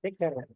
Take care.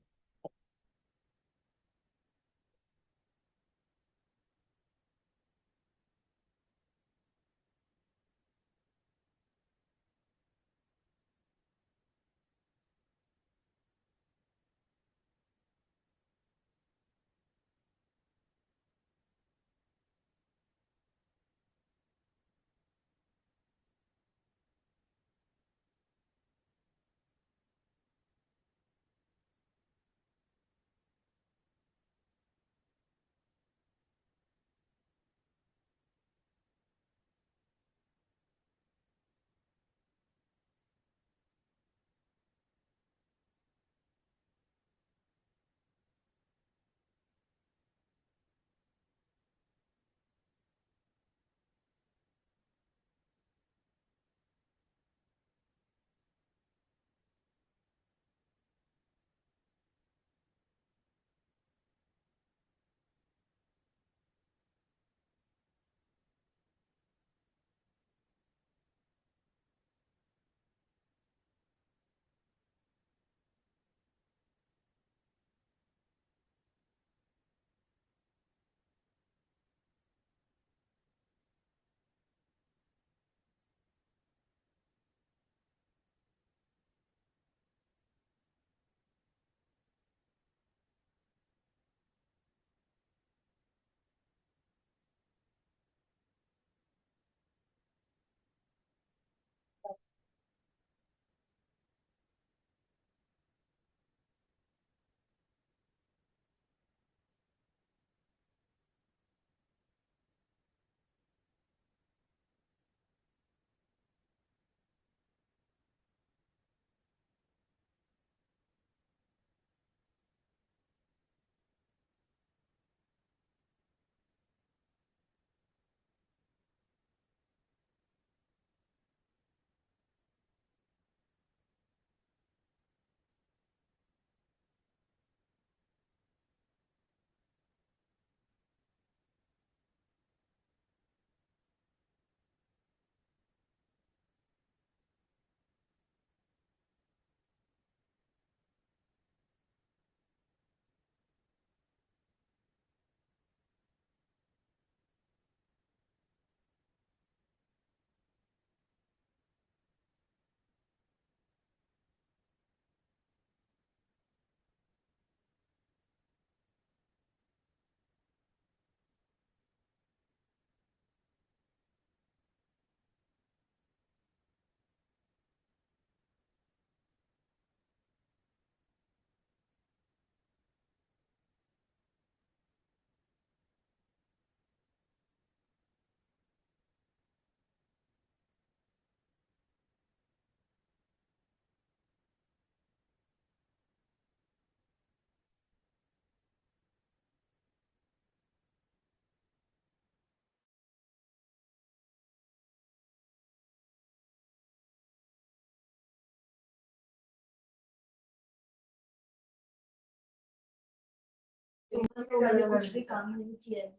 कुछ भी काम नहीं किया है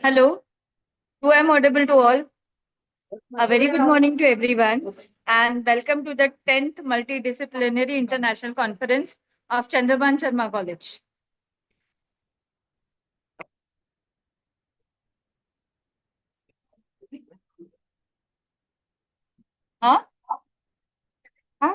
Hello, who am audible to all? A very good morning to everyone, and welcome to the 10th Multidisciplinary International Conference of Chandraban Sharma College. Huh? Huh?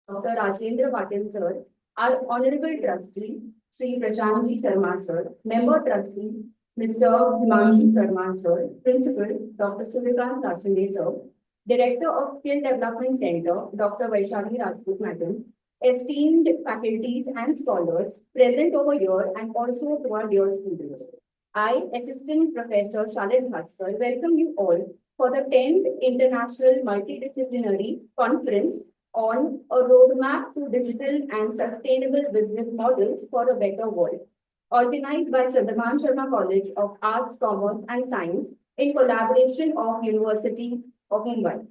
Dr. Rajendra Patil sir, our Honorable Trustee, Sri Prashantji Sharma sir, Member Trustee, Mr. Himanshu Sharma sir, Principal, Dr. Suryakant Kasande sir, Director of Skill Development Center, Dr. Vaishali Rajput Madam, esteemed faculties and scholars present over here and also to our dear students. I, Assistant Professor Shalit Bhaskar, welcome you all for the 10th International Multidisciplinary Conference on a roadmap to digital and sustainable business models for a better world, organized by Chandraban Sharma College of Arts, Commerce and Science in collaboration of University of Mumbai.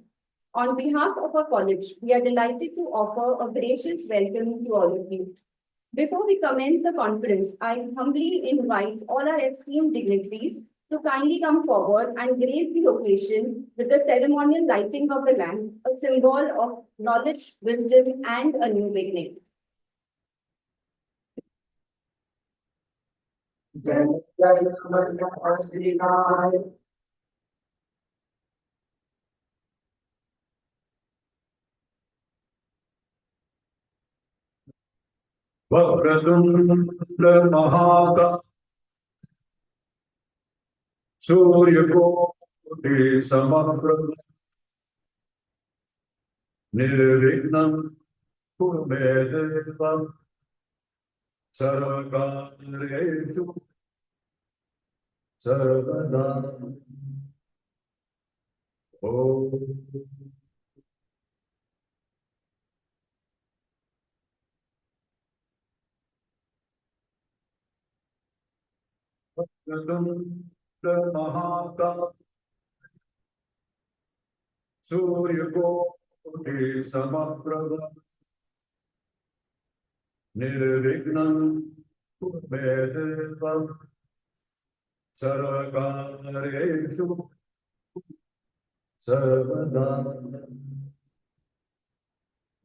On behalf of our college, we are delighted to offer a gracious welcome to all of you. Before we commence the conference, I humbly invite all our esteemed dignitaries to kindly come forward and grace the occasion with the ceremonial lighting of the lamp, a symbol of knowledge, wisdom, and a new beginning. Vakratunda महाकाय सूर्यकोटि समप्रभ निर्विघ्नं कुरु मे देव सर्वकार्येषु सर्वदा ओम वक्रतुंड महाकाय सूर्यकोटि समप्रभ निर्विघ्नं कुरु मे देव सर्वकार्येषु सर्वदा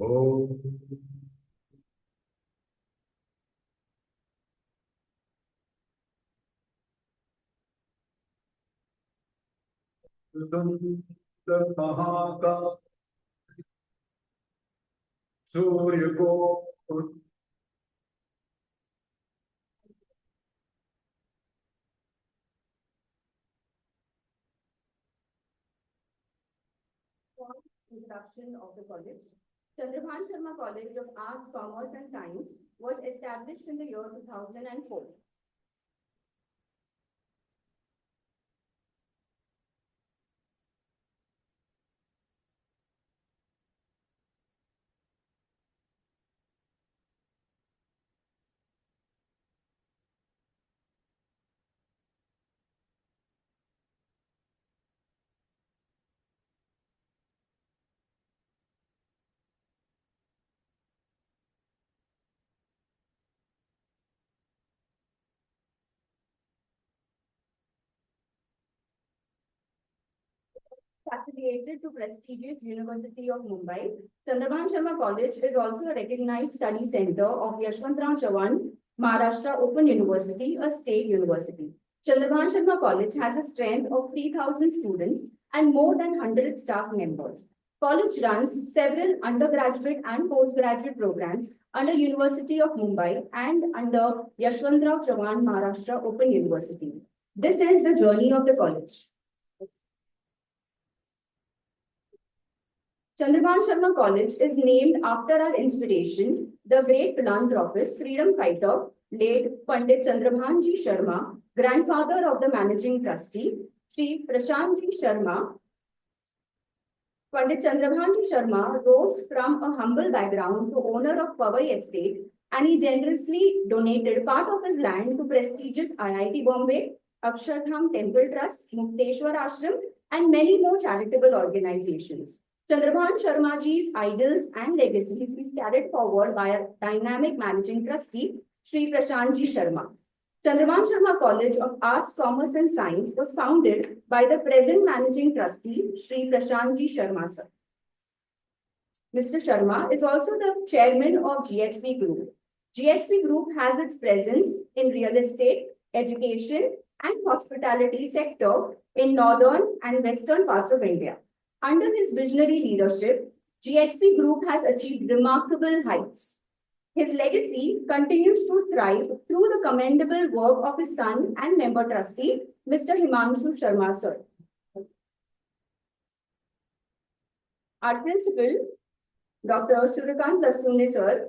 ओम महाकाय सूर्यकोटि Introduction of the college. Chandrabhan Sharma College of Arts, Commerce and Science was established in the year 2004. Affiliated to prestigious University of Mumbai, Chandrabhan Sharma College is also a recognized study center of Yashwantrao Chavan Maharashtra Open University, a state university. Chandrabhan Sharma College has a strength of 3,000 students and more than 100 staff members. College runs several undergraduate and postgraduate programs under University of Mumbai and under Yashwantrao Chavan Maharashtra Open University. This is the journey of the college. Chandrabhan Sharma College is named after our inspiration, the great philanthropist, freedom fighter, late Pandit Chandrabhanji Sharma, grandfather of the managing trustee, Sri Prashantji Sharma. Pandit Chandrabhanji Sharma rose from a humble background to owner of Powai Estate, and he generously donated part of his land to prestigious IIT Bombay, Akshardham Temple Trust, Mukteshwar Ashram, and many more charitable organizations. Chandrabhan Sharmaji's ideals and legacies is carried forward by a dynamic managing trustee, Sri Prashantji Sharma. Chandrabhan Sharma College of Arts, Commerce and Science was founded by the present managing trustee, Sri Prashantji Sharma sir. Mr. Sharma is also the chairman of GHP Group. GHP Group has its presence in real estate, education and hospitality sector in northern and western parts of India. Under his visionary leadership, GHP Group has achieved remarkable heights. His legacy continues to thrive through the commendable work of his son and member trustee, Mr. Himanshu Sharma sir. Our principal, Dr. Suryakant Lasune sir.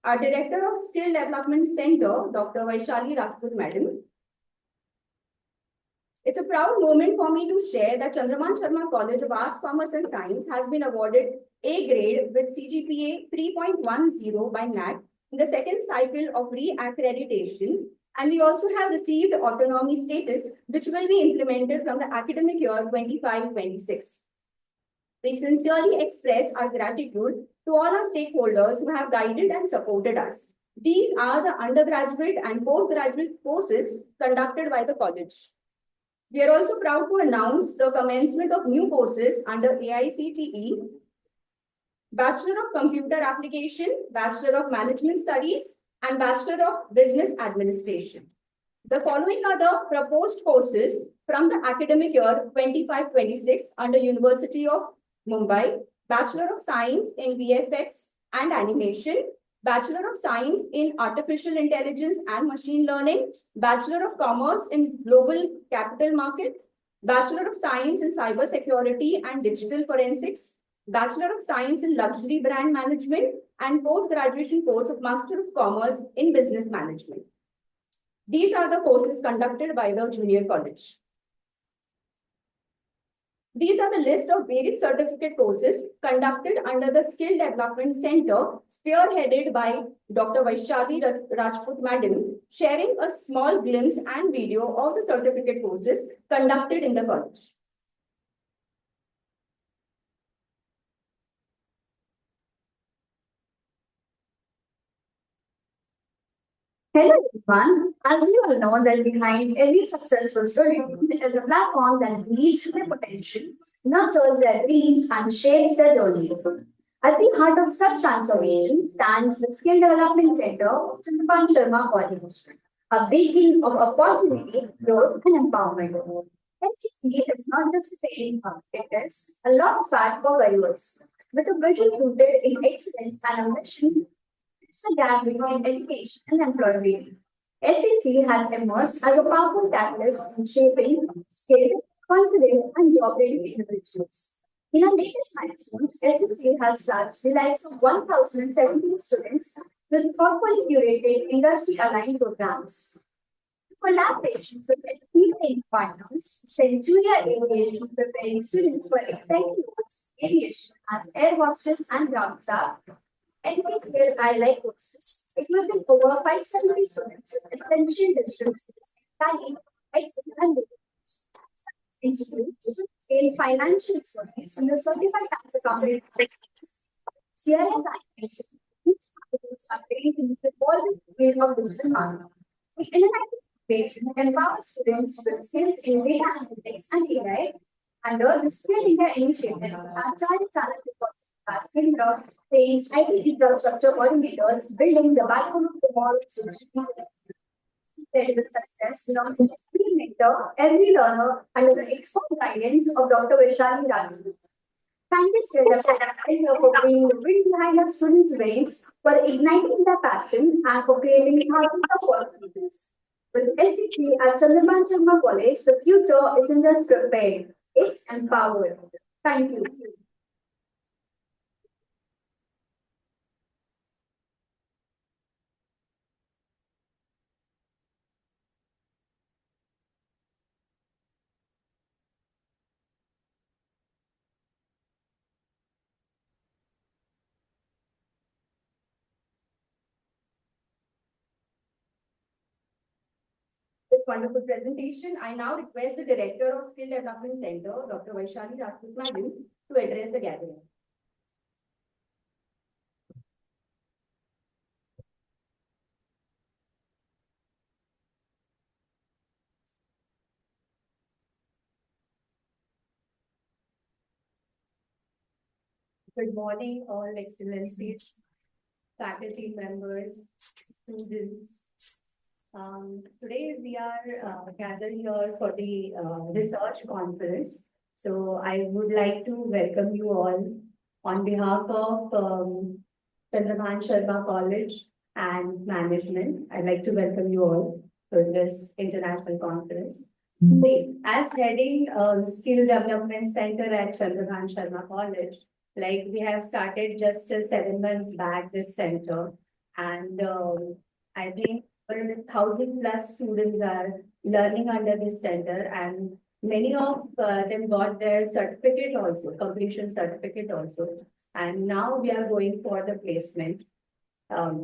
Our Director of Skill Development Center, Dr. Vaishali Rajput madam. It's a proud moment for me to share that Chandrabhan Sharma College of Arts, Commerce and Science has been awarded A grade with CGPA 3.10 by NAC in the second cycle of re-accreditation. And we also have received autonomy status, which will be implemented from the academic year 25-26. We sincerely express our gratitude to all our stakeholders who have guided and supported us. These are the undergraduate and postgraduate courses conducted by the college. We are also proud to announce the commencement of new courses under AICTE, Bachelor of Computer Application, Bachelor of Management Studies, and Bachelor of Business Administration. The following are the proposed courses from the academic year 25-26 under University of Mumbai: Bachelor of Science in VFX and Animation, Bachelor of Science in Artificial Intelligence and Machine Learning, Bachelor of Commerce in Global Capital Market, Bachelor of Science in Cyber Security and Digital Forensics, Bachelor of Science in Luxury Brand Management, and post-graduation course of Master of Commerce in Business Management. These are the courses conducted by the junior college. These are the list of various certificate courses conducted under the Skill Development Center, spearheaded by Dr. Vaishali Rajput Madam, sharing a small glimpse and video of the certificate courses conducted in the college. Hello everyone. As you all know that behind every successful student is a platform that believes in their potential, nurtures their dreams and shapes their journey. At the heart of such transformation stands the Skill Development Center of Chandrabhan Sharma College, a beacon of opportunity, growth and empowerment. NCC is not just a training hub, it is a launchpad for careers. With a vision rooted in excellence and a mission the gap between education and employability. SCC has emerged as a powerful catalyst in shaping skilled, confident, and job-ready individuals. In our latest milestones, SCC has touched the lives of 1,017 students with thoughtfully curated industry-aligned programs. Collaborations with leading partners, Centuria Aviation preparing students for exciting roles in aviation as air hostess and ground staff. NPSL ILI courses, equipping over 570 students with essential districts, studying Excel and business. Institutes scale financial studies in the certified tax accounting. CRS animation, each companies are trained in the evolving field of digital marketing. The innovation empowers students with skills in data analytics and AI under the Skill India initiative. Agile talent Skill trains IT infrastructure coordinators, building the backbone of tomorrow's digital success belongs to every mentor, every learner under the expert guidance of Dr. Vaishali Rajput. Thank you, Sir, for being the wind behind our students' brains, for igniting their passion, and for creating thousands of opportunities. With SCC at Chandrabhan Sharma College, the future isn't just prepared, it's empowered. Thank you. This wonderful presentation, I now request the Director of Skill Development Center, Dr. Vaishali Rajput Madam, to address the gathering. Good morning, all excellencies, faculty members, students. Today we are gathered here for the research conference. So I would like to welcome you all on behalf of Chandrabhan Sharma College and Management. I'd like to welcome you all to this international conference. See, as heading Skill Development Center at Chandrabhan Sharma College, like we have started just 7 months back this center, and I think 1,000+ students are learning under this center, and many of them got their certificate also, completion certificate also, and now we are going for the placement. I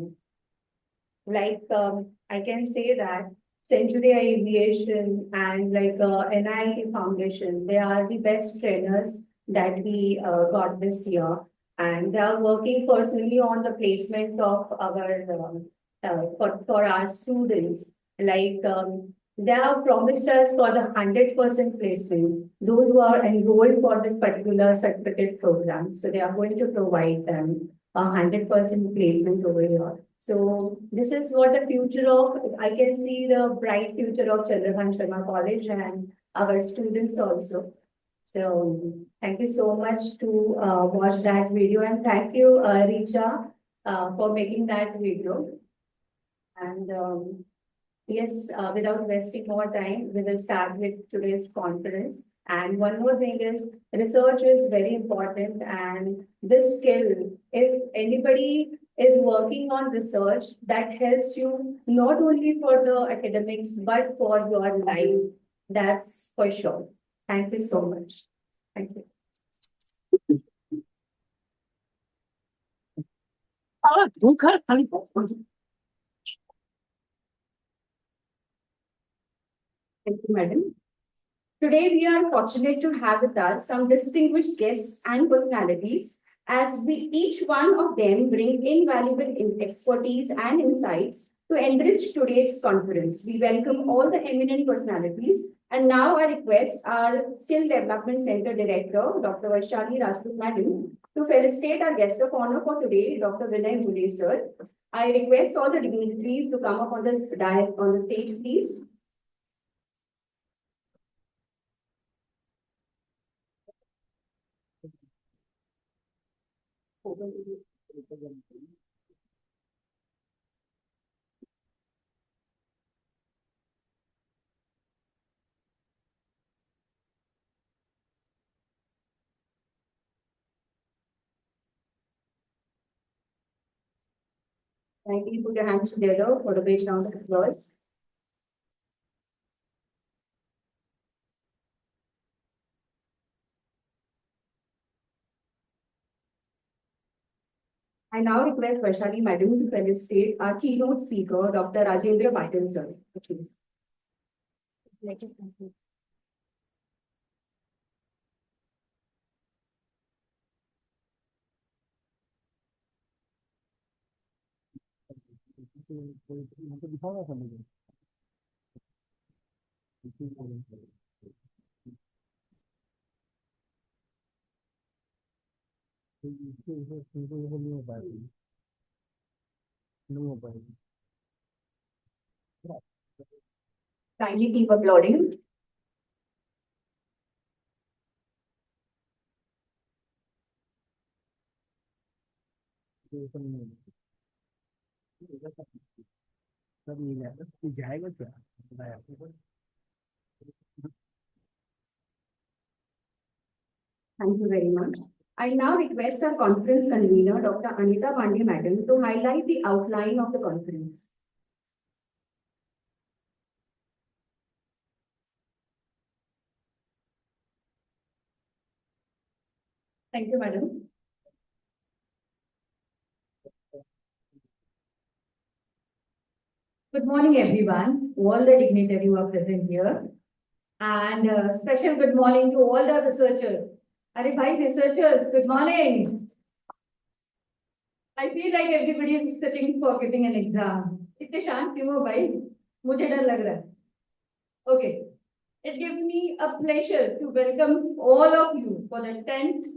can say that Centuria Aviation and NIIT Foundation, they are the best trainers that we got this year, and they are working personally on the placement of our for our students. Like, they have promised us for the 100% placement, those who are enrolled for this particular certificate program. So they are going to provide them 100% placement over here. So this is what the future of, I can see the bright future of Chandrabhan Sharma College and our students also. So thank you so much to watch that video, and thank you, Richa, for making that video. And yes, without wasting more time, we will start with today's conference. And one more thing is, research is very important, and this skill, if anybody is working on research, that helps you not only for the academics, but for your life. That's for sure. Thank you so much. Thank you. Thank you, madam. Today, we are fortunate to have with us some distinguished guests and personalities, as we each one of them bring invaluable expertise and insights to enrich today's conference. We welcome all the eminent personalities, and now I request our Skill Development Center Director, Dr. Vaishali Rajput Madam, to felicitate our guest of honor for today, Dr. Vinay Bhule sir. I request all the dignitaries to come up on the stage, please. Kindly put your hands together for a big round of applause. I now request Vaishali Madam to felicitate our keynote speaker, Dr. Rajendra Patil sir. Please. Kindly keep applauding. Thank you very much. I now request our conference convener, Dr. Anita Pandey Madam, to highlight the outline of the conference. Thank you, madam. Good morning, everyone, to all the dignitaries who are present here. And special good morning to all the researchers. Bhai researchers, good morning. I feel like everybody is sitting for giving an exam. इतने शांत क्यों हो भाई? मुझे डर लग रहा है. Okay. It gives me a pleasure to welcome all of you for the 10th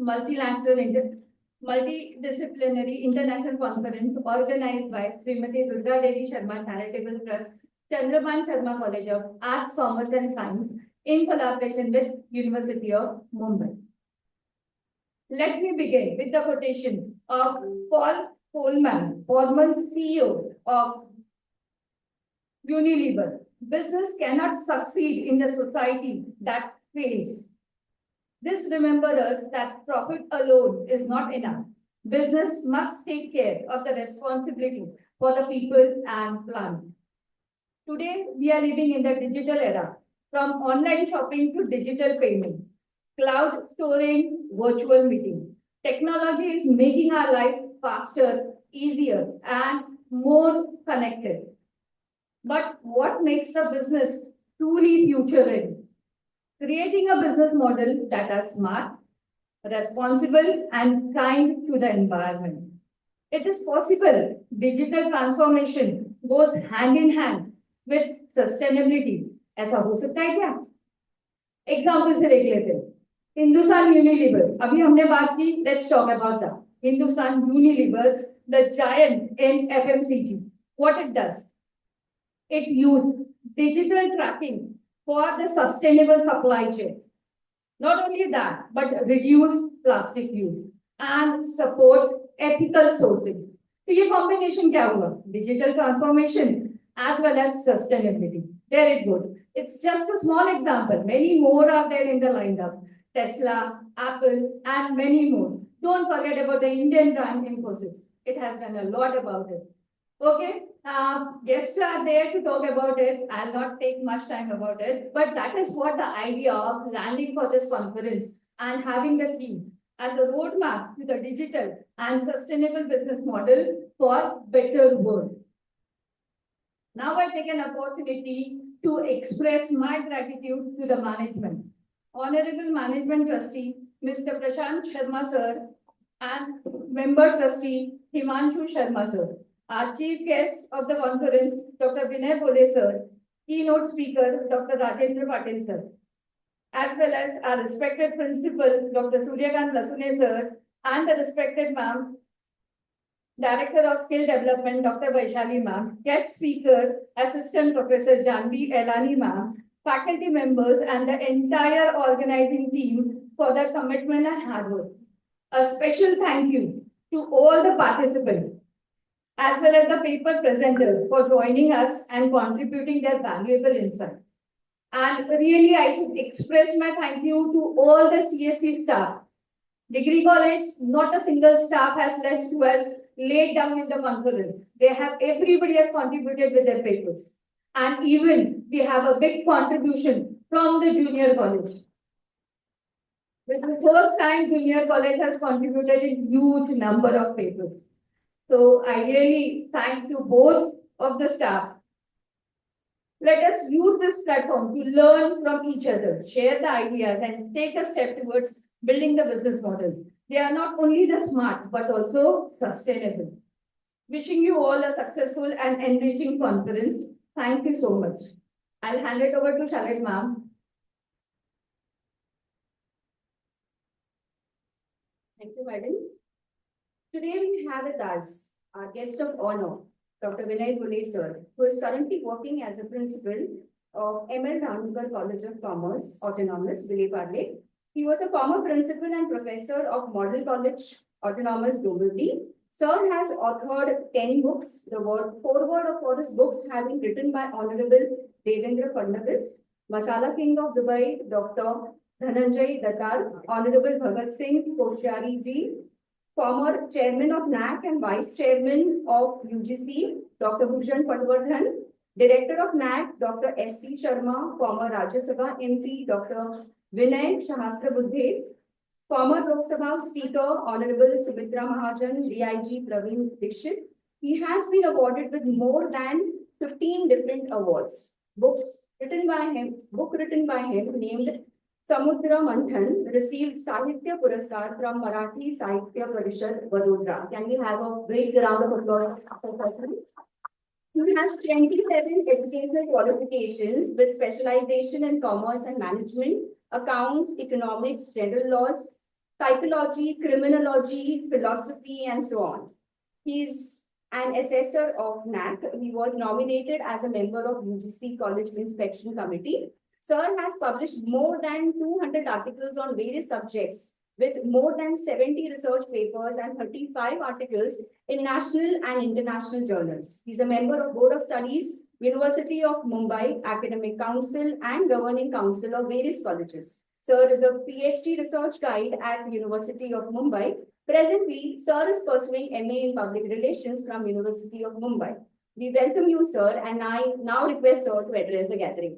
Multidisciplinary International Conference organized by Srimati Durga Devi Sharma Charitable Trust, Chandrabhan Sharma College of Arts, Commerce and Science in collaboration with University of Mumbai. Let me begin with the quotation of Paul Polman, former CEO of Unilever. Business cannot succeed in the society that fails. This remembers us that profit alone is not enough. Business must take care of the responsibility for the people and planet. Today, we are living in the digital era, from online shopping to digital payment, cloud storing, virtual meeting. Technology is making our life faster, easier, and more connected. But what makes a business truly future-ready? Creating a business model that is smart, responsible, and kind to the environment. It is possible. Digital transformation goes hand in hand with sustainability. ऐसा हो सकता है क्या? Example से देख लेते हैं. Hindustan Unilever, अभी हमने बात की, let's talk about that. Hindustan Unilever, the giant in FMCG, what it does? It uses digital tracking for the sustainable supply chain. Not only that, but reduce plastic use and support ethical sourcing. तो ये combination क्या हुआ? Digital transformation as well as sustainability. Very good. It's just a small example. Many more are there in the lineup. Tesla, Apple, and many more. Don't forget about the Indian brand Infosys. It has done a lot about it. Okay, guests are there to talk about it. I'll not take much time about it, but that is what the idea of landing for this conference and having the theme as a roadmap to the digital and sustainable business model for better world. Now I take an opportunity to express my gratitude to the management. Honorable Management Trustee, Mr. Prashant Sharma sir, and Member Trustee Himanshu Sharma sir. Our chief guest of the conference, Dr. Vinay Bole sir, keynote speaker, Dr. Rajendra Patil sir, as well as our respected principal, Dr. Suryakant Lasune sir, and the respected ma'am, Director of Skill Development, Dr. Vaishali ma'am, guest speaker, Assistant Professor Janvi Elani ma'am, faculty members, and the entire organizing team for their commitment and hard work. A special thank you to all the participants, as well as the paper presenters for joining us and contributing their valuable insight. And really, I should express my thank you to all the CSC staff. Degree College, not a single staff has less who has laid down in the conference. Everybody has contributed with their papers. And even we have a big contribution from the junior college. This is the first time junior college has contributed in huge number of papers. So I really thank you both of the staff. Let us use this platform to learn from each other, share the ideas, and take a step towards building the business model. They are not only the smart, but also sustainable. Wishing you all a successful and enriching conference. Thank you so much. I'll hand it over to Shalit ma'am. Thank you, madam. Today we have with us our guest of honor, Dr. Vinay Bole sir, who is currently working as a principal of M.L. Ranugar College of Commerce, Autonomous, Vile-Parle. He was a former principal and professor of Model College, Autonomous, Dombivli. Sir has authored 10 books. The foreword of his books have been written by Honorable Devendra Fadnavis, Masala King of Dubai, Dr. Dhananjay Datar, Honorable Bhagat Singh Koshyari ji, former chairman of NAC and vice chairman of UGC, Dr. Bhushan Patwardhan, director of NAC, Dr. S.C. Sharma, former Rajya Sabha MP, Dr. Vinay Shahastra Buddhe, former Lok Sabha Speaker, Honorable Subhitra Mahajan, DIG Praveen Dixit. He has been awarded with more than 15 different awards. Book written by him named Samudra Manthan received Sahitya Puraskar from Marathi Sahitya Parishad, Vadodara. Can we have a great round of applause? He has 27 educational qualifications with specialization in commerce and management, accounts, economics, general laws, psychology, criminology, philosophy, and so on. He's an assessor of NAC. He was nominated as a member of UGC College Inspection Committee. Sir has published more than 200 articles on various subjects with more than 70 research papers and 35 articles in national and international journals. He's a member of Board of Studies, University of Mumbai, Academic Council, and Governing Council of various colleges. Sir is a PhD research guide at University of Mumbai. Presently, Sir is pursuing MA in Public Relations from University of Mumbai. We welcome you, sir, and I now request Sir to address the gathering.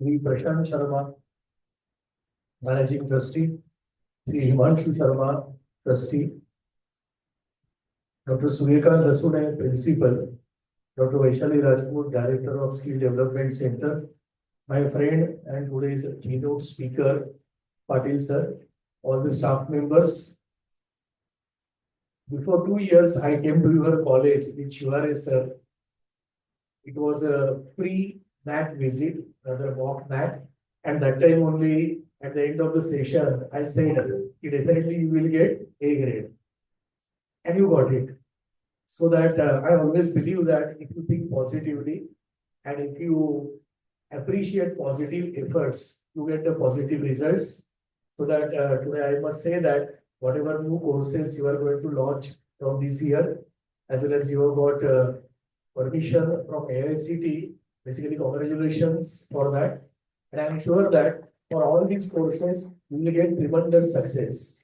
Shri Prashant Sharma, Managing Trustee, Shri Himanshu Sharma, Trustee, Dr. Suryakant Rasune, Principal, Dr. Vaishali Rajput, Director of Skill Development Center, my friend and today's keynote speaker, Patil sir, all the staff members. Before 2 years, I came to your college with Shivare sir. It was a pre-NAT visit, rather mock NAT, and that time only at the end of the session, I said, definitely you will get A grade. And you got it. So that I always believe that if you think positively and if you appreciate positive efforts, you get the positive results. So that today I must say that whatever new courses you are going to launch from this year, as well as you have got permission from AICT, basically congratulations for that. And I am sure that for all these courses, you will get tremendous success.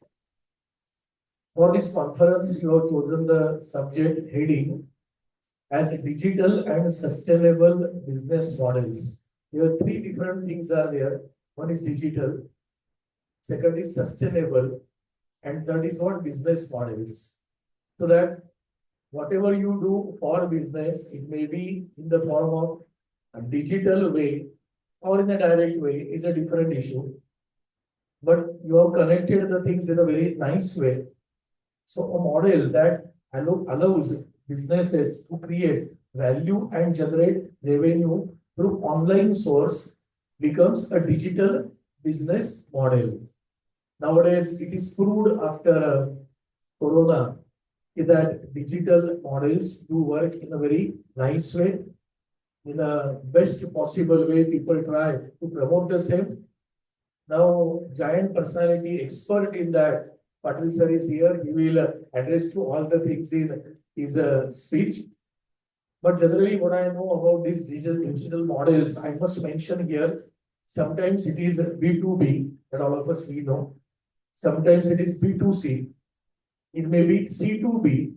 For this conference, you have chosen the subject heading as digital and sustainable business models. There are three different things are there. One is digital, second is sustainable, and third is what business models. So that whatever you do for business, it may be in the form of a digital way or in a direct way is a different issue. But you have connected the things in a very nice way. So a model that allows businesses to create value and generate revenue through online source becomes a digital business model. Nowadays, it is proved after Corona that digital models do work in a very nice way, in a best possible way. People try to promote the same. Now, giant personality expert in that, Patil sir is here. He will address to all the things in his speech. But generally, what I know about these digital models, I must mention here. Sometimes it is B2B that all of us we know. Sometimes it is B2C. It may be C2B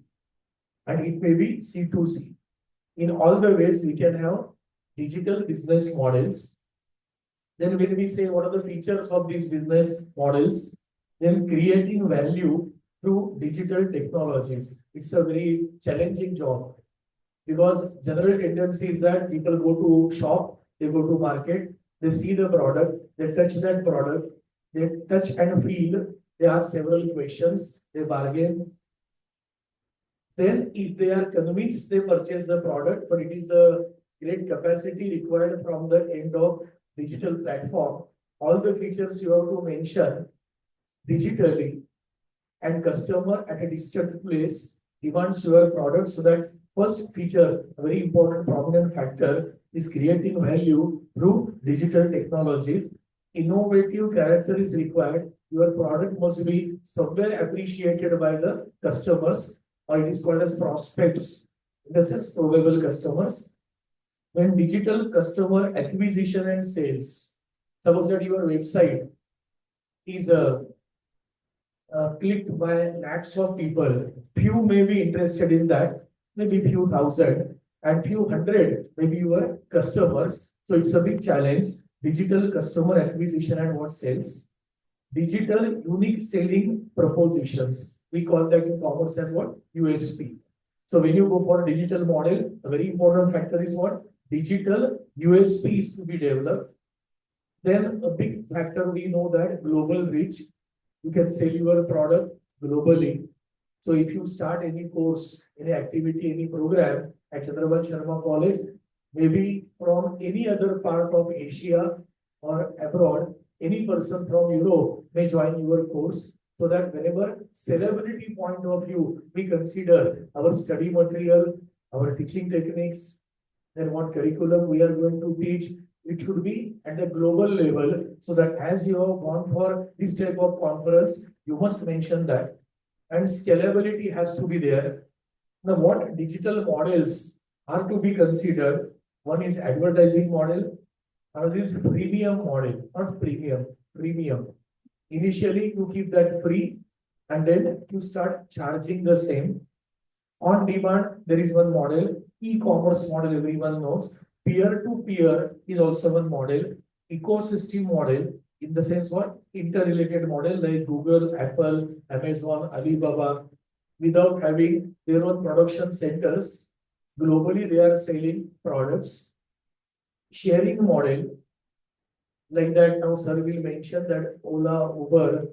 and it may be C2C. In all the ways we can have digital business models. Then when we say what are the features of these business models, then creating value through digital technologies. It's a very challenging job because general tendency is that people go to shop, they go to market, they see the product, they touch that product, they touch and feel, they ask several questions, they bargain. Then if they are convinced, they purchase the product, but it is the great capacity required from the end of digital platform. All the features you have to mention digitally, and customer at a distant place demands your product. So that first feature, a very important prominent factor, is creating value through digital technologies. Innovative character is required. Your product must be somewhere appreciated by the customers, or it is called as prospects, in the sense probable customers. Then digital customer acquisition and sales. Suppose that your website is clicked by lakhs of people. Few may be interested in that, maybe few thousand, and few hundred maybe your customers. So it's a big challenge. Digital customer acquisition and what sales? Digital unique selling propositions. We call that in commerce as what? USP. So when you go for a digital model, a very important factor is what? Digital USP is to be developed. Then a big factor, we know that global reach. You can sell your product globally. So if you start any course, any activity, any program at Chandravan Sharma College, maybe from any other part of Asia or abroad, any person from Europe may join your course. So that whenever celebrity point of view, we consider our study material, our teaching techniques, then what curriculum we are going to teach, it should be at the global level, so that as you have gone for this type of conference, you must mention that. And scalability has to be there. Now, what digital models are to be considered? One is advertising model, another is premium model, not premium, premium. Initially, you keep that free, and then you start charging the same. On demand, there is one model, e-commerce model, everyone knows. Peer-to-peer is also one model. ecosystem model in the sense what interrelated model like Google, Apple, Amazon, Alibaba, without having their own production centers. Globally, they are selling products. Sharing model like that. Now, sir will mention that Ola, Uber,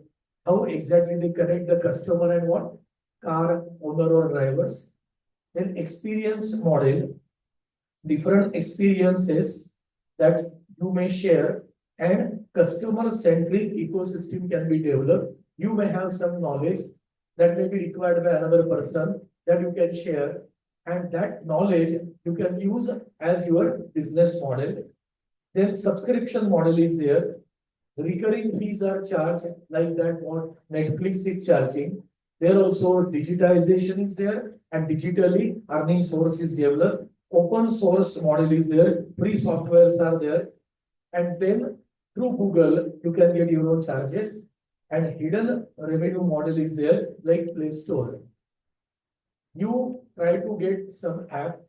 how exactly they connect the customer and what car owner or drivers. Then experience model, different experiences that you may share and customer-centric ecosystem can be developed. You may have some knowledge that may be required by another person that you can share, and that knowledge you can use as your business model. Then subscription model is there. Recurring fees are charged like that what Netflix is charging. There also digitization is there and digitally earning source is developed. Open source model is there, free softwares are there. And then through Google, you can get your own charges. And hidden revenue model is there like Play Store. You try to get some app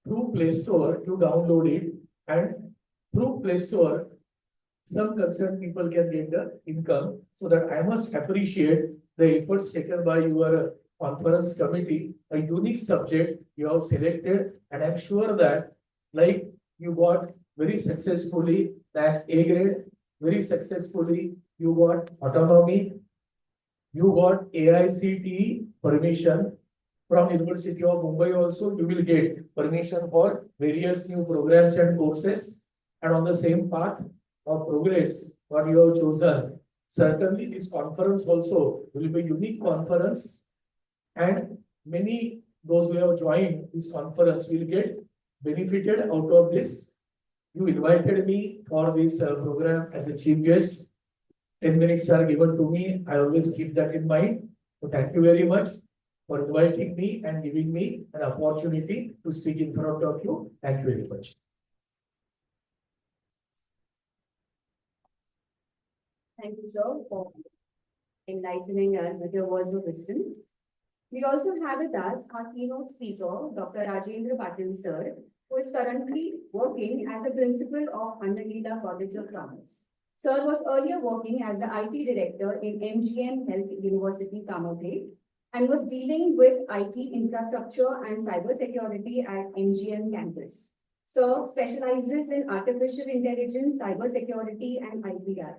through Play Store, you download it, and through Play Store, some concerned people can get the income. So that I must appreciate the efforts taken by your conference committee, a unique subject you have selected, and I'm sure that like you got very successfully that A grade, very successfully you got autonomy, you got AICTE permission from University of Mumbai also, you will get permission for various new programs and courses. And on the same path of progress, what you have chosen, certainly this conference also will be a unique conference. And many, those who have joined this conference will get benefited out of this. You invited me for this program as a chief guest. 10 minutes are given to me. I always keep that in mind. So thank you very much for inviting me and giving me an opportunity to speak in front of you. Thank you very much. Thank you, sir, for enlightening us with your words of wisdom. We also have with us our keynote speaker, Dr. Rajendra Patil, sir, who is currently working as a principal of Annalila College of Commerce. Sir was earlier working as the IT director in MGM Health University, Kamakre, and was dealing with IT infrastructure and cybersecurity at MGM campus. Sir specializes in artificial intelligence, cybersecurity, and IPR.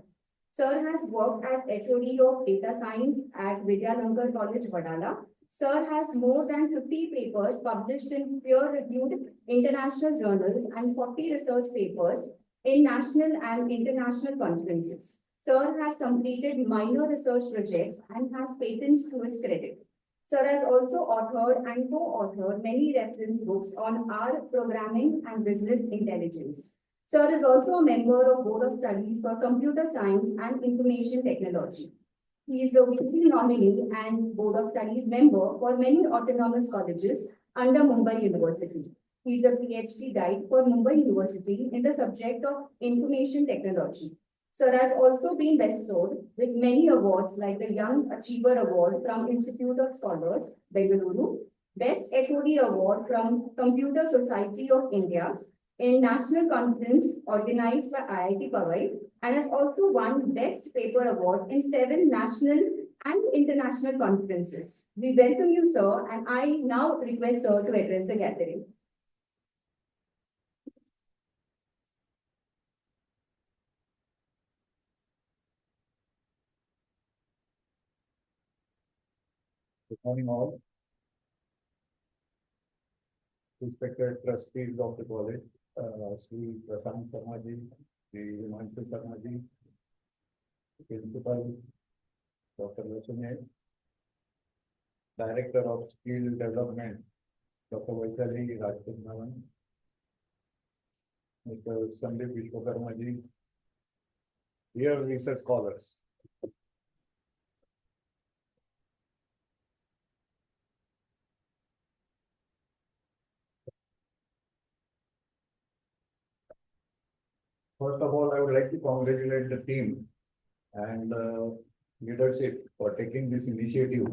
Sir has worked as HOD of Data Science at Vidyalankar College, Vadala. Sir has more than 50 papers published in peer-reviewed international journals and 40 research papers in national and international conferences. Sir has completed minor research projects and has patents to his credit. Sir has also authored and co-authored many reference books on R, programming, and business intelligence. Sir is also a member of Board of Studies for Computer Science and Information Technology. He is a weekly nominee and Board of Studies member for many autonomous colleges under Mumbai University. He is a PhD guide for Mumbai University in the subject of Information Technology. Sir has also been bestowed with many awards like the Young Achiever Award from Institute of Scholars, Bengaluru, Best HOD Award from Computer Society of India, in national conference organized by IIT Powai, and has also won Best Paper Award in 7 national and international conferences. We welcome you, sir, and I now request sir to address the gathering. Good morning all. Respected trustees of the college, Sri Prashant Sharma ji, Sri Himanshu Sharma ji, Principal Dr. Vaishnav, Director of Skill Development, Dr. Vaishali Rajputnavan, Mr. Sandeep Vishwakarma ji, dear research scholars. First of all, I would like to congratulate the team and leadership for taking this initiative,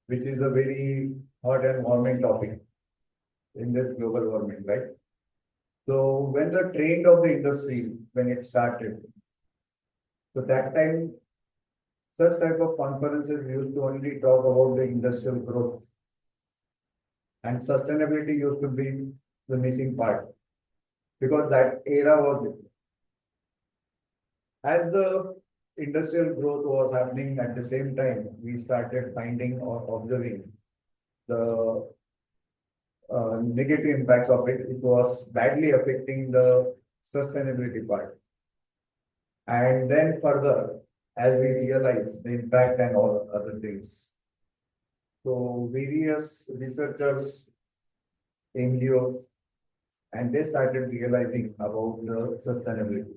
which is a very hot and warming topic in this global warming, right? So when the trend of the industry, when it started, so that time, such type of conferences used to only talk about the industrial growth. And sustainability used to be the missing part, because that era was different. As the industrial growth was happening at the same time, we started finding or observing the negative impacts of it. It was badly affecting the sustainability part. And then further, as we realize the impact and all other things. So various researchers, NGOs, and they started realizing about the sustainability,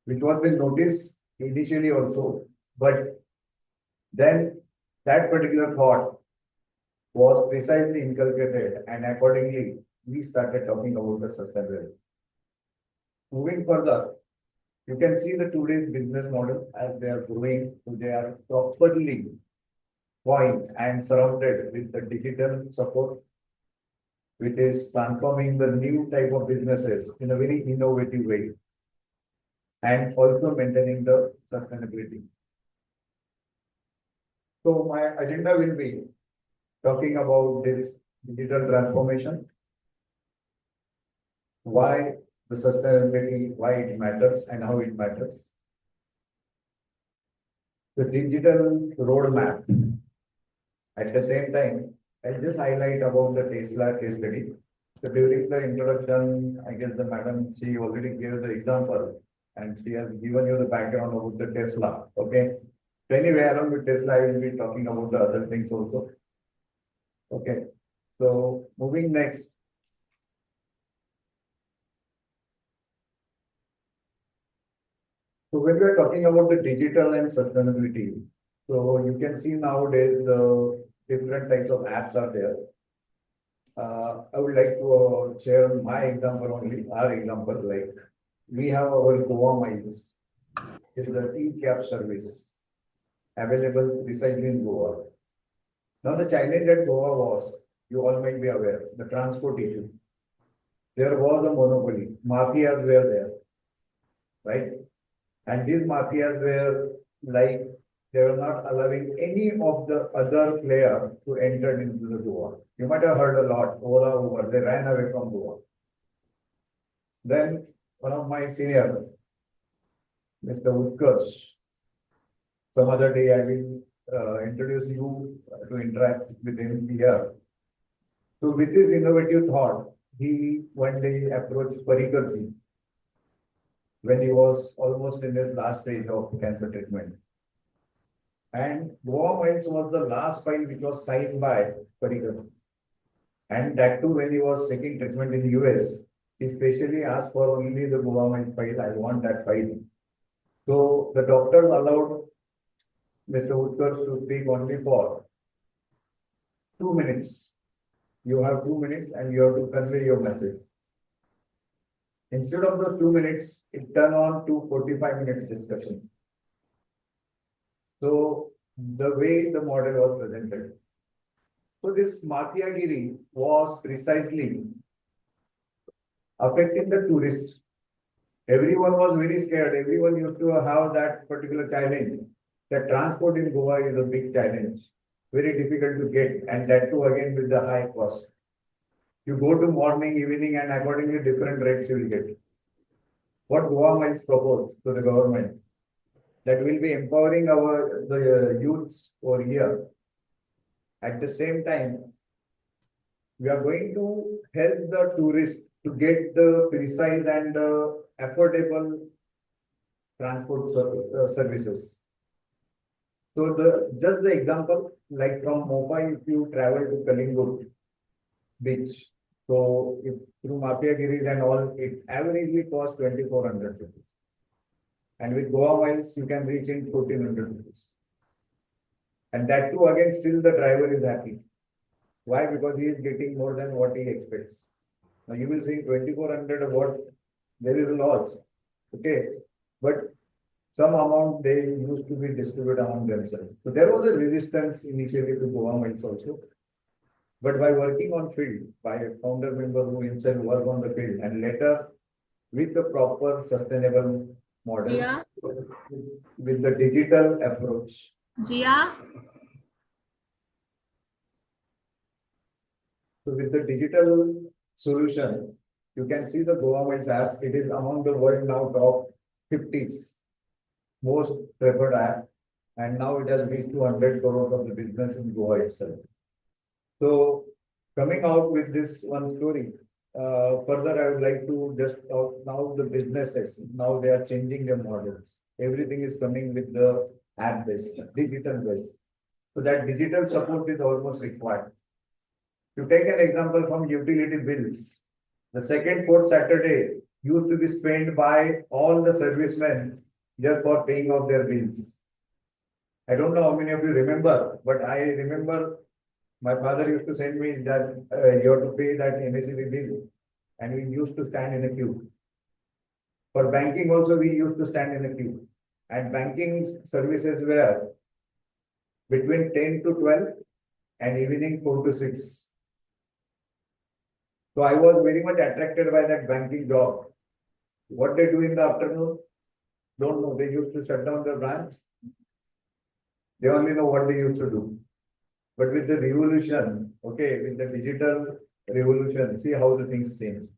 which was been noticed initially also, but then that particular thought was precisely inculcated, and accordingly, we started talking about the sustainability. Moving further, you can see the today's business model as they are growing, so they are properly poised and surrounded with the digital support, which is transforming the new type of businesses in a very innovative way, and also maintaining the sustainability. So my agenda will be talking about this digital transformation, why the sustainability, why it matters and how it matters. The digital roadmap. At the same time, I'll just highlight about the Tesla case study. So during the introduction, I guess the madam, she already gave the example and she has given you the background about the Tesla. Okay. So anyway, along with Tesla, I will be talking about the other things also. Okay. So moving next. So when we are talking about the digital and sustainability, so you can see nowadays the different types of apps are there. I would like to share my example only, our example, like we have our Goa Miles. It is an e-cab service available precisely in Goa. Now the challenge at Goa was, you all might be aware, the transport issue. There was a monopoly, mafias were there, right? And these mafias were like, they were not allowing any of the other player to enter into the Goa. You might have heard a lot, Ola, Uber, they ran away from Goa. Then one of my senior, Mr. Utkarsh, some other day I will introduce you to interact with him here. So with his innovative thought, he one day approached Parikar ji when he was almost in his last stage of cancer treatment. And Goa Miles was the last file which was signed by Parikar. And that too, when he was taking treatment in the US, he specially asked for only the Goa Miles file. I want that file. So the doctors allowed Mr. Utkarsh to speak only for 2 minutes. You have 2 minutes and you have to convey your message. Instead of those 2 minutes, it turned on to 45 minutes discussion. So the way the model was presented. So this Mafiagiri was precisely affecting the tourists. Everyone was very scared. Everyone used to have that particular challenge. That transport in Goa is a big challenge, very difficult to get, and that too again with the high cost. You go to morning, evening, and accordingly different rates you will get. What Goa Miles proposed to the government, that will be empowering the youths over here. At the same time, we are going to help the tourists to get the precise and affordable transport services. So just the example, like from Mopai, if you travel to Kalingut beach, so if through Mafiagiris and all, it averagely costs 2,400 rupees. And with Goa Miles, you can reach in 1,400 rupees. And that too, again, still the driver is happy. Why? Because he is getting more than what he expects. Now you will see 2,400 what there is a loss. Okay. But some amount they used to be distributed among themselves. So there was a resistance initially to Goa Miles also. But by working on field, by a founder member who himself work on the field and later with the proper sustainable model, Jia? with the digital approach. Jia? So with the digital solution, you can see the Goa Miles app. It is among the world now top 50s most preferred app, and now it has reached to 100 crores of the business in Goa itself. So coming out with this one story, further I would like to just talk now the businesses. Now they are changing their models. Everything is coming with the app based, digital based. So that digital support is almost required. To take an example from utility bills, the second, fourth Saturday used to be spent by all the servicemen just for paying off their bills. I don't know how many of you remember, but I remember my father used to send me that you have to pay that MSCB bill, and we used to stand in a queue. For banking also, we used to stand in a queue, and banking services were between 10 to 12 and evening 4 to 6. So I was very much attracted by that banking job. What they do in the afternoon, don't know. They used to shut down the branch. They only know what they used to do. But with the revolution, okay, with the digital revolution, see how the things change.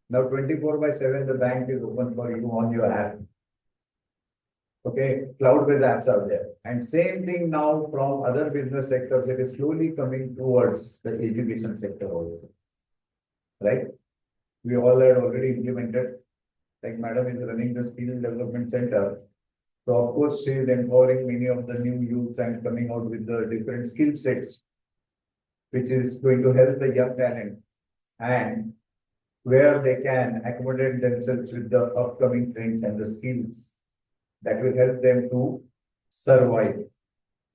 Now 24/7, the bank is open for you on your app. Okay, cloud-based apps are there. And same thing now from other business sectors, it is slowly coming towards the education sector also. Right? We all had already implemented, like Madam is running the skill development center. So of course, she is empowering many of the new youth and coming out with the different skill sets, which is going to help the young talent and where they can accommodate themselves with the upcoming trends and the skills that will help them to survive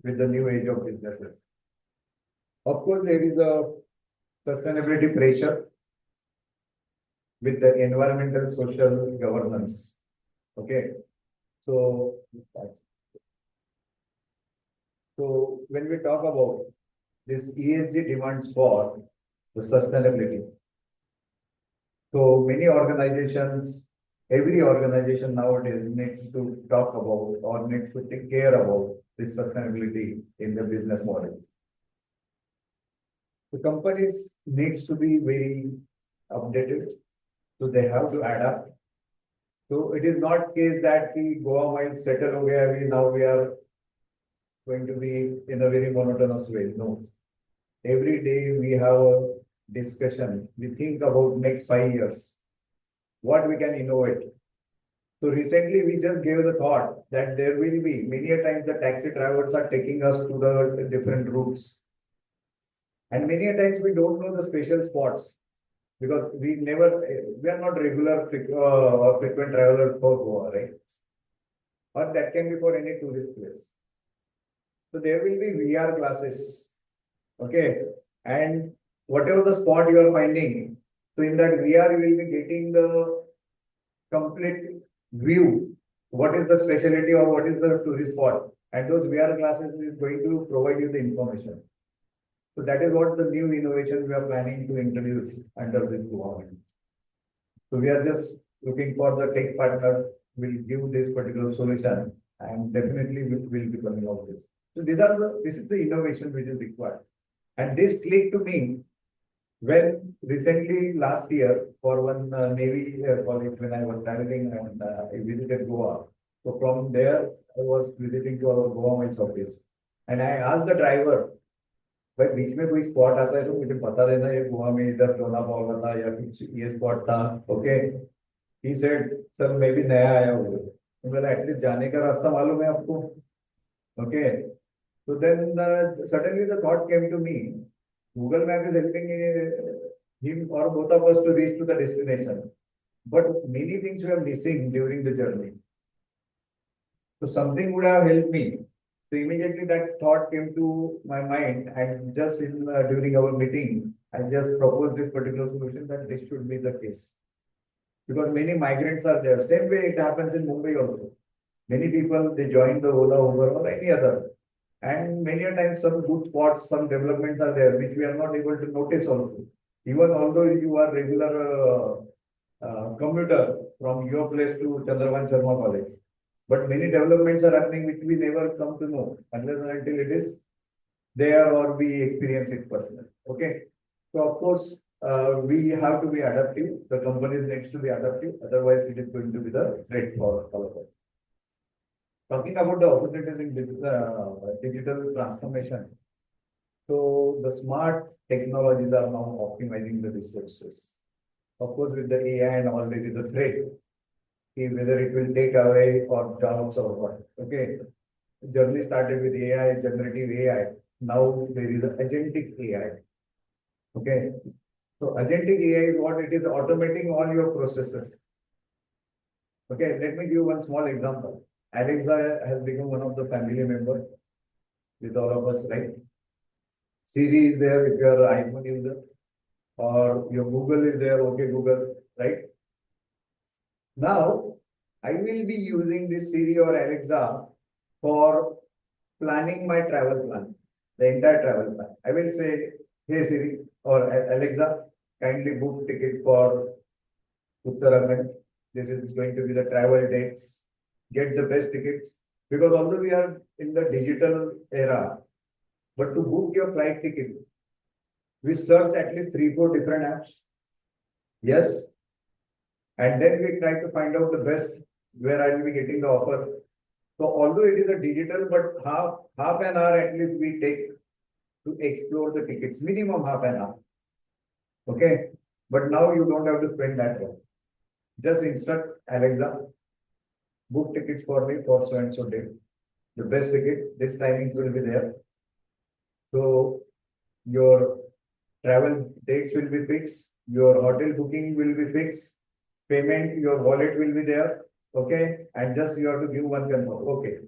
with the new age of businesses. Of course, there is a sustainability pressure with the environmental social governance. Okay. So when we talk about this ESG demands for the sustainability. So many organizations, every organization nowadays needs to talk about or needs to take care about this sustainability in the business model. The companies needs to be very updated, so they have to adapt. So it is not case that we Goa might settle over, now we are going to be in a very monotonous way. No. Every day we have a discussion. We think about next 5 years, what we can innovate. So recently we just gave the thought that there will be many a times the taxi drivers are taking us to the different routes. And many a times we don't know the special spots because we are not regular or frequent travelers for Goa, right? Or that can be for any tourist place. So there will be VR glasses. Okay. And whatever the spot you are finding, so in that VR, you will be getting the complete view. What is the specialty or what is the tourist spot? And those VR glasses is going to provide you the information. So that is what the new innovation we are planning to introduce under this government. So we are just looking for the tech partner will give this particular solution and definitely will be coming out with this. So this is the innovation which is required. And this clicked to me when recently last year for one Navy college when I was traveling and I visited Goa. So from there I was visiting to our Goa Miles office and I asked the driver, भाई बीच में कोई spot आता है तो मुझे बता देना ये गोवा में इधर लोना पावला था या कुछ ये स्पॉट था ओके ही सेड सर मैं भी नया आया हूँ तो बोला एटलीस्ट जाने का रास्ता मालूम है आपको okay so then suddenly the thought came to me Google Map is helping him or both of us to reach to the destination but many things we are missing during the journey so something would have helped me. So immediately that thought came to my mind and just in during our meeting, I just proposed this particular solution that this should be the case. Because many migrants are there. Same way it happens in Mumbai also. Many people, they join the Ola, Uber or any other. And many a times some good spots, some developments are there which we are not able to notice also. Even although you are regular commuter from your place to Chandravan Sharma College. But many developments are happening which we never come to know unless and until it is there or we experience it personally. Okay. So of course, we have to be adaptive. The companies needs to be adaptive. Otherwise, it is going to be the threat for all of us. Talking about the opportunities in digital transformation. So the smart technologies are now optimizing the resources. Of course, with the AI and all, there is a threat. Whether it will take away or jobs or what. Okay. Journey started with AI, generative AI. Now there is agentic AI. Okay. So agentic AI is what it is, automating all your processes. Okay, let me give one small example. Alexa has become one of the family members with all of us, right? Siri is there if you are an iPhone user, or your Google is there, okay, Google, right? Now, I will be using this Siri or Alexa for planning my travel plan, the entire travel plan. I will say, hey Siri or Alexa, kindly book tickets for Uttarakhand. This is going to be the travel dates. Get the best tickets. Because although we are in the digital era, but to book your flight ticket, we search at least 3-4 different apps. Yes. And then we try to find out the best where I will be getting the offer. So although it is a digital, but half an hour at least we take to explore the tickets, minimum half an hour. Okay. But now you don't have to spend that time. Just instruct Alexa, book tickets for me for so and so day. The best ticket, this timing will be there. So your travel dates will be fixed, your hotel booking will be fixed, payment, your wallet will be there. Okay, and just you have to give one confirm. Okay.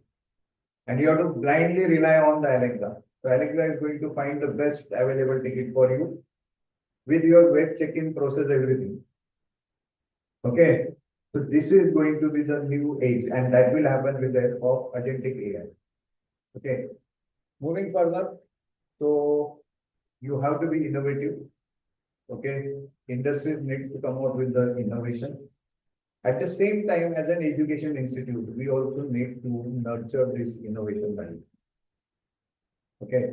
And you have to blindly rely on the Alexa. So Alexa is going to find the best available ticket for you with your web check-in process, everything. Okay. So this is going to be the new age, and that will happen with the help of agentic AI. Okay. Moving further, so you have to be innovative. Okay. Industries need to come out with the innovation. At the same time, as an education institute, we also need to nurture this innovation value. Okay.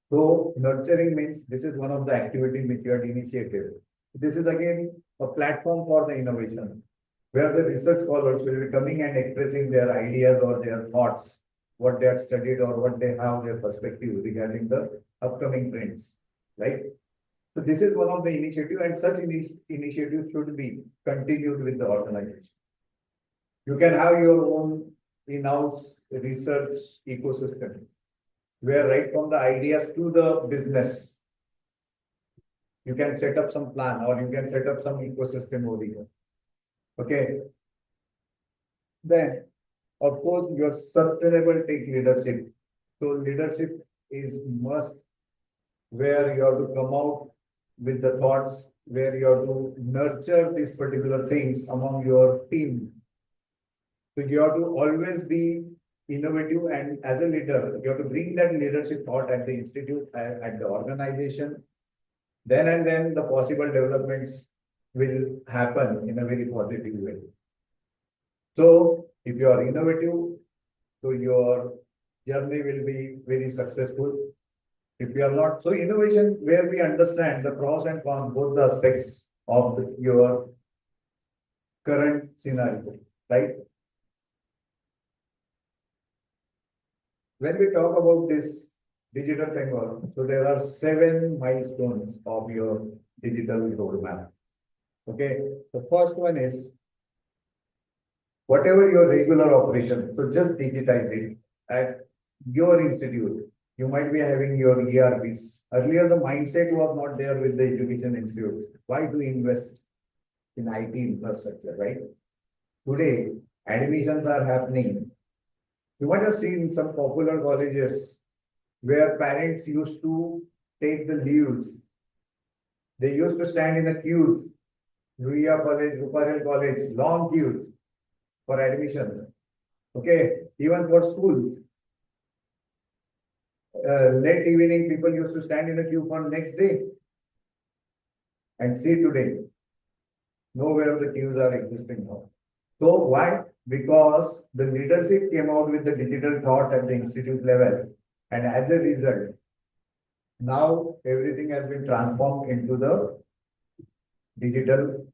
So nurturing means this is one of the activities which you had initiated. This is again a platform for the innovation, where the research scholars will be coming and expressing their ideas or their thoughts, what they have studied or what they have their perspective regarding the upcoming trends, right? So this is one of the initiatives, and such initiatives should be continued with the organization. You can have your own in-house research ecosystem, where right from the ideas to the business, you can set up some plan or you can set up some ecosystem over here. Okay. Then, of course, your sustainable tech leadership. So leadership is must, where you have to come out with the thoughts, where you have to nurture these particular things among your team. So you have to always be innovative, and as a leader, you have to bring that leadership thought at the institute, at the organization. Then and then the possible developments will happen in a very positive way. So if you are innovative, so your journey will be very successful. If you are not, so innovation where we understand the pros and cons, both the aspects of your current scenario, right? When we talk about this digital framework, so there are 7 milestones of your digital roadmap. Okay, the first one is whatever your regular operation, so just digitize it at your institute. You might be having your ERPs. Earlier, the mindset was not there with the education institutes. Why do invest in IT infrastructure, right? Today, admissions are happening. You might have seen some popular colleges where parents used to take the leaves. They used to stand in the queues, Ruia College, Ruparel College, long queues for admission. Okay, even for school. late evening, people used to stand in the queue for next day. And see today, nowhere the queues are existing now. So why? Because the leadership came out with the digital thought at the institute level. And as a result, now everything has been transformed into the digital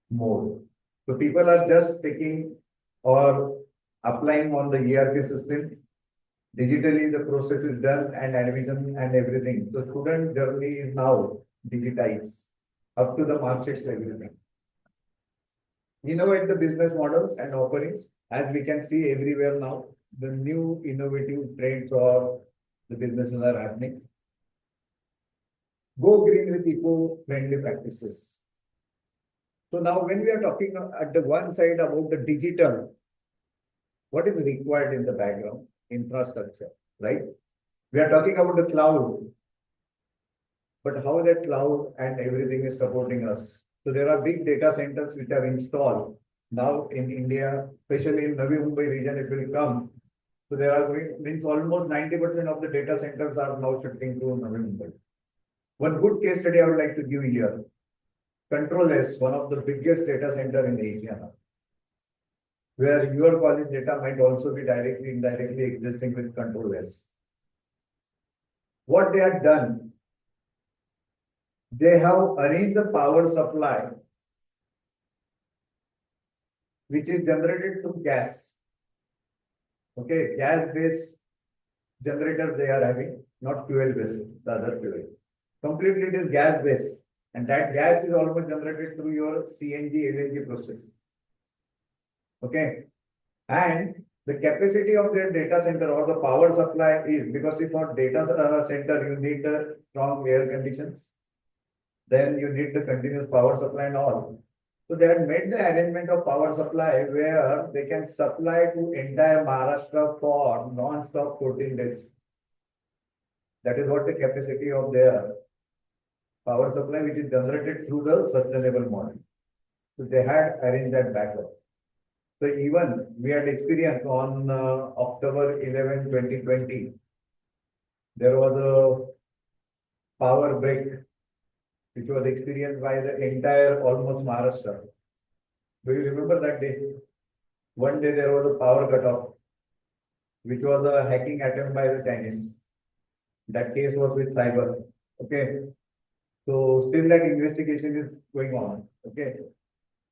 mode. So people are just taking or applying on the ERP system. Digitally, the process is done and admission and everything. So student journey is now digitized up to the markets, everything. Innovate the business models and offerings, as we can see everywhere now, the new innovative trends or the businesses are happening. Go green with eco-friendly practices. So now when we are talking at the one side about the digital, what is required in the background? Infrastructure, right? We are talking about the cloud, but how that cloud and everything is supporting us. So there are big data centers which are installed now in India, especially in Navi Mumbai region, it will come. So there are means almost 90% of the data centers are now shifting to Navi Mumbai. One good case study I would like to give here. Control S, one of the biggest data center in Asia now, where your college data might also be directly, indirectly existing with Control S. What they have done, they have arranged the power supply, which is generated through gas. Okay, gas-based generators they are having, not fuel-based, the other fuel. Completely it is gas-based, and that gas is almost generated through your CNG, LNG process. Okay, and the capacity of their data center or the power supply is, because if for data center you need the strong air conditions, then you need the continuous power supply and all. So they have made the arrangement of power supply where they can supply to entire Maharashtra for non-stop 14 days. That is what the capacity of their power supply, which is generated through the sustainable model. So they had arranged that backup. So even we had experience on October 11, 2020. There was a power break which was experienced by the entire almost Maharashtra. Do you remember that day? One day there was a power cutoff, which was a hacking attempt by the Chinese. That case was with cyber. Okay. So still that investigation is going on. Okay.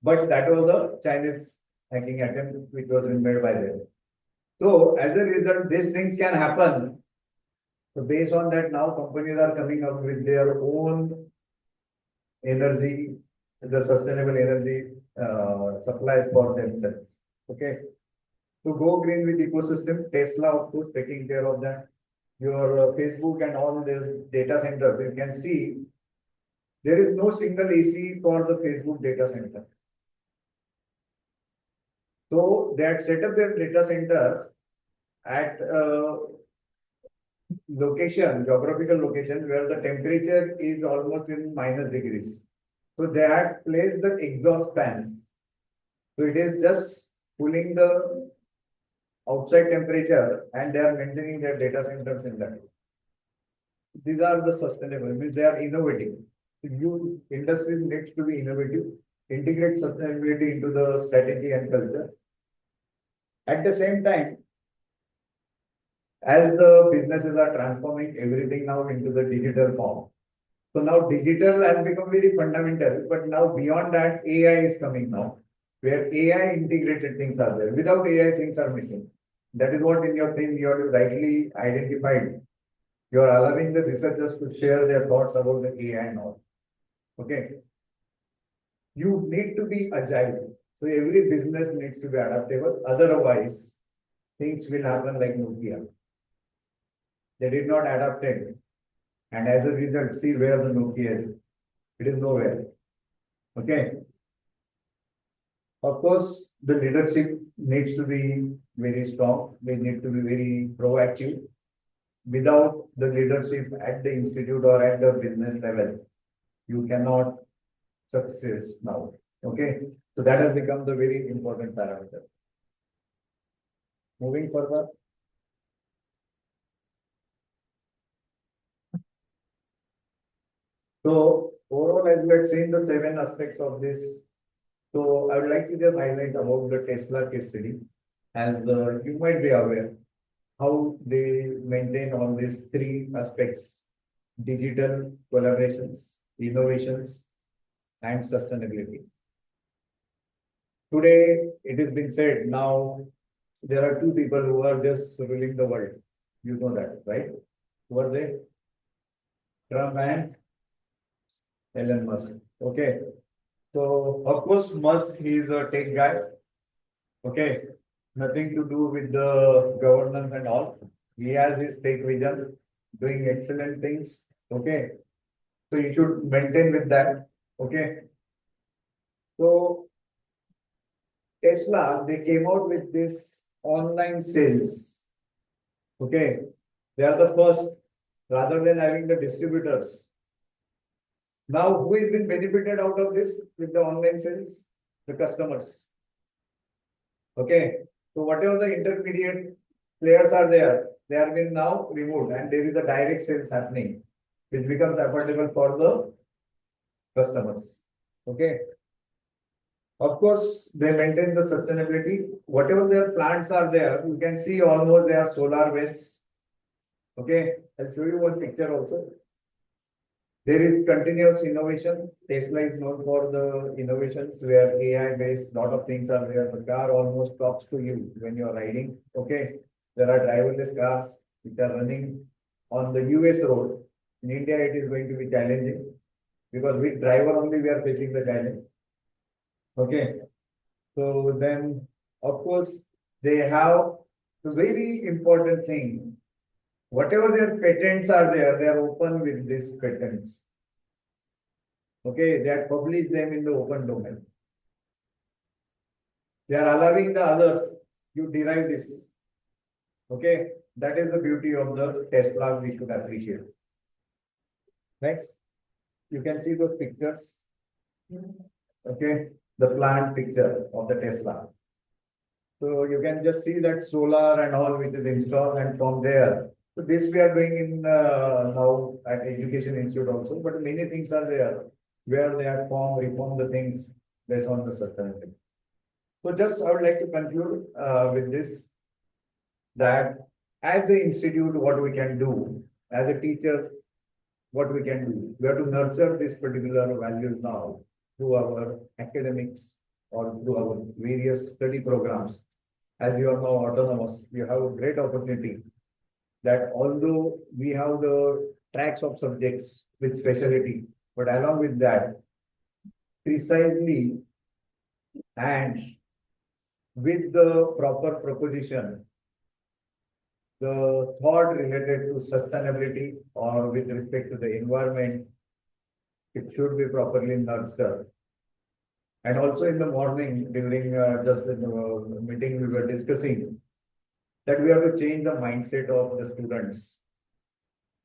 But that was a Chinese hacking attempt which was made by them. So as a result, these things can happen. So based on that, now companies are coming up with their own energy, the sustainable energy supplies for themselves. Okay. So go green with ecosystem. Tesla, of course, taking care of that. Your Facebook and all the data centers, you can see there is no single AC for the Facebook data center. So they had set up their data centers at location, geographical location where the temperature is almost in minus degrees. So they had placed the exhaust fans. So it is just cooling the outside temperature and they are maintaining their data centers in that. These are the sustainable, means they are innovating. You industry needs to be innovative, integrate sustainability into the strategy and culture. At the same time, as the businesses are transforming everything now into the digital form. So now digital has become very fundamental, but now beyond that, AI is coming now, where AI integrated things are there. Without AI, things are missing. That is what in your thing you have rightly identified. You are allowing the researchers to share their thoughts about the AI and all. Okay. You need to be agile. So every business needs to be adaptable. Otherwise, things will happen like Nokia. They did not adapt it. And as a result, see where the Nokia is. It is nowhere. Okay. Of course, the leadership needs to be very strong. They need to be very proactive. Without the leadership at the institute or at the business level, you cannot succeed now. Okay. So that has become the very important parameter. Moving further. So overall, as we had seen the 7 aspects of this, so I would like to just highlight about the Tesla case study. As you might be aware, how they maintain all these 3 aspects: digital collaborations, innovations, and sustainability. Today, it has been said now there are 2 people who are just ruling the world. You know that, right? Who are they? Trump and Elon Musk. Okay. So of course, Musk, he is a tech guy. Okay. Nothing to do with the governance and all. He has his tech vision, doing excellent things. Okay. So you should maintain with that. Okay. So Tesla, they came out with this online sales. Okay. They are the first, rather than having the distributors. Now, who has been benefited out of this with the online sales? The customers. Okay. So whatever the intermediate players are there, they have been now removed, and there is a direct sales happening, which becomes affordable for the customers. Okay. Of course, they maintain the sustainability. Whatever their plants are there, you can see almost they are solar based. Okay. I'll show you one picture also. There is continuous innovation. Tesla is known for the innovations where AI based, lot of things are there. The car almost talks to you when you are riding. Okay. There are driverless cars which are running on the US road. In India, it is going to be challenging because with driver only we are facing the challenge. Okay. So then, of course, they have the very important thing. Whatever their patents are there, they are open with these patents. Okay, they have published them in the open domain. They are allowing the others to derive this. Okay, that is the beauty of the Tesla we should appreciate. Next, you can see those pictures. Okay, the plant picture of the Tesla. So you can just see that solar and all which is installed, and from there. So this we are doing in now at Education Institute also, but many things are there where they have reform the things based on the sustainability. So just I would like to conclude with this, that as an institute, what we can do, as a teacher, what we can do, we have to nurture this particular values now through our academics or through our various study programs. As you are now autonomous, you have a great opportunity that although we have the tracks of subjects with specialty, but along with that, precisely and with the proper proposition, the thought related to sustainability or with respect to the environment, it should be properly nurtured. And also in the morning, during just in the meeting, we were discussing that we have to change the mindset of the students.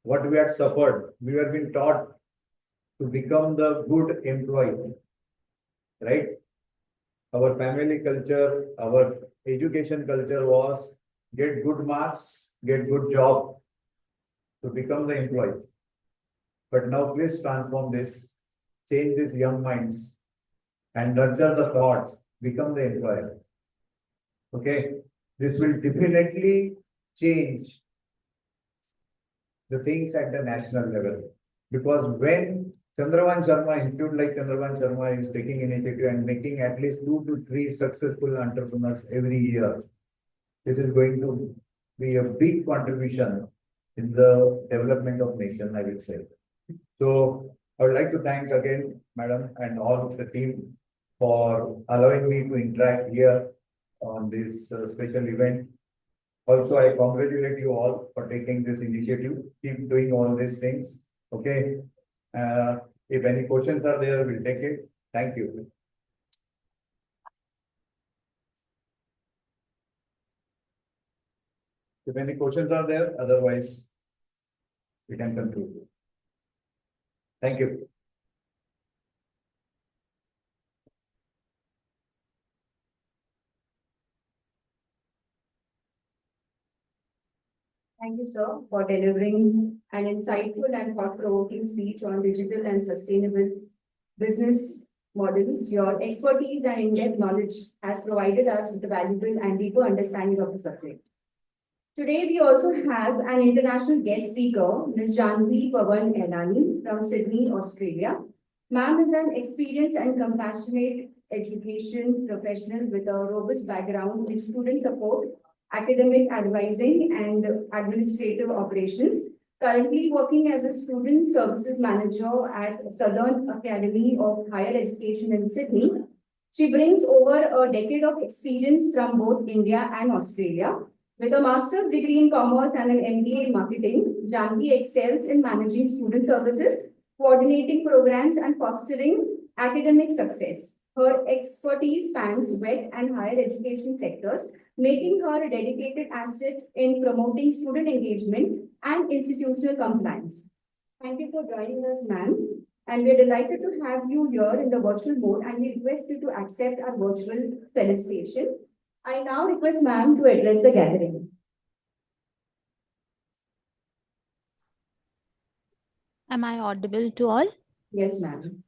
What we had suffered, we have been taught to become the good employee, right? Our family culture, our education culture was get good marks, get good job to become the employee. But now please transform this, change these young minds and nurture the thoughts, become the employer. Okay, this will definitely change the things at the national level. Because when Chandravan Sharma, institute like Chandravan Sharma is taking initiative and making at least 2 to 3 successful entrepreneurs every year, this is going to be a big contribution in the development of nation, I will say. So I would like to thank again, Madam, and all the team for allowing me to interact here on this special event. Also, I congratulate you all for taking this initiative. Keep doing all these things. Okay. If any questions are there, we'll take it. Thank you. If any questions are there, otherwise we can conclude. Thank you. Thank you, sir, for delivering an insightful and thought-provoking speech on digital and sustainable business models. Your expertise and in-depth knowledge has provided us with a valuable and deeper understanding of the subject. Today, we also have an international guest speaker, Ms. Janvi Pawan Elani from Sydney, Australia. Ma'am is an experienced and compassionate education professional with a robust background in student support, academic advising, and administrative operations. Currently working as a student services manager at Southern Academy of Higher Education in Sydney. She brings over a decade of experience from both India and Australia. With a master's degree in commerce and an MBA in marketing, Janvi excels in managing student services, coordinating programs, and fostering academic success. Her expertise spans wet and higher education sectors, making her a dedicated asset in promoting student engagement and institutional compliance. Thank you for joining us, ma'am. And we're delighted to have you here in the virtual mode, and we request you to accept our virtual felicitation. I now request ma'am to address the gathering. Am I audible to all? Yes, ma'am.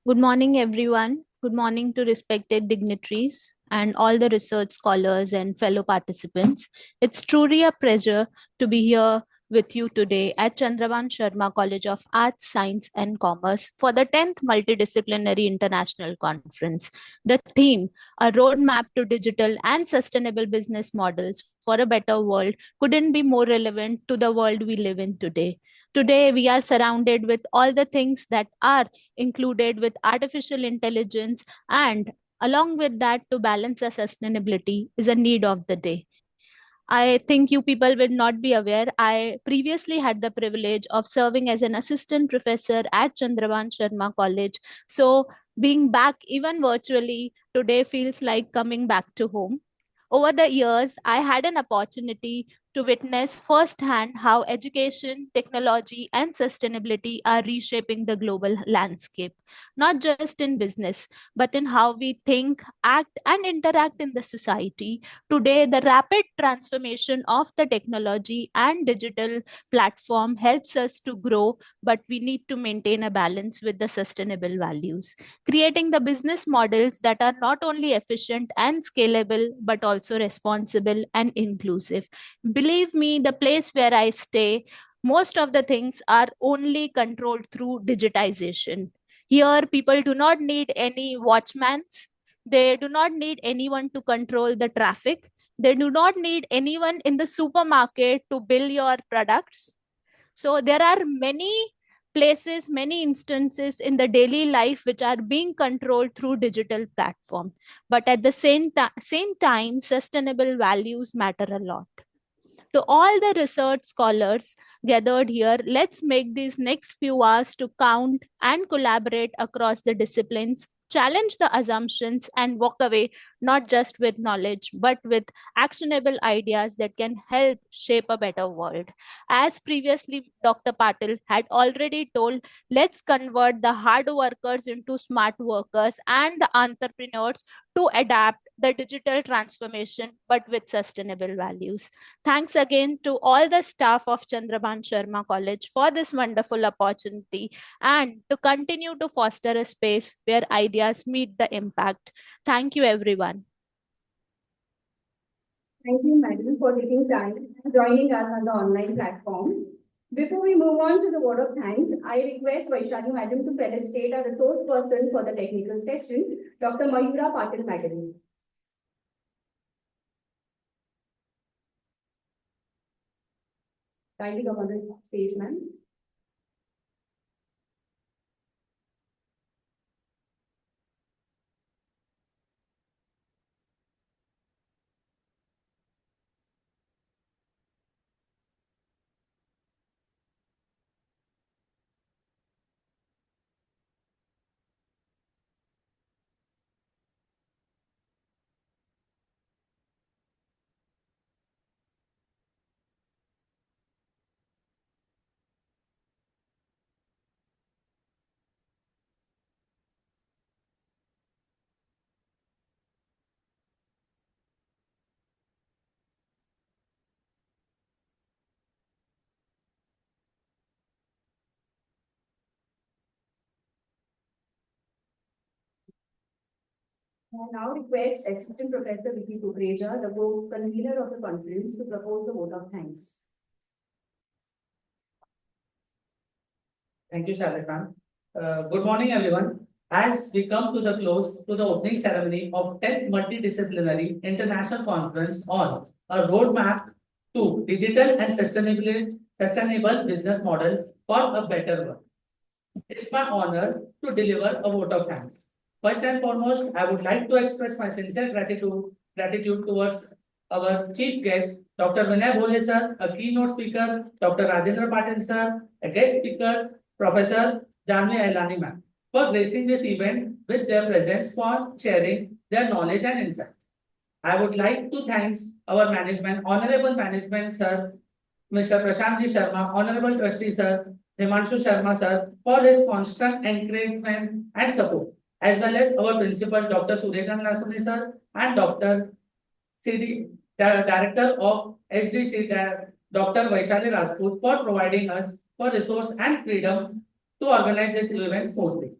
Good morning, everyone. Good morning to respected dignitaries and all the research scholars and fellow participants. It's truly a pleasure to be here with you today at Chandravan Sharma College of Arts, Science and Commerce for the 10th Multidisciplinary International Conference. The theme, A Roadmap to Digital and Sustainable Business Models for a Better World, couldn't be more relevant to the world we live in today. Today, we are surrounded with all the things that are included with artificial intelligence, and along with that, to balance the sustainability is a need of the day. I think you people will not be aware. I previously had the privilege of serving as an assistant professor at Chandravan Sharma College. So, being back even virtually today feels like coming back to home. Over the years, I had an opportunity to witness firsthand how education, technology, and sustainability are reshaping the global landscape, not just in business, but in how we think, act, and interact in the society. Today, the rapid transformation of the technology and digital platform helps us to grow, but we need to maintain a balance with the sustainable values, creating the business models that are not only efficient and scalable, but also responsible and inclusive. Believe me, the place where I stay, most of the things are only controlled through digitization. Here, people do not need any watchmen. They do not need anyone to control the traffic. They do not need anyone in the supermarket to bill your products. So there are many places, many instances in the daily life which are being controlled through digital platform. But at the same time, sustainable values matter a lot. To all the research scholars gathered here, let's make these next few hours to count and collaborate across the disciplines, challenge the assumptions, and walk away not just with knowledge, but with actionable ideas that can help shape a better world. As previously Dr. Patil had already told, let's convert the hard workers into smart workers and the entrepreneurs to adapt the digital transformation, but with sustainable values. Thanks again to all the staff of Chandraban Sharma College for this wonderful opportunity and to continue to foster a space where ideas meet the impact. Thank you, everyone. Thank you, madam, for taking time and joining us on the online platform. Before we move on to the word of thanks, I request Vaishali madam to felicitate our resource person for the technical session, Dr. Mayura Patil madam. Kindly come on the stage, ma'am. I now request Assistant Professor Vicky Kukreja, the co-convener of the conference, to propose the vote of thanks. Thank you, Charlotte ma'am. Good morning, everyone. As we come to the close to the opening ceremony of 10th Multidisciplinary International Conference on a roadmap to digital and sustainable business model for a better world. It's my honor to deliver a vote of thanks. First and foremost, I would like to express my sincere gratitude towards our chief guest, Dr. Vinay Bhole sir, a keynote speaker, Dr. Rajendra Patil sir, a guest speaker, Professor Janvi Ailani ma'am, for gracing this event with their presence for sharing their knowledge and insight. I would like to thank our management, honorable management sir, Mr. Prashantji Sharma, honorable trustee sir, Himanshu Sharma sir, for his constant encouragement and support, as well as our principal, Dr. Suryakant Lasuni sir, and Dr. CD, Director of HDC, Dr. Vaishali Rajput, for providing us for resource and freedom to organize this event smoothly.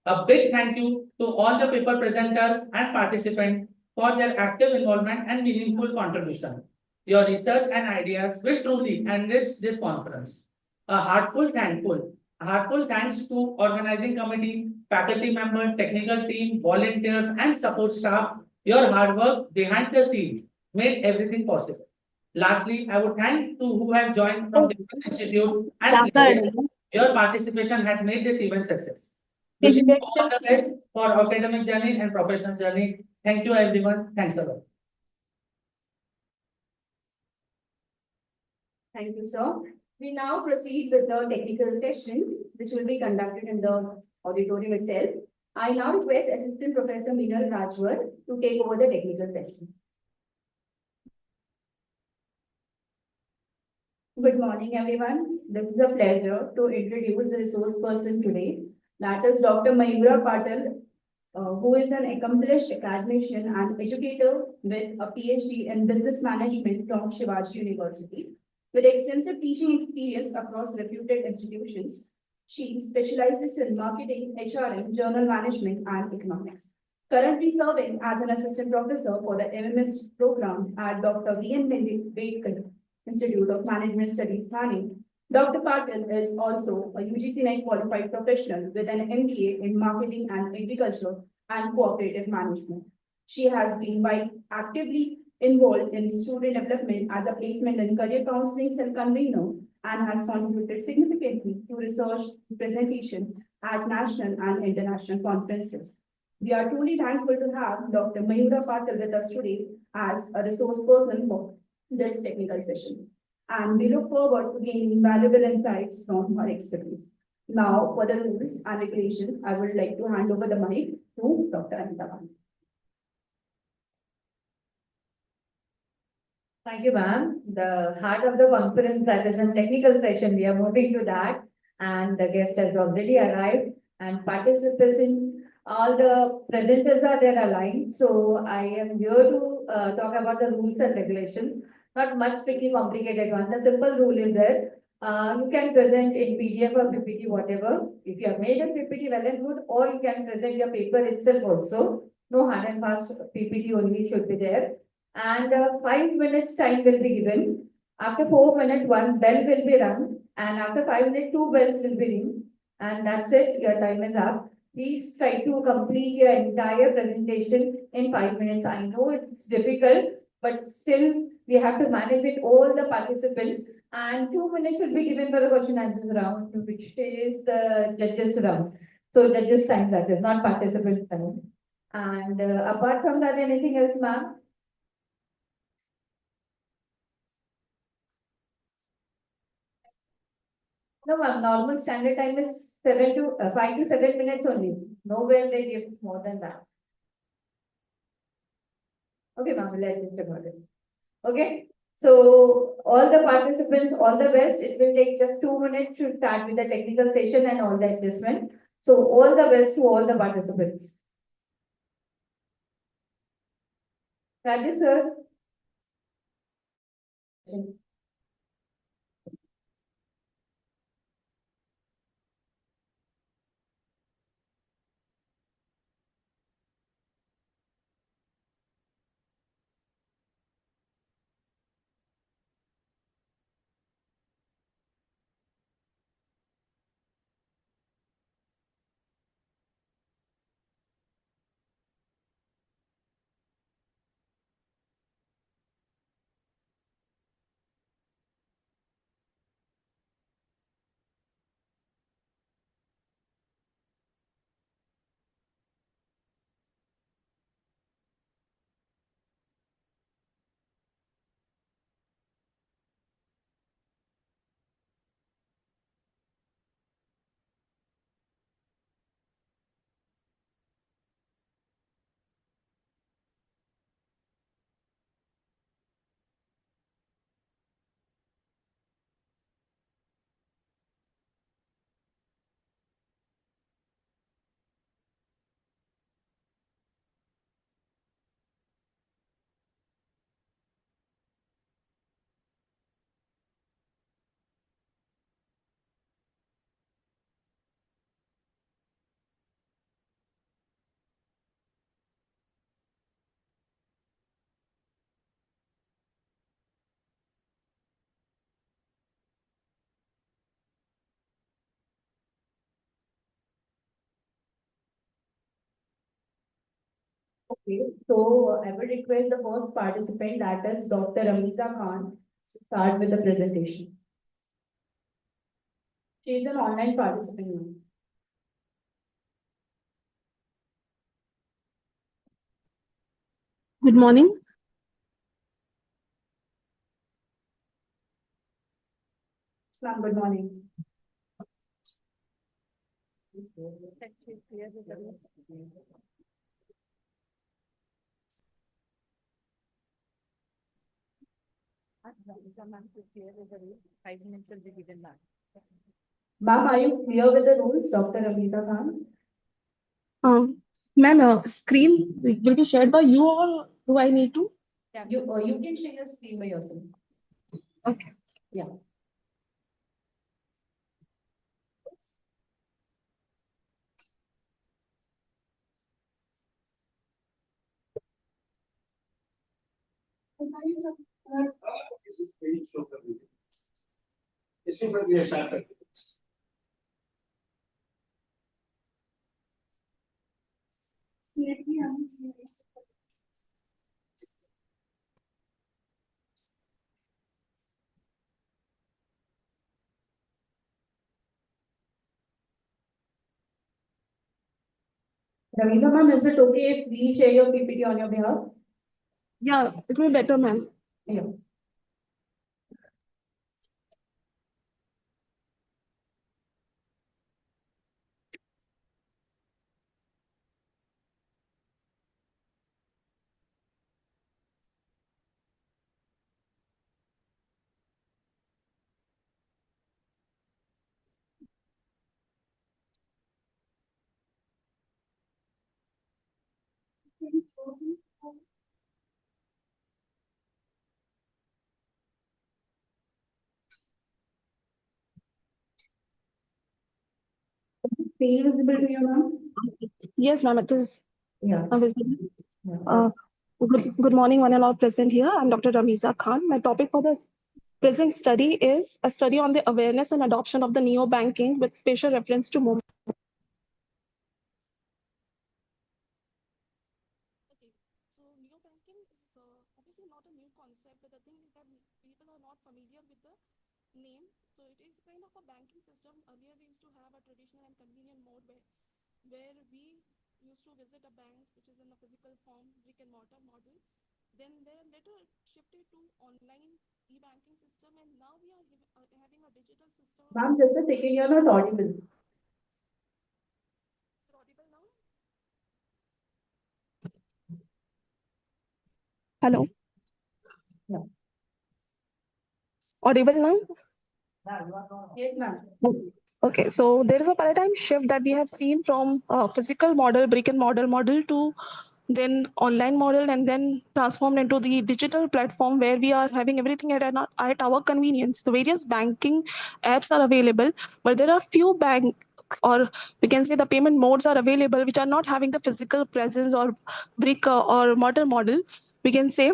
A big thank you to all the paper presenter and participants for their active involvement and meaningful contribution. Your research and ideas will truly enrich this conference. A heartfelt thanks to organizing committee, faculty member, technical team, volunteers, and support staff. Your hard work behind the scene made everything possible. Lastly, I would thank to who have joined from different institute and your participation has made this event success. Wishing you all the best for academic journey and professional journey. Thank you, everyone. Thanks a lot. Thank you, sir. We now proceed with the technical session, which will be conducted in the auditorium itself. I now request Assistant Professor Meenal Rajwar to take over the technical session. Good morning, everyone. This is a pleasure to introduce the resource person today. That is Dr. Mayura Patil, who is an accomplished academician and educator with a PhD in business management from Shivaji University. With extensive teaching experience across reputed institutions, she specializes in marketing, HRM, journal management, and economics. Currently serving as an assistant professor for the MMS program at Dr. V.N. Bedkar Institute of Management Studies, Thane. Dr. Patil is also a UGC-9 qualified professional with an MBA in marketing and agriculture and cooperative management. She has been actively involved in student development as a placement and career counseling cell convener and has contributed significantly to research presentation at national and international conferences. We are truly thankful to have Dr. Mayura Patil with us today as a resource person for this technical session. And we look forward to gaining valuable insights from her expertise. Now, for the rules and regulations, I would like to hand over the mic to Dr. Anita Bhan. Thank you, ma'am. The heart of the conference, that is a technical session, we are moving to that. And the guest has already arrived and participants in all the presenters are there aligned. So I am here to talk about the rules and regulations. Not much tricky, complicated one. The simple rule is that you can present in PDF or PPT, whatever. If you have made a PPT, well and good, or you can present your paper itself also. No hard and fast PPT only should be there. And 5 minutes time will be given. After 4 minutes, one bell will be rung. And after 5 minutes, 2 bells will be ring. And that's it, your time is up. Please try to complete your entire presentation in 5 minutes. I know it's difficult, but still we have to manage with all the participants. And 2 minutes will be given for the question answers round, which is the judges round. So judges time, that is not participant time. And apart from that, anything else, ma'am? No, ma'am, normal standard time is 5 to 7 minutes only. Nowhere they give more than that. Okay, ma'am, we'll adjust about it. Okay, so all the participants, all the best. It will take just 2 minutes to start with the technical session and all the adjustments. So all the best to all the participants. Rajesh, sir. Okay, so I would request the first participant, that is Dr. Amiza Khan, to start with the presentation. She is an online participant now. Good morning. Ma'am, good morning. Ma'am, are you clear with the rules, Dr. Amiza Khan? Ma'am, screen will be shared by you or do I need to? You can share your screen by yourself. Okay. Yeah. Amiza ma'am, is it okay if we share your PPT on your behalf? Yeah, it will be better, ma'am. Yeah. Screen visible to you, ma'am? Yes, ma'am, it is Yeah. visible. Yeah. Good morning, one and all present here. I'm Dr. Ramiza Khan. My topic for this present study is a study on the awareness and adoption of the neo-banking with special reference to mobile. Okay, so neo-banking is obviously not a new concept, but the thing is that people are not familiar with the name. So it is kind of a banking system. Earlier, we used to have a traditional and convenient mode where we used to visit a bank, which is in a physical form, brick and mortar model. Then they later shifted to online e-banking system, and now we are having a digital system. Ma'am, just a second, you're not audible. Is it audible now? Hello. Yeah. Audible now? Yes, ma'am. Okay, so there is a paradigm shift that we have seen from physical model, brick and mortar model to then online model, and then transformed into the digital platform where we are having everything at our convenience. The various banking apps are available, but there are few bank, or we can say the payment modes are available which are not having the physical presence or brick or mortar model, we can say.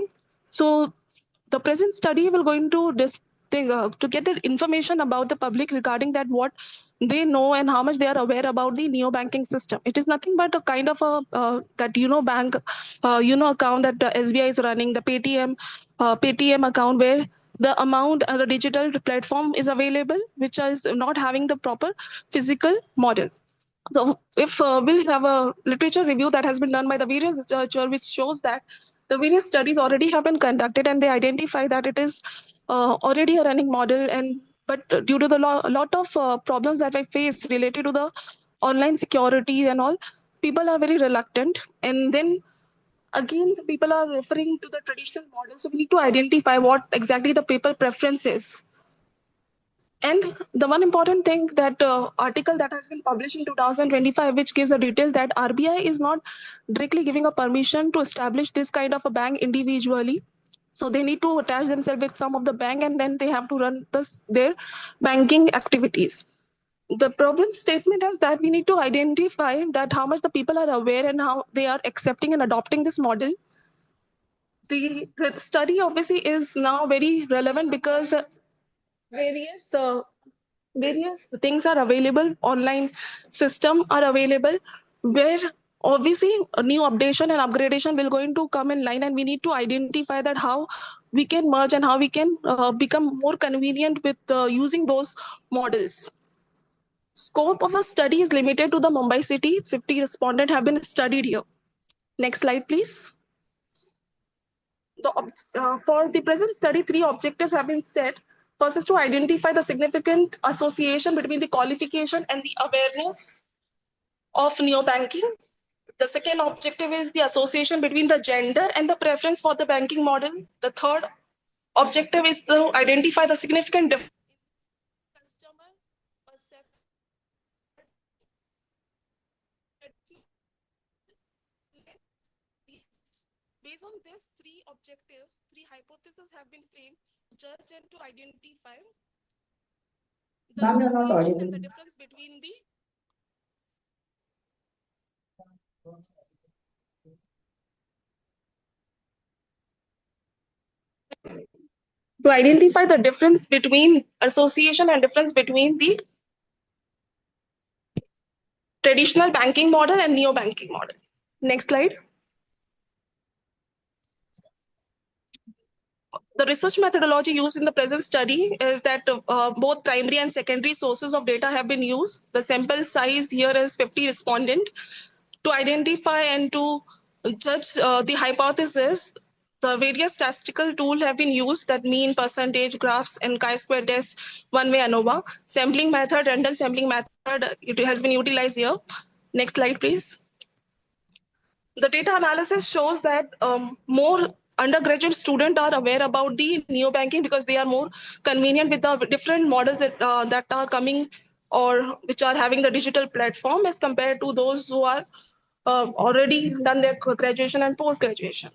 So the present study will going to to get the information about the public regarding that what they know and how much they are aware about the neo banking system. It is nothing but a kind of a that bank account that SBI is running, the Paytm account, where the amount as a digital platform is available, which is not having the proper physical model. So if we'll have a literature review that has been done by the various researcher, which shows that the various studies already have been conducted and they identify that it is already a running model, and but due to the lot of problems that I face related to the online security and all, people are very reluctant, and then again people are referring to the traditional model. So we need to identify what exactly the people preference is. And the one important thing that article that has been published in 2025, which gives a detail that RBI is not directly giving a permission to establish this kind of a bank individually. So they need to attach themselves with some of the bank, and then they have to run their banking activities. The problem statement is that we need to identify that how much the people are aware and how they are accepting and adopting this model. The study obviously is now very relevant because various things are available, online system are available, where obviously a new updation and upgradation will going to come in line, and we need to identify that how we can merge and how we can become more convenient with using those models. Scope of the study is limited to the Mumbai city. 50 respondents have been studied here. Next slide, please. For the present study, 3 objectives have been set. First is to identify the significant association between the qualification and the awareness of neobanking. The second objective is the association between the gender and the preference for the banking model. The third objective is to identify the significant difference in customer perception. Based on this 3 objectives, 3 hypotheses have been framed, judged, and to identify the Ma'am, you're not association and audible. the difference between the to identify the difference between association and difference between the traditional banking model and neo-banking model. Next slide. The research methodology used in the present study is that both primary and secondary sources of data have been used. The sample size here is 50 respondents. To identify and to judge the hypothesis, the various statistical tools have been used, that mean, percentage, graphs, and chi-square test, one-way ANOVA. Sampling method, random sampling method, it has been utilized here. Next slide, please. The data analysis shows that more undergraduate students are aware about the neobanking because they are more convenient with the different models that are coming or which are having the digital platform as compared to those who are already done their graduation and post-graduation.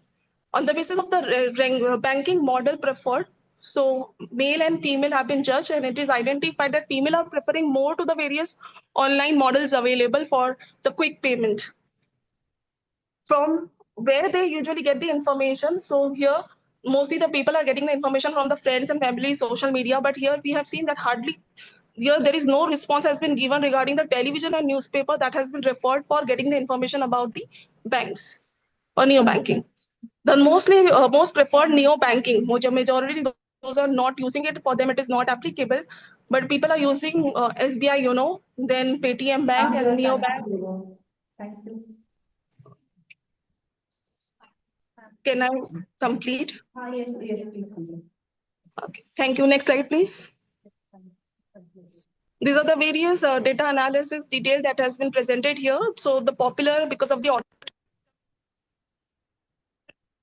On the basis of the banking model preferred, so male and female have been judged, and it is identified that female are preferring more to the various online models available for the quick payment. From where they usually get the information, so here mostly the people are getting the information from the friends and family, social media, but here we have seen that hardly here there is no response has been given regarding the television and newspaper that has been referred for getting the information about the banks or neo banking. The most preferred neo banking, majority those are not using it, for them it is not applicable, but people are using SBI, then Paytm Bank and Neo Bank. Thank you. Can I complete? Yes, please continue. Okay, thank you. Next slide, please. These are the various data analysis detail that has been presented here. So the popular, because of the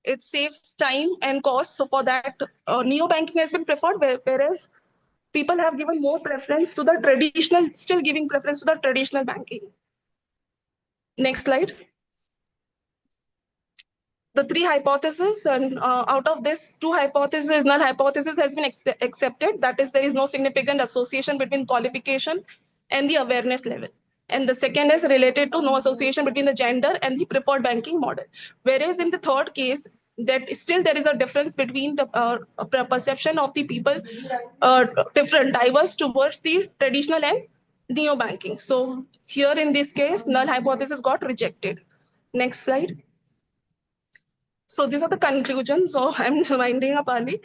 it saves time and cost. So for that, neo banking has been preferred, whereas people have given more preference to the traditional, still giving preference to the traditional banking. Next slide. The 3 hypotheses, and out of this 2 hypotheses, null hypothesis has been accepted. That is, there is no significant association between qualification and the awareness level. And the second is related to no association between the gender and the preferred banking model. Whereas in the third case, that still there is a difference between the perception of the people, different, diverse towards the traditional and neo banking. So here in this case, null hypothesis got rejected. Next slide. So these are the conclusions. So I'm winding up early.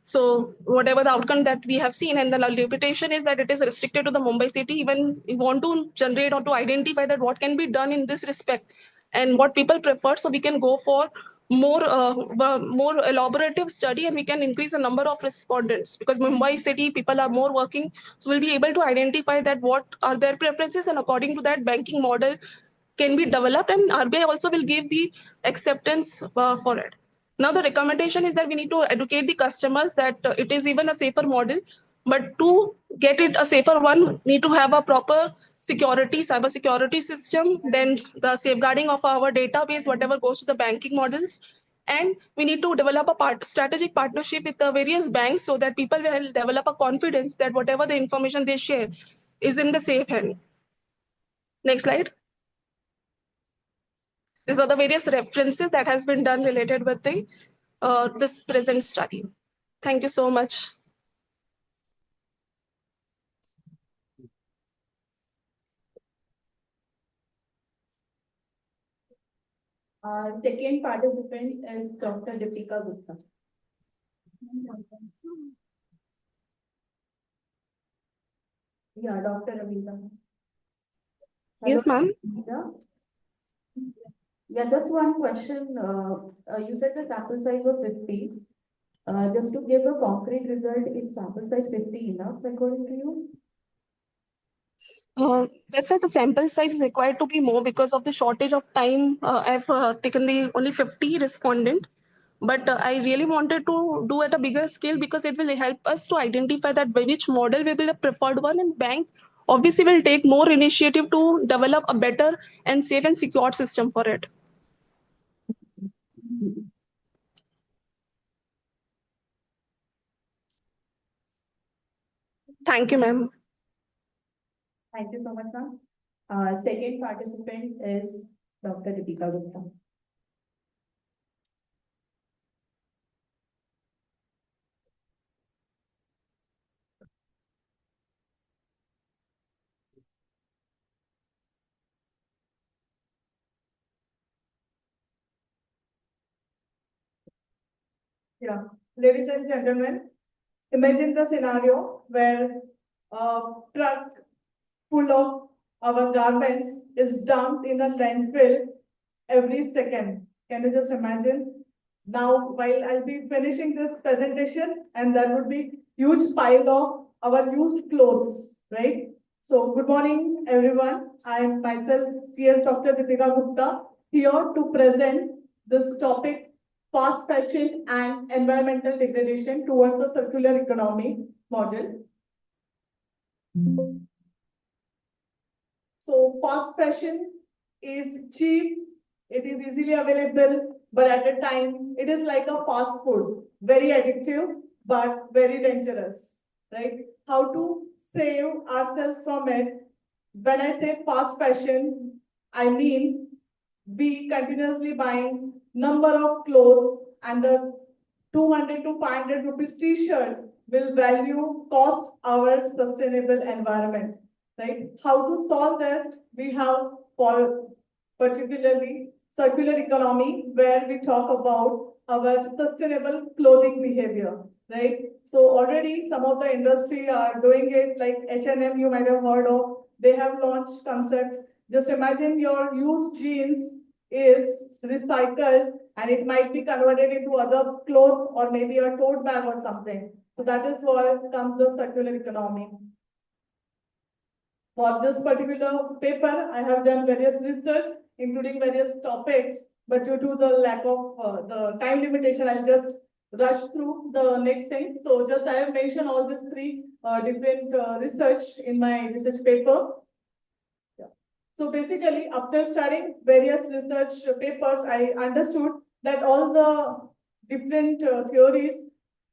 So whatever the outcome that we have seen, and the limitation is that it is restricted to the Mumbai city. Even we want to generate or to identify that what can be done in this respect and what people prefer. So we can go for more elaborative study, and we can increase the number of respondents, because Mumbai city people are more working. So we'll be able to identify that what are their preferences, and according to that banking model can be developed, and RBI also will give the acceptance for it. Now, the recommendation is that we need to educate the customers that it is even a safer model, but to get it a safer one, need to have a proper security, cyber security system, then the safeguarding of our database, whatever goes to the banking models. And we need to develop a strategic partnership with the various banks so that people will develop a confidence that whatever the information they share is in the safe hand. Next slide. These are the various references that has been done related with the this present study. Thank you so much. Our second participant is Dr. Deepika Gupta. Yeah, Dr. Ravindra. Yes, ma'am. Yeah. Yeah, just one question. You said the sample size was 50. Just to give a concrete result, is sample size 50 enough according to you? That's why the sample size is required to be more because of the shortage of time. I've taken the only 50 respondent, but I really wanted to do at a bigger scale because it will help us to identify that by which model will be the preferred one, and bank obviously will take more initiative to develop a better and safe and secure system for it. Thank you, ma'am. Thank you so much, ma'am. Second participant is Dr. Deepika Gupta. Yeah, ladies and gentlemen, imagine the scenario where a truck full of our garments is dumped in a landfill every second. Can you just imagine? Now, while I'll be finishing this presentation, and there would be huge pile of our used clothes, right? So, good morning, everyone. I am myself, CS Dr. Deepika Gupta, here to present this topic, fast fashion and environmental degradation towards a circular economy model. So fast fashion is cheap, it is easily available, but at a time, it is like a fast food, very addictive, but very dangerous, right? How to save ourselves from it? When I say fast fashion, I mean we continuously buying number of clothes, and the 200 to 500 rupees t-shirt will value cost our sustainable environment, right? How to solve that? We have for particularly circular economy, where we talk about our sustainable clothing behavior, right? So already some of the industry are doing it, like H&M, you might have heard of. They have launched concept. Just imagine your used jeans is recycled and it might be converted into other clothes or maybe a tote bag or something. So that is where comes the circular economy. For this particular paper, I have done various research, including various topics, but due to the lack of the time limitation, I'll just rush through the next thing. So just I have mentioned all these three different research in my research paper. Yeah. So basically, after studying various research papers, I understood that all the different theories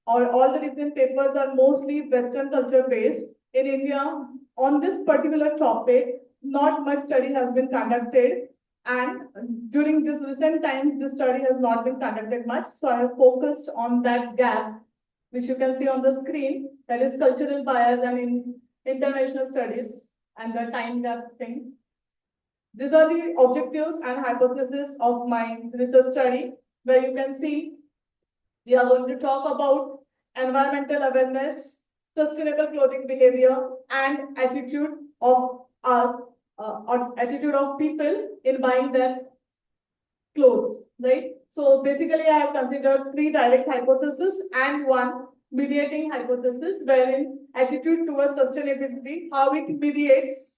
or all the different papers are mostly Western culture based. In India, on this particular topic, not much study has been conducted. And during this recent times, this study has not been conducted much. So I have focused on that gap, which you can see on the screen, that is cultural bias and in international studies and the time gap thing. These are the objectives and hypotheses of my research study, where you can see we are going to talk about environmental awareness, sustainable clothing behavior, and attitude of us, or attitude of people in buying their clothes, right? So basically, I have considered three direct hypotheses and one mediating hypothesis, wherein attitude towards sustainability, how it mediates.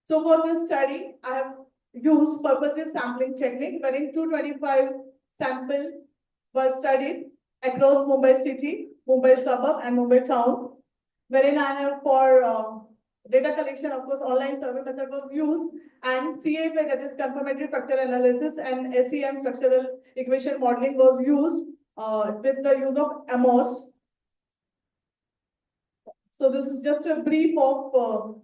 So for this study, I have used purposive sampling technique, wherein 225 samples were studied across Mumbai city, Mumbai suburb, and Mumbai town, wherein I have for data collection, of course, online survey method was used, and CFA, that is confirmatory factor analysis, and SEM, structural equation modeling, was used with the use of AMOS. So this is just a brief of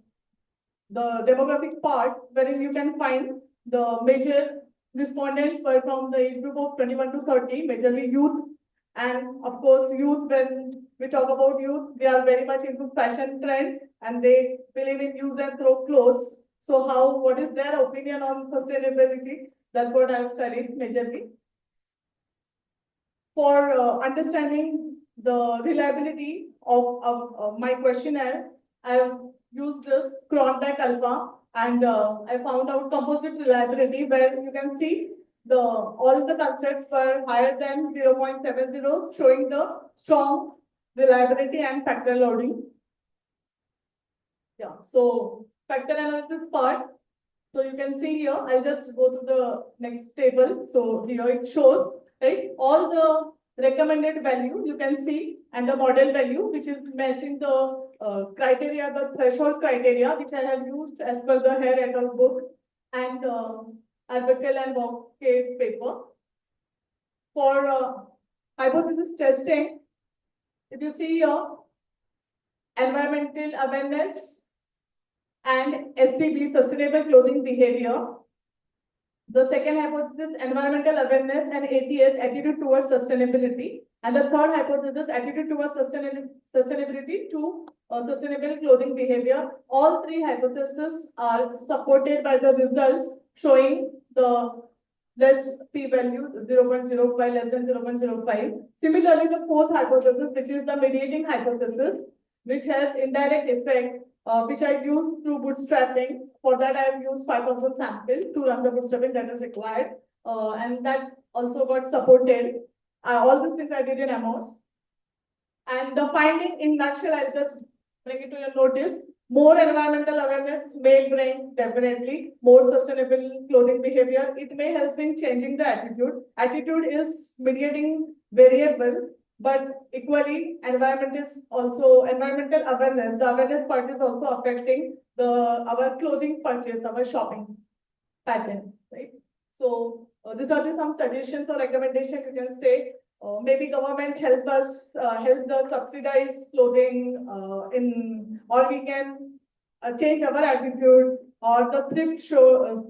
the demographic part, wherein you can find the major respondents were from the age group of 21 to 30, majorly youth. And of course, youth, when we talk about youth, they are very much into fashion trend and they believe in use and throw clothes. So what is their opinion on sustainability? That's what I've studied majorly. For understanding the reliability of my questionnaire, I've used this Cronbach Alpha, and I found out composite reliability, where you can see all the constructs were higher than 0.70, showing the strong reliability and factor loading. Yeah, so factor analysis part. So you can see here, I'll just go to the next table. So here it shows, right, all the recommended value you can see, and the model value, which is matching the criteria, the threshold criteria, which I have used as per the Hare et al. Book and Arbuckle and Wauchope paper. For hypothesis testing, if you see here, environmental awareness and SCB, sustainable clothing behavior. The second hypothesis, environmental awareness and ATS, attitude towards sustainability. And the third hypothesis, attitude towards sustainability to sustainable clothing behavior. All three hypotheses are supported by the results showing the less p-value, 0.05, less than 0.05. Similarly, the fourth hypothesis, which is the mediating hypothesis, which has indirect effect, which I used through bootstrapping. For that, I have used 5,000 samples to run the bootstrapping that is required. And that also got supported. All these things I did in Amos. And the finding in nutshell, I'll just bring it to your notice. More environmental awareness may bring definitely more sustainable clothing behavior. It may help in changing the attitude. Attitude is mediating variable, but equally environmental awareness. The awareness part is also affecting our clothing purchase, our shopping pattern, right? So these are some suggestions or recommendations you can say. Maybe government help the subsidized clothing or we can change our attitude, or the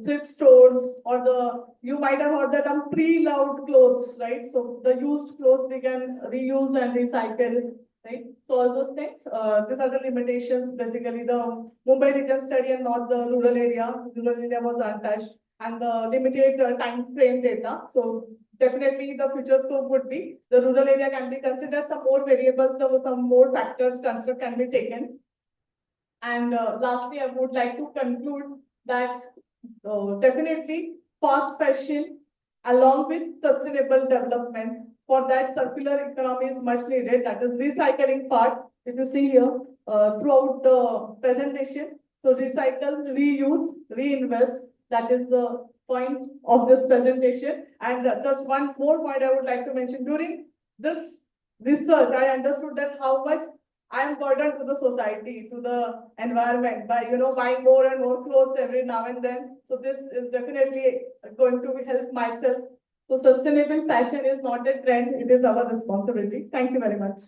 thrift stores, or you might have heard the term pre-loved clothes, right? So the used clothes we can reuse and recycle, right? So all those things. These are the limitations. Basically, the Mumbai region study and not the rural area. Rural area was untouched, and the limited time frame data. So definitely the future scope would be the rural area can be considered, some more variables, some more factors can be taken. And lastly, I would like to conclude that definitely fast fashion along with sustainable development, for that circular economy is much needed. That is recycling part. If you see here throughout the presentation, so recycle, reuse, reinvest, that is the point of this presentation. And just one more point I would like to mention. During this research, I understood that how much I am burdened to the society, to the environment by, buying more and more clothes every now and then. So this is definitely going to help myself. So sustainable fashion is not a trend, it is our responsibility. Thank you very much.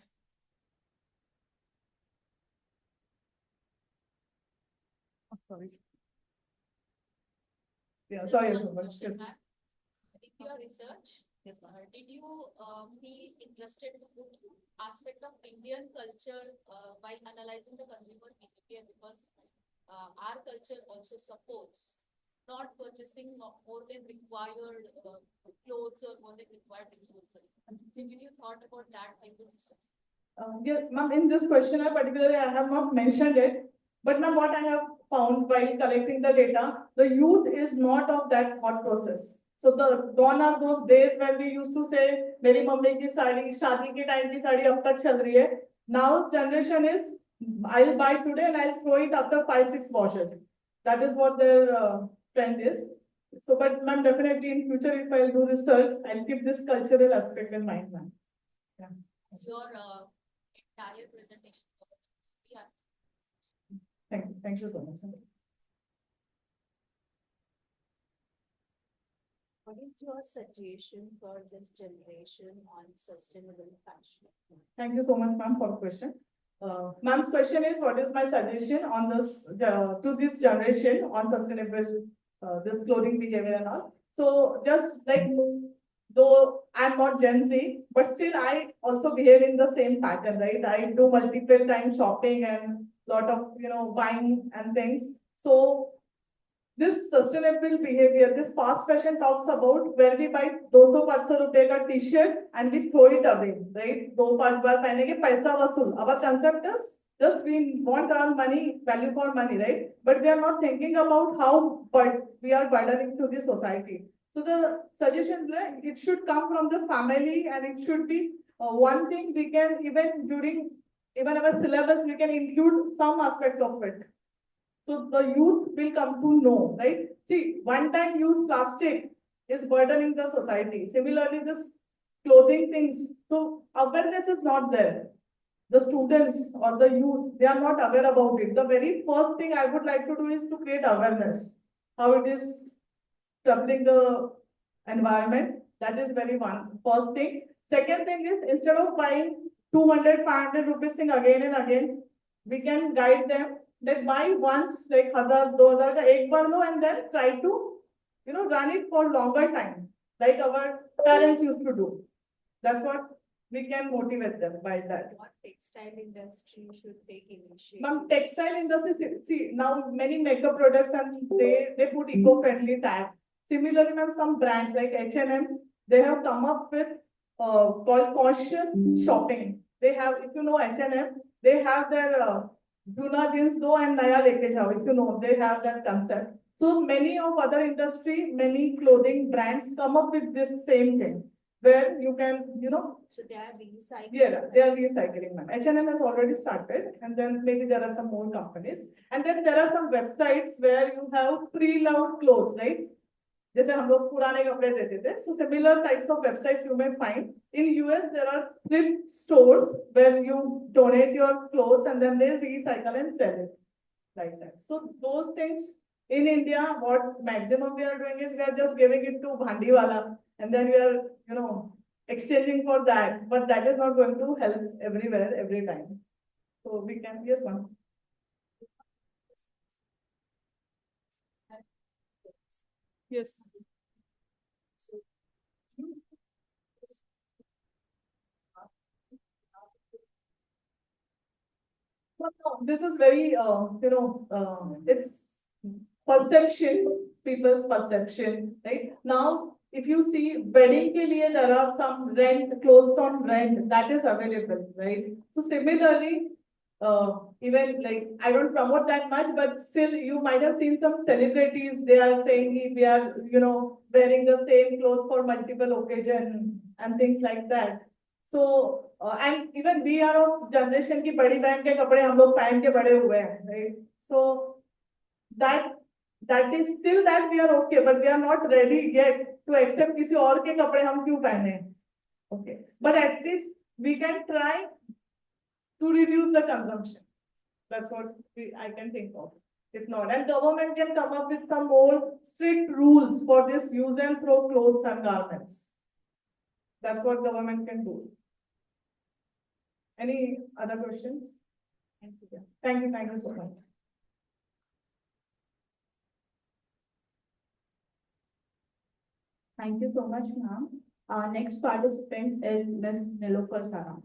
Oh, sorry. Yeah, sorry so much. In your research, did you feel interested in the aspect of Indian culture while analyzing the consumer behavior? Because our culture also supports not purchasing more than required clothes or more than required resources. So did you thought about that hypothesis? Yeah, ma'am, in this questionnaire particularly, I have not mentioned it. But ma'am, what I have found while collecting the data, the youth is not of that thought process. So gone are those days when we used to say, "Meri mummy ki sari, shaadi ke time ki sari ab tak chal rahi hai." Now generation is, I'll buy today and I'll throw it after 5-6 washes. That is what their trend is. So, but ma'am, definitely in future, if I'll do research, I'll keep this cultural aspect in mind, ma'am. Yes. Your entire presentation. Yeah. Thank you so much. What is your suggestion for this generation on sustainable fashion? Thank you so much, ma'am, for the question. Ma'am's question is, what is my suggestion on this to this generation on sustainable this clothing behavior and all? So just like, though I'm not Gen Z, but still I also behave in the same pattern, right? I do multiple time shopping and lot of buying and things. So this sustainable behavior, this fast fashion talks about where we buy 200-500 रुपए का t-shirt and we throw it away, right? 2-5 बार पहनेंगे पैसा वसूल. Our concept is just we want our money, value for money, right? But we are not thinking about how but we are burdening to the society. So the suggestion, it should come from the family and it should be one thing we can even during even our syllabus, we can include some aspect of it. So the youth will come to know, right? See, one-time use plastic is burdening the society. Similarly, this clothing things, so awareness is not there. The students or the youth, they are not aware about it. The very first thing I would like to do is to create awareness, how it is troubling the environment. That is very first thing. Second thing is instead of buying 200-500 rupees thing again and again, we can guide them that buy once like 1000-2000 ka ek bar lo and then try to run it for longer time like our parents used to do. That's what we can motivate them by that. What textile industry should take initiative? Ma'am, textile industry, see now many makeup products and they put eco-friendly tag. Similarly, ma'am, some brands like H&M, they have come up with called conscious shopping. They have, if you know H&M, they have their Juna jeans do and Naya leke jao. If you know, they have that concept. So many of other industry, many clothing brands come up with this same thing where you can, So they are recycling. yeah, they are recycling, ma'am. H&M has already started, and then maybe there are some more companies. And then there are some websites where you have pre-loved clothes, right? जैसे हम लोग पुराने कपड़े देते थे. So similar types of websites you may find. In US, there are thrift stores where you donate your clothes and then they recycle and sell it like that. So those things in India, what maximum we are doing is we are just giving it to Bhandiwala and then we are, exchanging for that. But that is not going to help everywhere, every time. So we can, yes, ma'am. Yes. No, this is very, it's perception, people's perception, right? Now, if you see wedding ke liye, there are some clothes on rent that is available, right? So similarly, even like I don't promote that much, but still you might have seen some celebrities. They are saying we are, wearing the same clothes for multiple occasions and things like that. So and even we are of generation की बड़ी बहन के कपड़े हम लोग पहन के बड़े हुए हैं, right? So that is still that we are okay, but we are not ready yet to accept किसी और के कपड़े हम क्यों पहने. Okay, but at least we can try to reduce the consumption. That's what I can think of. If not, and government can come up with some more strict rules for this use and throw clothes and garments. That's what government can do. Any other questions? Thank you. Thank you so much. Thank you so much, ma'am. Our next participant is Ms. Nilofer Saram.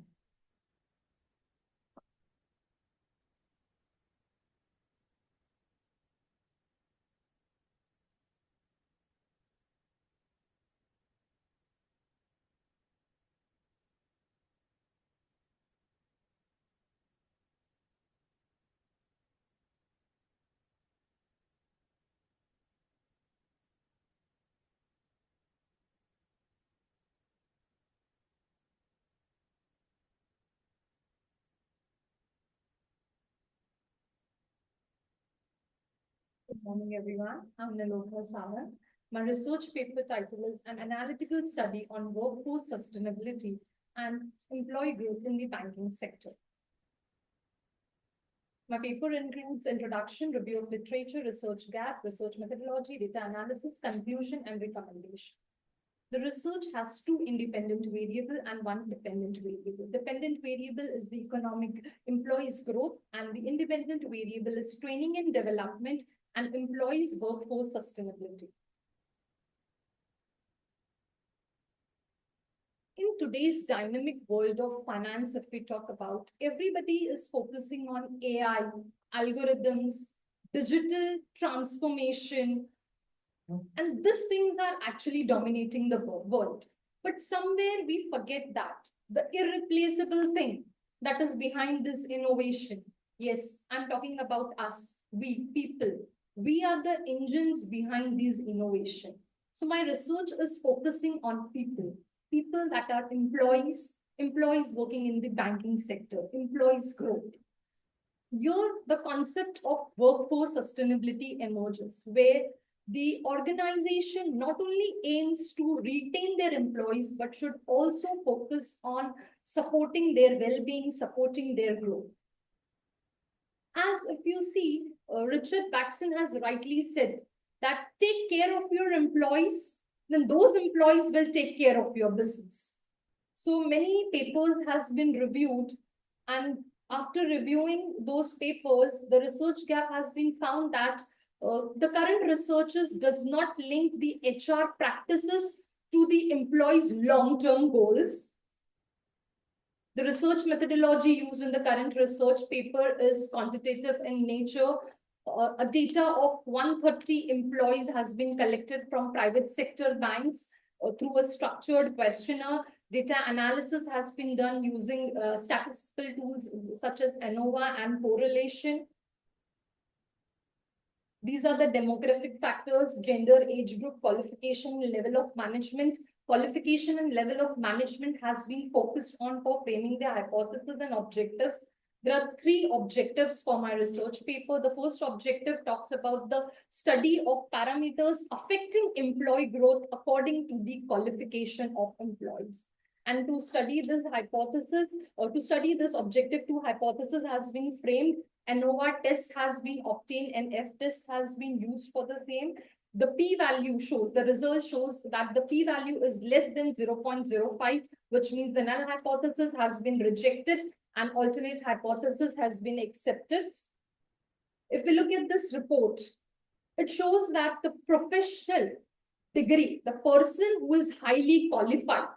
Good morning, everyone. I'm Nilofer Saran. My research paper title is An Analytical Study on Workforce Sustainability and Employee Growth in the Banking Sector. My paper includes introduction, review of literature, research gap, research methodology, data analysis, conclusion, and recommendation. The research has two independent variable and one dependent variable. Dependent variable is the economic employees growth and the independent variable is training and development and employees workforce sustainability. In today's dynamic world of finance, if we talk about, everybody is focusing on AI, algorithms, digital transformation, and these things are actually dominating the world. But somewhere we forget that the irreplaceable thing that is behind this innovation. Yes, I'm talking about us, we people. We are the engines behind these innovation. So my research is focusing on people, people that are employees, employees working in the banking sector, employees growth. Here, the concept of workforce sustainability emerges, where the organization not only aims to retain their employees, but should also focus on supporting their well-being, supporting their growth. As if you see, Richard Baxen has rightly said that take care of your employees, then those employees will take care of your business. So many papers has been reviewed, and after reviewing those papers, the research gap has been found that the current researchers does not link the HR practices to the employees' long-term goals. The research methodology used in the current research paper is quantitative in nature. A data of 130 employees has been collected from private sector banks through a structured questionnaire. Data analysis has been done using statistical tools such as ANOVA and correlation. These are the demographic factors: gender, age group, qualification, level of management. Qualification and level of management has been focused on for framing the hypothesis and objectives. There are 3 objectives for my research paper. The first objective talks about the study of parameters affecting employee growth according to the qualification of employees. And to study this hypothesis, or to study this objective 2 hypothesis has been framed. ANOVA test has been obtained and F-test has been used for the same. The p-value shows, the result shows that the p-value is less than 0.05, which means the null hypothesis has been rejected and alternate hypothesis has been accepted. If we look at this report, it shows that the professional degree, the person who is highly qualified,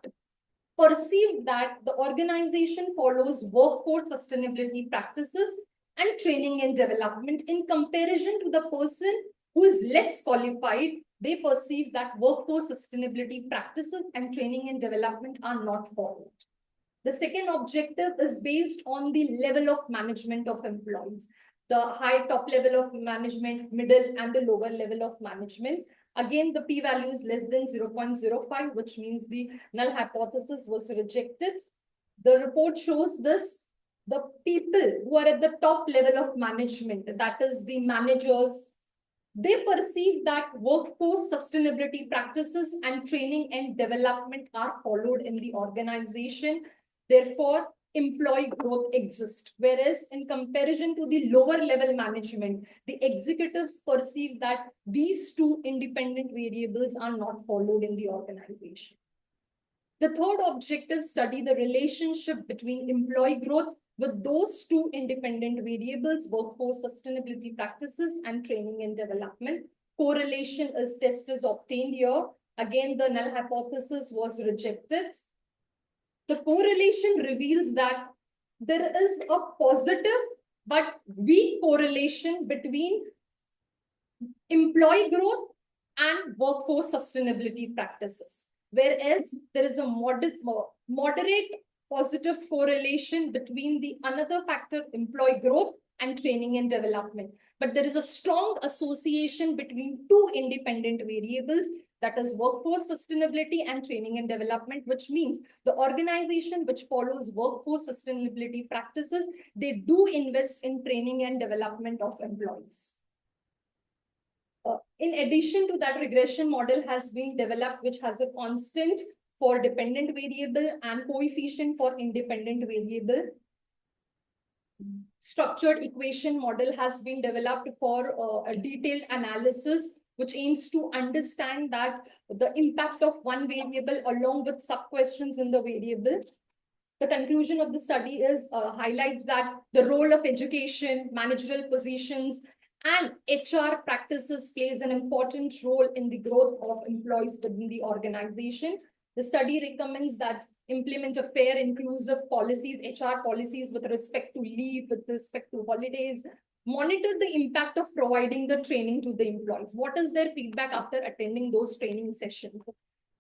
perceived that the organization follows workforce sustainability practices and training and development in comparison to the person who is less qualified. They perceive that workforce sustainability practices and training and development are not followed. The second objective is based on the level of management of employees, the high top level of management, middle, and the lower level of management. Again, the p-value is less than 0.05, which means the null hypothesis was rejected. The report shows this. The people who are at the top level of management, that is the managers, they perceive that workforce sustainability practices and training and development are followed in the organization. Therefore, employee growth exists. Whereas in comparison to the lower level management, the executives perceive that these 2 independent variables are not followed in the organization. The third objective study the relationship between employee growth with those 2 independent variables, workforce sustainability practices and training and development. Correlation test is obtained here. Again, the null hypothesis was rejected. The correlation reveals that there is a positive but weak correlation between employee growth and workforce sustainability practices, whereas there is a moderate positive correlation between the another factor, employee growth, and training and development. But there is a strong association between 2 independent variables, that is workforce sustainability and training and development, which means the organization which follows workforce sustainability practices, they do invest in training and development of employees. In addition to that, regression model has been developed, which has a constant for dependent variable and coefficient for independent variable. Structured equation model has been developed for a detailed analysis, which aims to understand that the impact of one variable along with sub-questions in the variable. The conclusion of the study is highlights that the role of education, managerial positions, and HR practices plays an important role in the growth of employees within the organization. The study recommends that implement a fair, inclusive policies, HR policies with respect to leave, with respect to holidays, Monitor the impact of providing the training to the employees. What is their feedback after attending those training sessions?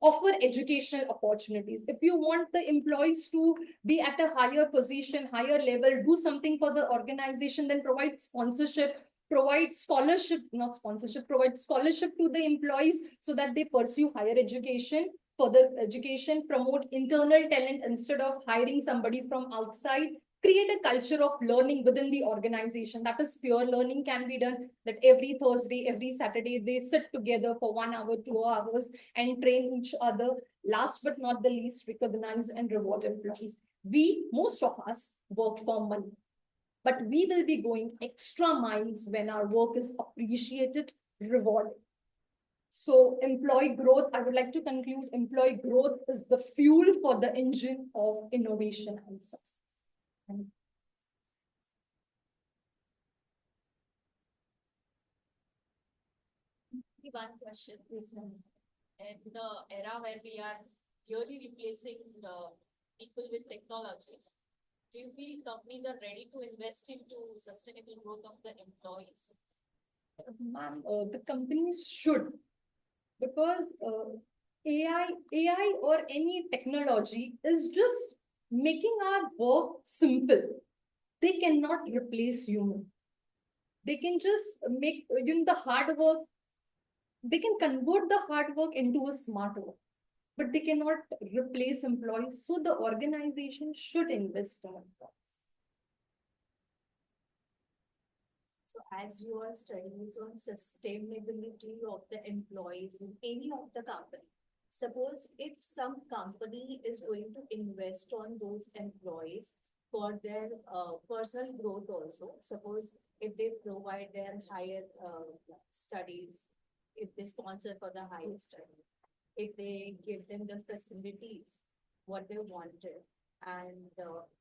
Offer educational opportunities. If you want the employees to be at a higher position, higher level, do something for the organization, then provide sponsorship, provide scholarship, not sponsorship, provide scholarship to the employees so that they pursue higher education, further education, promote internal talent instead of hiring somebody from outside, create a culture of learning within the organization. That is peer learning can be done, that every Thursday, every Saturday, they sit together for 1 hour, 2 hours and train each other. Last but not the least, recognize and reward employees. Most of us work for money, but we will be going extra miles when our work is appreciated, rewarded. So employee growth, I would like to conclude, employee growth is the fuel for the engine of innovation and success. One question is, in the era where we are really replacing the people with technology, do you feel companies are ready to invest into sustainable growth of the employees? Ma'am, the companies should, because AI or any technology is just making our work simple. They cannot replace human. They can just make the hard work. They can convert the hard work into a smart work, but they cannot replace employees. So the organization should invest in employees. So as your studies on sustainability of the employees in any of the company, suppose if some company is going to invest on those employees for their personal growth also, suppose if they provide their higher studies, if they sponsor for the higher study, if they give them the facilities, what they wanted, and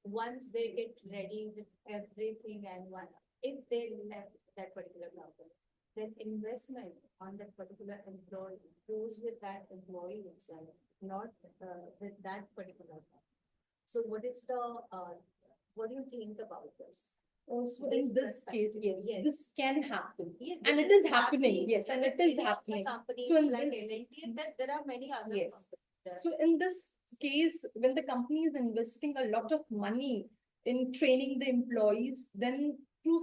once they get ready with everything and if they left that particular company, then investment on that particular employee goes with that employee itself, not with that particular company. So what do you think about this? Also, in this case, yes, Yes. this can happen. Yeah, And this it is is happening. Yes, and it is Many of the happening. companies So in like this, L&T, that there are many other Yes. companies. So in this case, when the company is investing a lot of money in training the employees, then to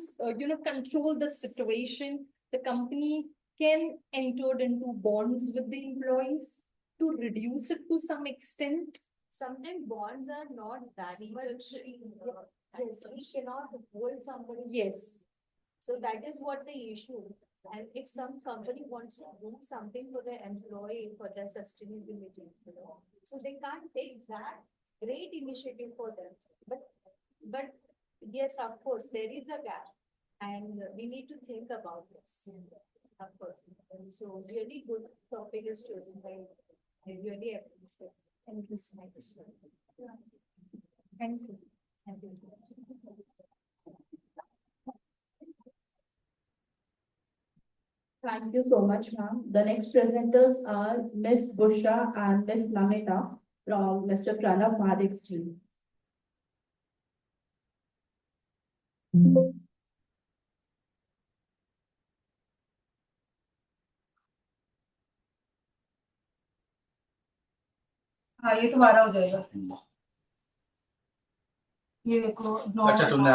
control the situation, the company can enter into bonds with the employees to reduce it to some extent. Sometimes bonds are not that much, yes, we cannot hold somebody. Yes. So that is what the issue. And if some company wants to do something for their employee, for their sustainability, so they can't take that great initiative for them. But yes, of course, there is a gap and we need to think about this. Of course. And so really good topic is chosen by, I really appreciate. Thank you so much. Thank you. Thank you. Thank you so much, ma'am. The next presenters are Miss Busha and Miss Namita from Mr. Pranav Mahadik Street. हाँ ये तुम्हारा हो जाएगा ये देखो अच्छा तुमने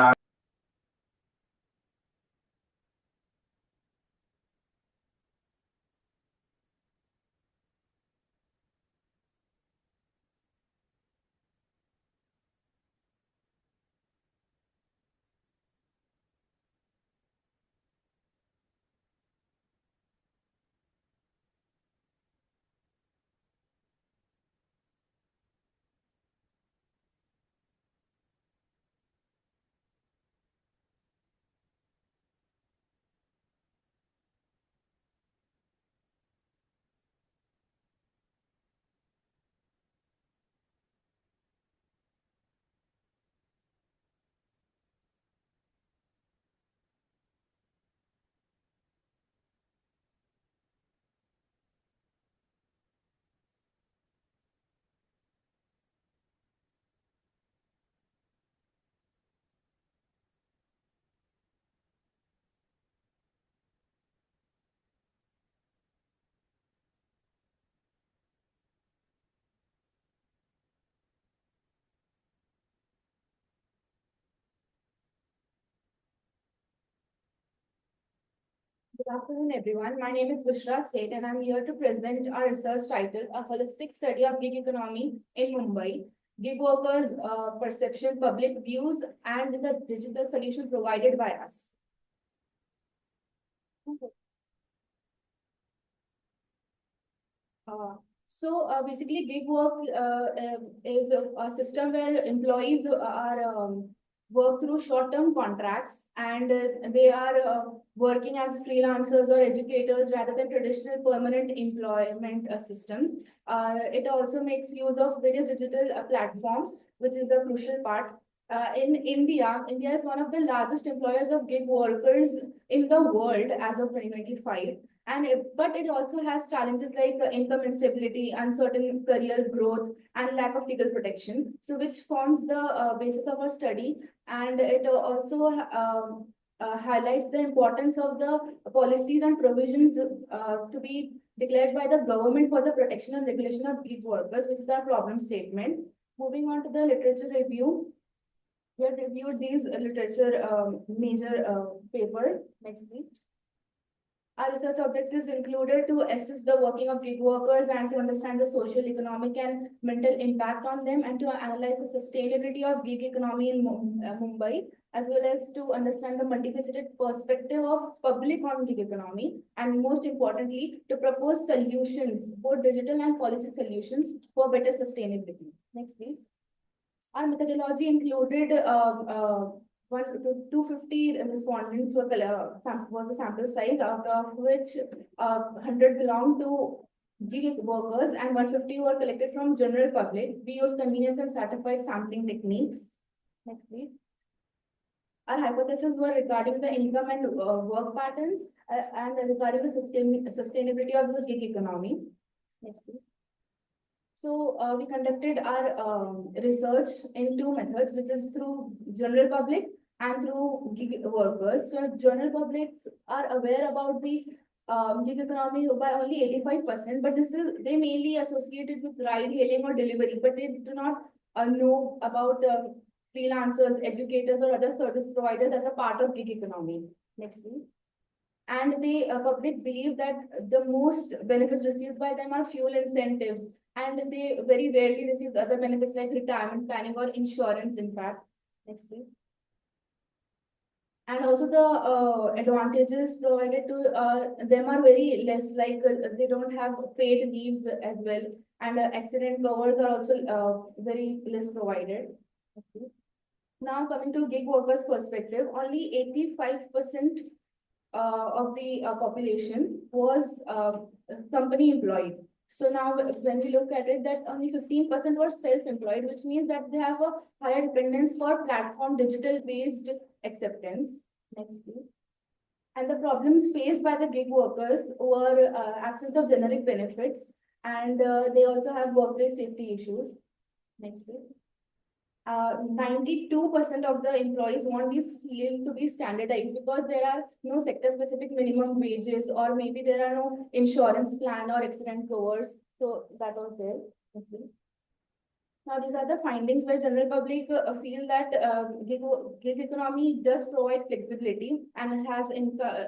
Good afternoon, everyone. My name is Bushra Seth, and I'm here to present our research titled A Holistic Study of Gig Economy in Mumbai, Gig Workers' Perception, Public Views, and the Digital Solution Provided by Us. Basically, gig work is a system where employees are work through short-term contracts, and they are working as freelancers or educators rather than traditional permanent employment systems. It also makes use of various digital platforms, which is a crucial part. In India, India is one of the largest employers of gig workers in the world as of 2025. But it also has challenges like income instability, uncertain career growth, and lack of legal protection. So, which forms the basis of our study, and it also highlights the importance of the policies and provisions to be declared by the government for the protection and regulation of gig workers, which is the problem statement. Moving on to the literature review, we have reviewed these literature major papers. Next, please. Our research objectives included to assess the working of gig workers and to understand the social, economic, and mental impact on them, and to analyze the sustainability of gig economy in Mumbai, as well as to understand the multifaceted perspective of public on gig economy, and most importantly, to propose solutions, both digital and policy solutions for better sustainability. Next, please. Our methodology included 250 respondents was the sample size, out of which 100 belonged to gig workers and 150 were collected from general public. We use convenience and stratified sampling techniques. Next, please. Our hypotheses were regarding the income and work patterns and regarding the sustainability of the gig economy. Next, please. So we conducted our research in two methods, which is through general public and through gig workers. So general publics are aware about the gig economy by only 85%, but they mainly associated with ride hailing or delivery, but they do not know about freelancers, educators, or other service providers as a part of gig economy. Next, please. And the public believe that the most benefits received by them are fuel incentives, and they very rarely receive other benefits like retirement planning or insurance, in fact. Next, please. And also the advantages provided to them are very less, like they don't have paid leaves as well, and accident covers are also very less provided. Okay. Now coming to gig workers perspective, only 85% of the population was company employed. So now when we look at it, that only 15% were self-employed, which means that they have a higher dependence for platform digital-based acceptance. Next, please. And the problems faced by the gig workers were absence of generic benefits, and they also have workplace safety issues. Next, please. 92% of the employees want this field to be standardized because there are no sector-specific minimum wages, or maybe there are no insurance plan or accident covers. So that was there. Okay. Now these are the findings where general public feel that gig economy does provide flexibility and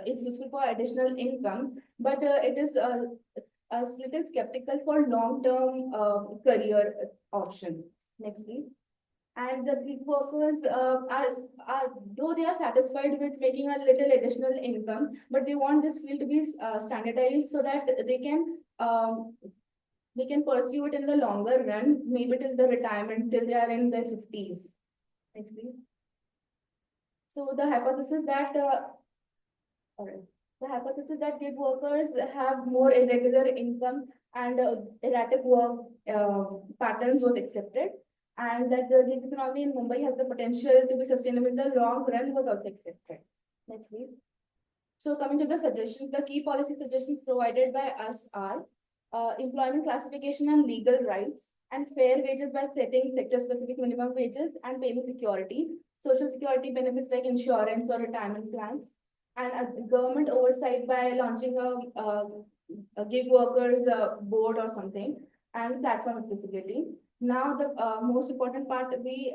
is useful for additional income, but it is a little skeptical for long-term career option. Next, please. And the gig workers are though they are satisfied with making a little additional income, but they want this field to be standardized so that they can pursue it in the longer run, maybe till the retirement, till they are in their 50s. Next, please. So the hypothesis that gig workers have more irregular income and erratic work patterns was accepted, and that the gig economy in Mumbai has the potential to be sustainable in the long run was also accepted. Next, please. So coming to the suggestions, the key policy suggestions provided by us are employment classification and legal rights, and fair wages by setting sector-specific minimum wages and payment security, social security benefits like insurance or retirement plans, and government oversight by launching a gig workers board or something, and platform accessibility. Now the most important part, we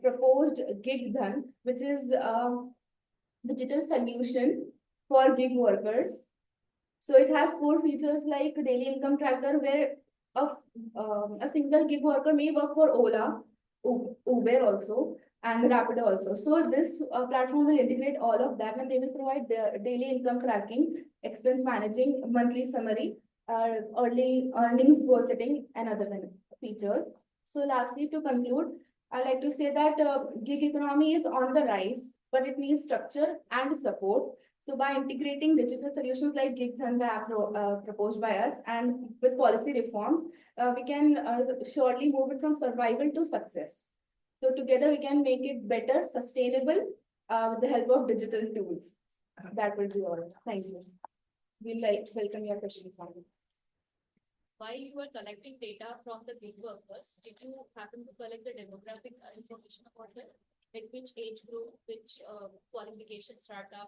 proposed Gig Dhan, which is digital solution for gig workers. So it has core features like daily income tracker, where a single gig worker may work for Ola, Uber also, and Rapido also. So this platform will integrate all of that, and they will provide the daily income tracking, expense managing, monthly summary, early earnings goal setting, and other features. So lastly, to conclude, I like to say that gig economy is on the rise, but it needs structure and support. So by integrating digital solutions like Gig Dhanka app proposed by us, and with policy reforms, we can surely move it from survival to success. So together we can make it better, sustainable, with the help of digital tools. That will be all. Thank you. We'll welcome your questions. While you were collecting data from the gig workers, did you happen to collect the demographic information about them? Like which age group, which qualification strata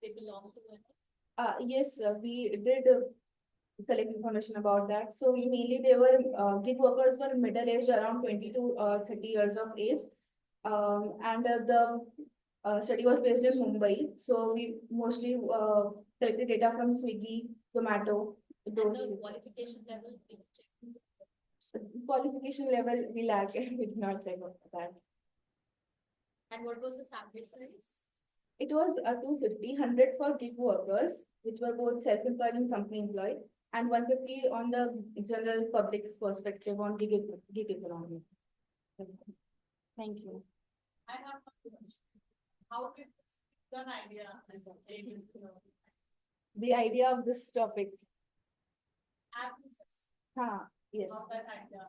they belong to? Yes, we did collect information about that. So mainly they were gig workers were middle aged, around 20 to 30 years of age. And the study was based in Mumbai. So we mostly collected data from Swiggy, Zomato. Those And the qualification level, did you check? qualification level we lack. We did not check that. And what was the sample size? It was 250, 100 for gig workers, which were both self-employed and company employed, and 150 on the general public's perspective on gig economy. Thank you. I have a question. How did this an idea? The idea of this topic. Yes. Of that idea.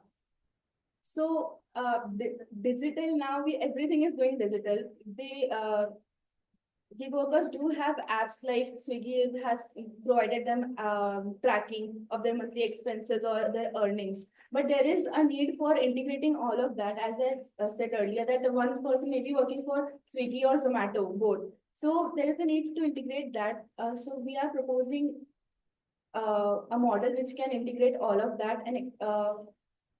So digital now, everything is going digital. Gig workers do have apps like Swiggy has provided them tracking of their monthly expenses or their earnings. But there is a need for integrating all of that. As I said earlier, that one person may be working for Swiggy or Zomato, both. So there is a need to integrate that. So we are proposing a model which can integrate all of that, and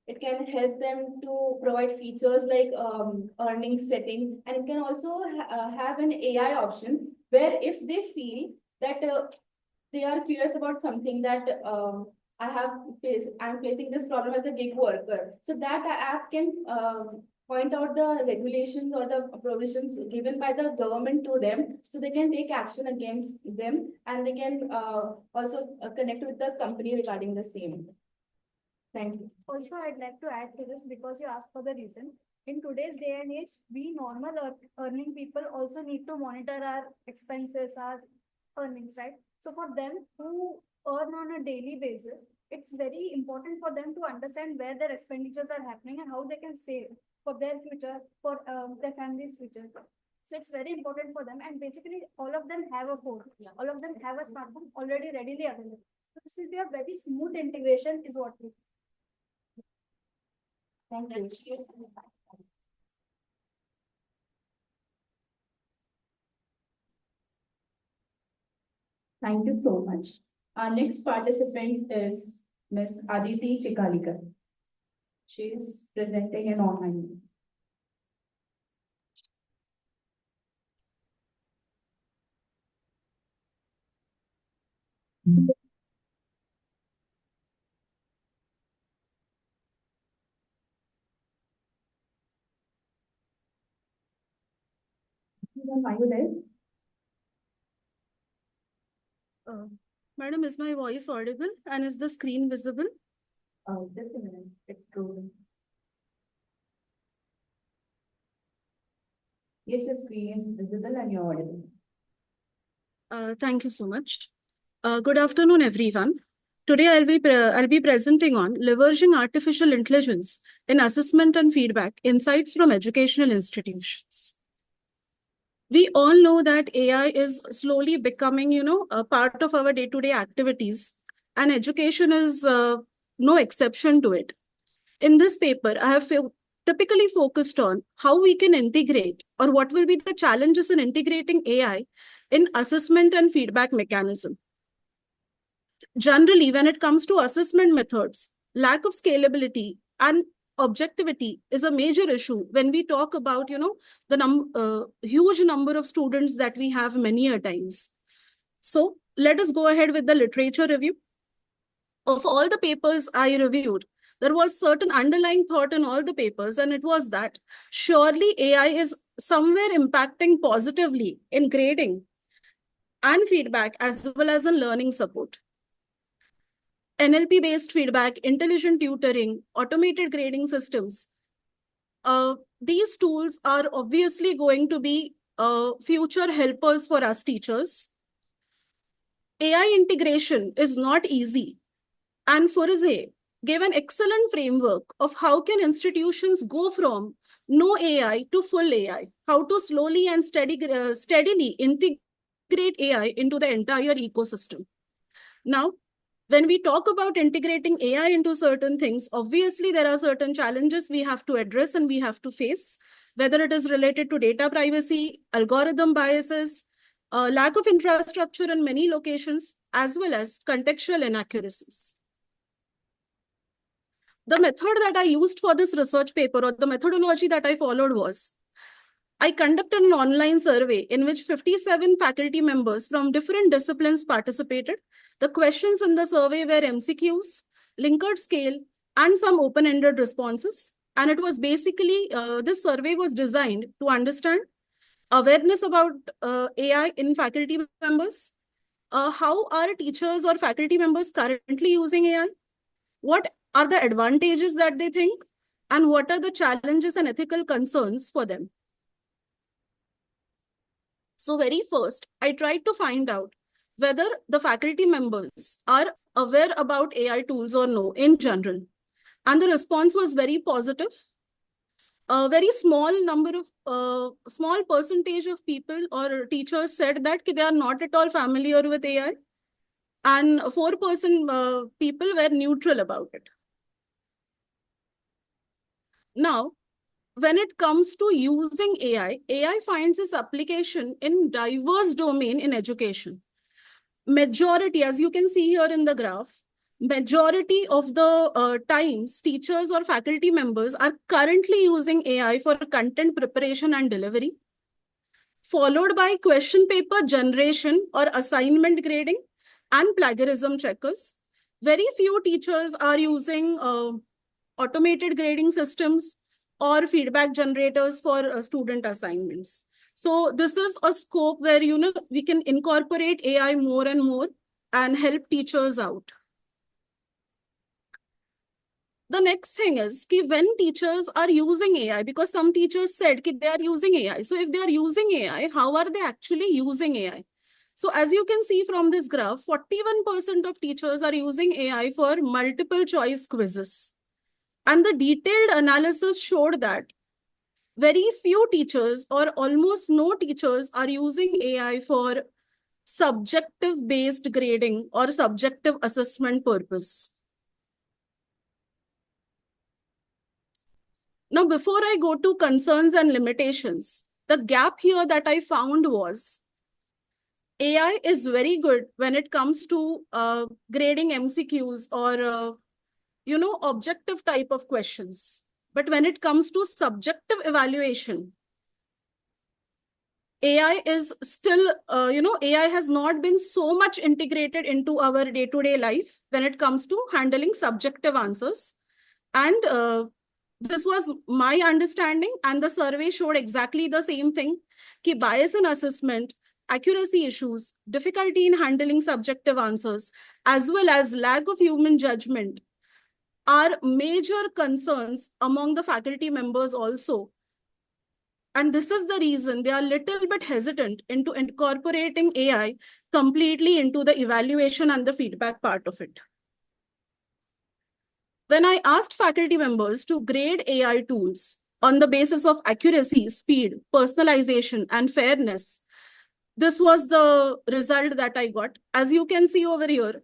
it can help them to provide features like earnings setting, and it can also have an AI option where if they feel that they are curious about something that I'm facing this problem as a gig worker. So that app can point out the regulations or the provisions given by the government to them, so they can take action against them, and they can also connect with the company regarding the same. Thank you. Also, I'd like to add to this because you asked for the reason. In today's day and age, we normal earning people also need to monitor our expenses, our earnings, right? So for them who earn on a daily basis, it's very important for them to understand where their expenditures are happening and how they can save for their future, for their family's future. So it's very important for them, and basically all of them have a phone. All of them have a smartphone already readily available. So this will be a very smooth integration is what we. Thank you. Thank you so much. Our next participant is Ms. Aditi Chikalikar. She is presenting an online. Are you there? Madam, is my voice audible and is the screen visible? Just a minute, it's frozen. Yes, the screen is visible and you're audible. Thank you so much. Good afternoon, everyone. Today, I'll be presenting on leveraging artificial intelligence in assessment and feedback insights from educational institutions. We all know that AI is slowly becoming, a part of our day-to-day activities, and education is no exception to it. In this paper, I have typically focused on how we can integrate, or what will be the challenges in integrating AI in assessment and feedback mechanism. Generally, when it comes to assessment methods, lack of scalability and objectivity is a major issue when we talk about, the huge number of students that we have many a times. So let us go ahead with the literature review. Of all the papers I reviewed, there was certain underlying thought in all the papers, and it was that surely AI is somewhere impacting positively in grading and feedback as well as in learning support. NLP-based feedback, intelligent tutoring, automated grading systems. These tools are obviously going to be future helpers for us teachers. AI integration is not easy. And Fourier gave an excellent framework of how can institutions go from no AI to full AI, how to slowly and steadily integrate AI into the entire ecosystem. Now, when we talk about integrating AI into certain things, obviously there are certain challenges we have to address and we have to face, whether it is related to data privacy, algorithm biases, lack of infrastructure in many locations, as well as contextual inaccuracies. The method that I used for this research paper, or the methodology that I followed, was I conducted an online survey in which 57 faculty members from different disciplines participated. The questions in the survey were MCQs, Likert scale, and some open-ended responses. And it was basically, this survey was designed to understand awareness about AI in faculty members, how are teachers or faculty members currently using AI, what are the advantages that they think, and what are the challenges and ethical concerns for them. So very first, I tried to find out whether the faculty members are aware about AI tools or no in general. And the response was very positive. A very small small percentage of people or teachers said that they are not at all familiar with AI. And 4% people were neutral about it. Now, when it comes to using AI, AI finds its application in diverse domain in education. Majority, as you can see here in the graph, majority of the times teachers or faculty members are currently using AI for content preparation and delivery, followed by question paper generation or assignment grading and plagiarism checkers. Very few teachers are using automated grading systems or feedback generators for student assignments. So this is a scope where, we can incorporate AI more and more and help teachers out. The next thing is when teachers are using AI, because some teachers said they are using AI. So if they are using AI, how are they actually using AI? So as you can see from this graph, 41% of teachers are using AI for multiple choice quizzes. And the detailed analysis showed that very few teachers or almost no teachers are using AI for subjective-based grading or subjective assessment purpose. Now, before I go to concerns and limitations, the gap here that I found was AI is very good when it comes to grading MCQs or objective type of questions. But when it comes to subjective evaluation, AI is still, AI has not been so much integrated into our day-to-day life when it comes to handling subjective answers. And this was my understanding, and the survey showed exactly the same thing. Ki bias in assessment, accuracy issues, difficulty in handling subjective answers, as well as lack of human judgment are major concerns among the faculty members also. And this is the reason they are a little bit hesitant into incorporating AI completely into the evaluation and the feedback part of it. When I asked faculty members to grade AI tools on the basis of accuracy, speed, personalization, and fairness, this was the result that I got. As you can see over here,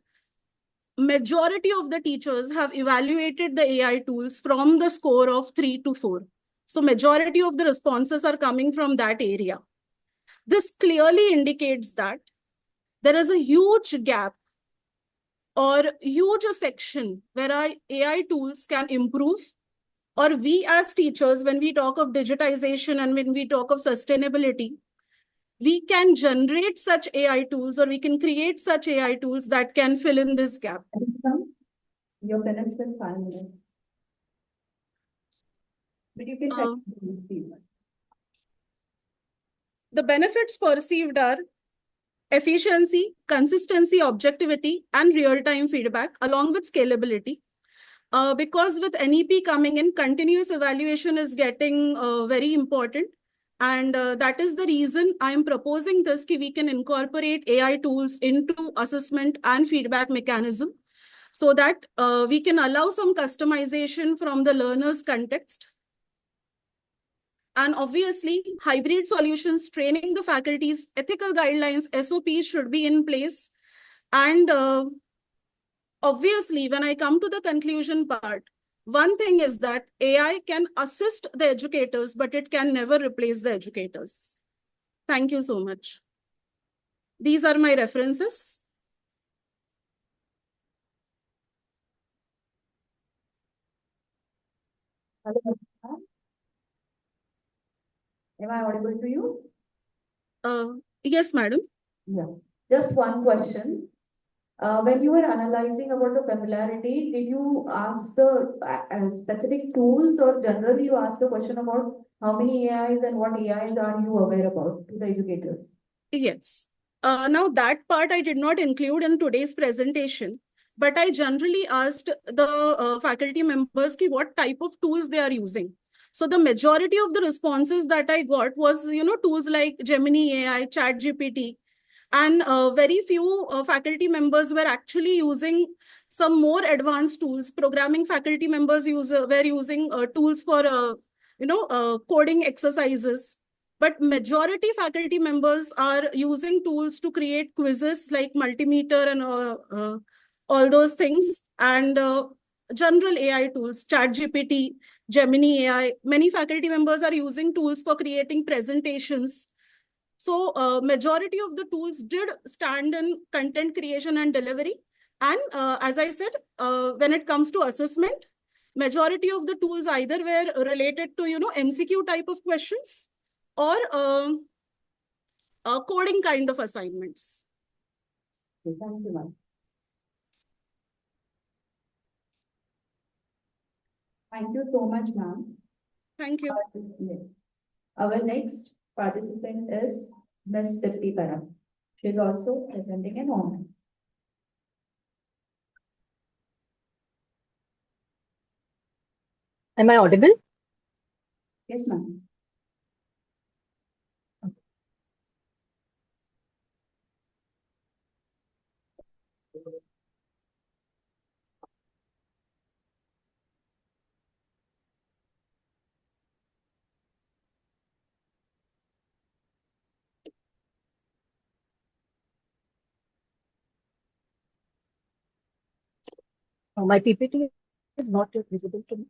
majority of the teachers have evaluated the AI tools from the score of 3 to 4. So majority of the responses are coming from that area. This clearly indicates that there is a huge gap or huge section where our AI tools can improve, or we as teachers, when we talk of digitization and when we talk of sustainability, we can generate such AI tools or we can create such AI tools that can fill in this gap. Your finished in 5 minutes. But you can continue. The benefits perceived are efficiency, consistency, objectivity, and real-time feedback, along with scalability. Because with NEP coming in, continuous evaluation is getting very important. And that is the reason I am proposing this, that we can incorporate AI tools into assessment and feedback mechanism so that we can allow some customization from the learner's context. And obviously, hybrid solutions, training the faculties, ethical guidelines, SOPs should be in place. And obviously, when I come to the conclusion part, one thing is that AI can assist the educators, but it can never replace the educators. Thank you so much. These are my references. Am I audible to you? Yes, madam. Yeah. Just one question. When you were analyzing about the familiarity, did you ask the specific tools, or generally you asked the question about how many AIs and what AIs are you aware about to the educators? Yes. Now that part I did not include in today's presentation, but I generally asked the faculty members what type of tools they are using. So the majority of the responses that I got was, tools like Gemini AI, ChatGPT, and very few faculty members were actually using some more advanced tools. Programming faculty members were using tools for, coding exercises. But majority faculty members are using tools to create quizzes like Mentimeter and all those things. And general AI tools, ChatGPT, Gemini AI. Many faculty members are using tools for creating presentations. So majority of the tools did stand in content creation and delivery. And as I said, when it comes to assessment, majority of the tools either were related to, MCQ type of questions or coding kind of assignments. Thank you, ma'am. Thank you so much, ma'am. Thank you. Our next participant is Ms. Sipti Param. She is also presenting an honor. Am I audible? Yes, ma'am. My PPT is not yet visible to me.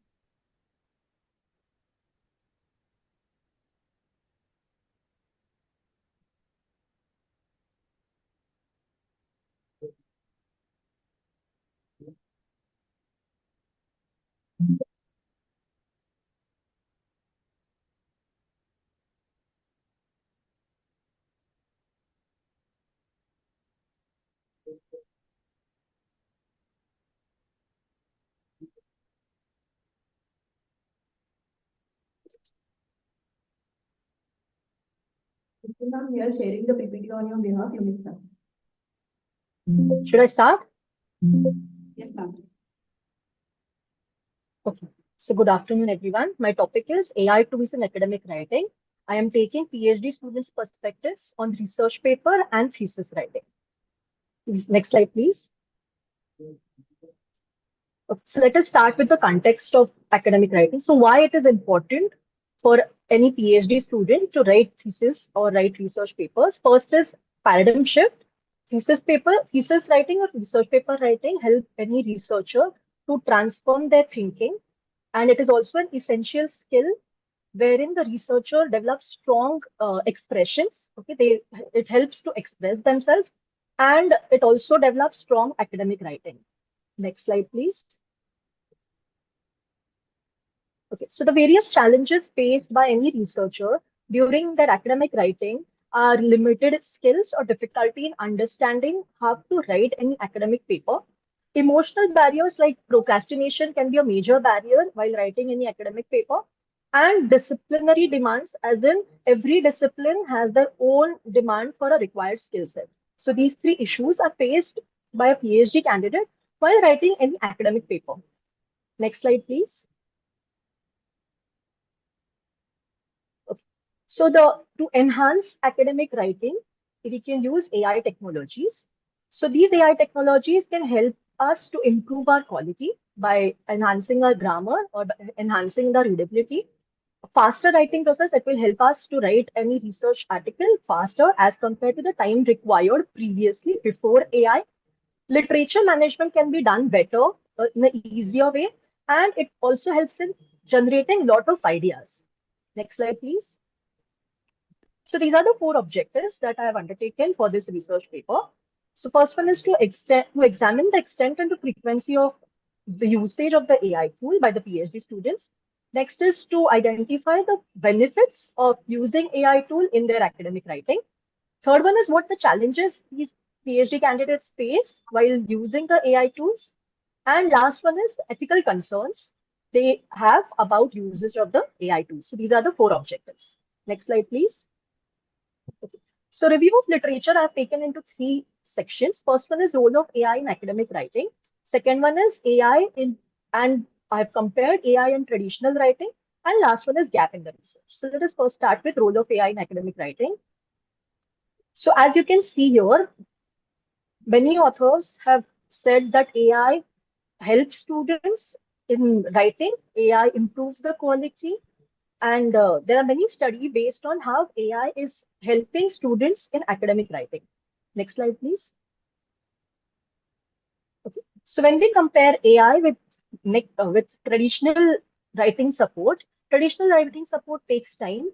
Ma'am, we are sharing the PPT on your behalf. You may start. Should I start? Yes, ma'am. Okay. So good afternoon, everyone. My topic is AI tools in academic writing. I am taking PhD students' perspectives on research paper and thesis writing. Next slide, please. Okay, so let us start with the context of academic writing. So why it is important for any PhD student to write thesis or write research papers. First is paradigm shift. Thesis writing or research paper writing help any researcher to transform their thinking. And it is also an essential skill wherein the researcher develops strong expressions. Okay, it helps to express themselves, and it also develops strong academic writing. Next slide, please. Okay, so the various challenges faced by any researcher during their academic writing are limited skills or difficulty in understanding how to write any academic paper. Emotional barriers like procrastination can be a major barrier while writing any academic paper. And disciplinary demands, as in every discipline has their own demand for a required skill set. So these three issues are faced by a PhD candidate while writing any academic paper. Next slide, please. Okay. So to enhance academic writing, we can use AI technologies. So these AI technologies can help us to improve our quality by enhancing our grammar or by enhancing the readability. Faster writing process that will help us to write any research article faster as compared to the time required previously before AI. Literature management can be done better in an easier way, and it also helps in generating a lot of ideas. Next slide, please. So these are the 4 objectives that I have undertaken for this research paper. So first one is to examine the extent and the frequency of the usage of the AI tool by the PhD students. Next is to identify the benefits of using AI tool in their academic writing. Third one is what the challenges these PhD candidates face while using the AI tools. And last one is the ethical concerns they have about usage of the AI tools. So these are the 4 objectives. Next slide, please. Okay. So review of literature I've taken into 3 sections. First one is role of AI in academic writing. Second one is AI in, and I've compared AI and traditional writing. And last one is gap in the research. So let us first start with role of AI in academic writing. So as you can see here, many authors have said that AI helps students in writing, AI improves the quality, and there are many studies based on how AI is helping students in academic writing. Next slide, please. Okay. So when we compare AI with traditional writing support takes time,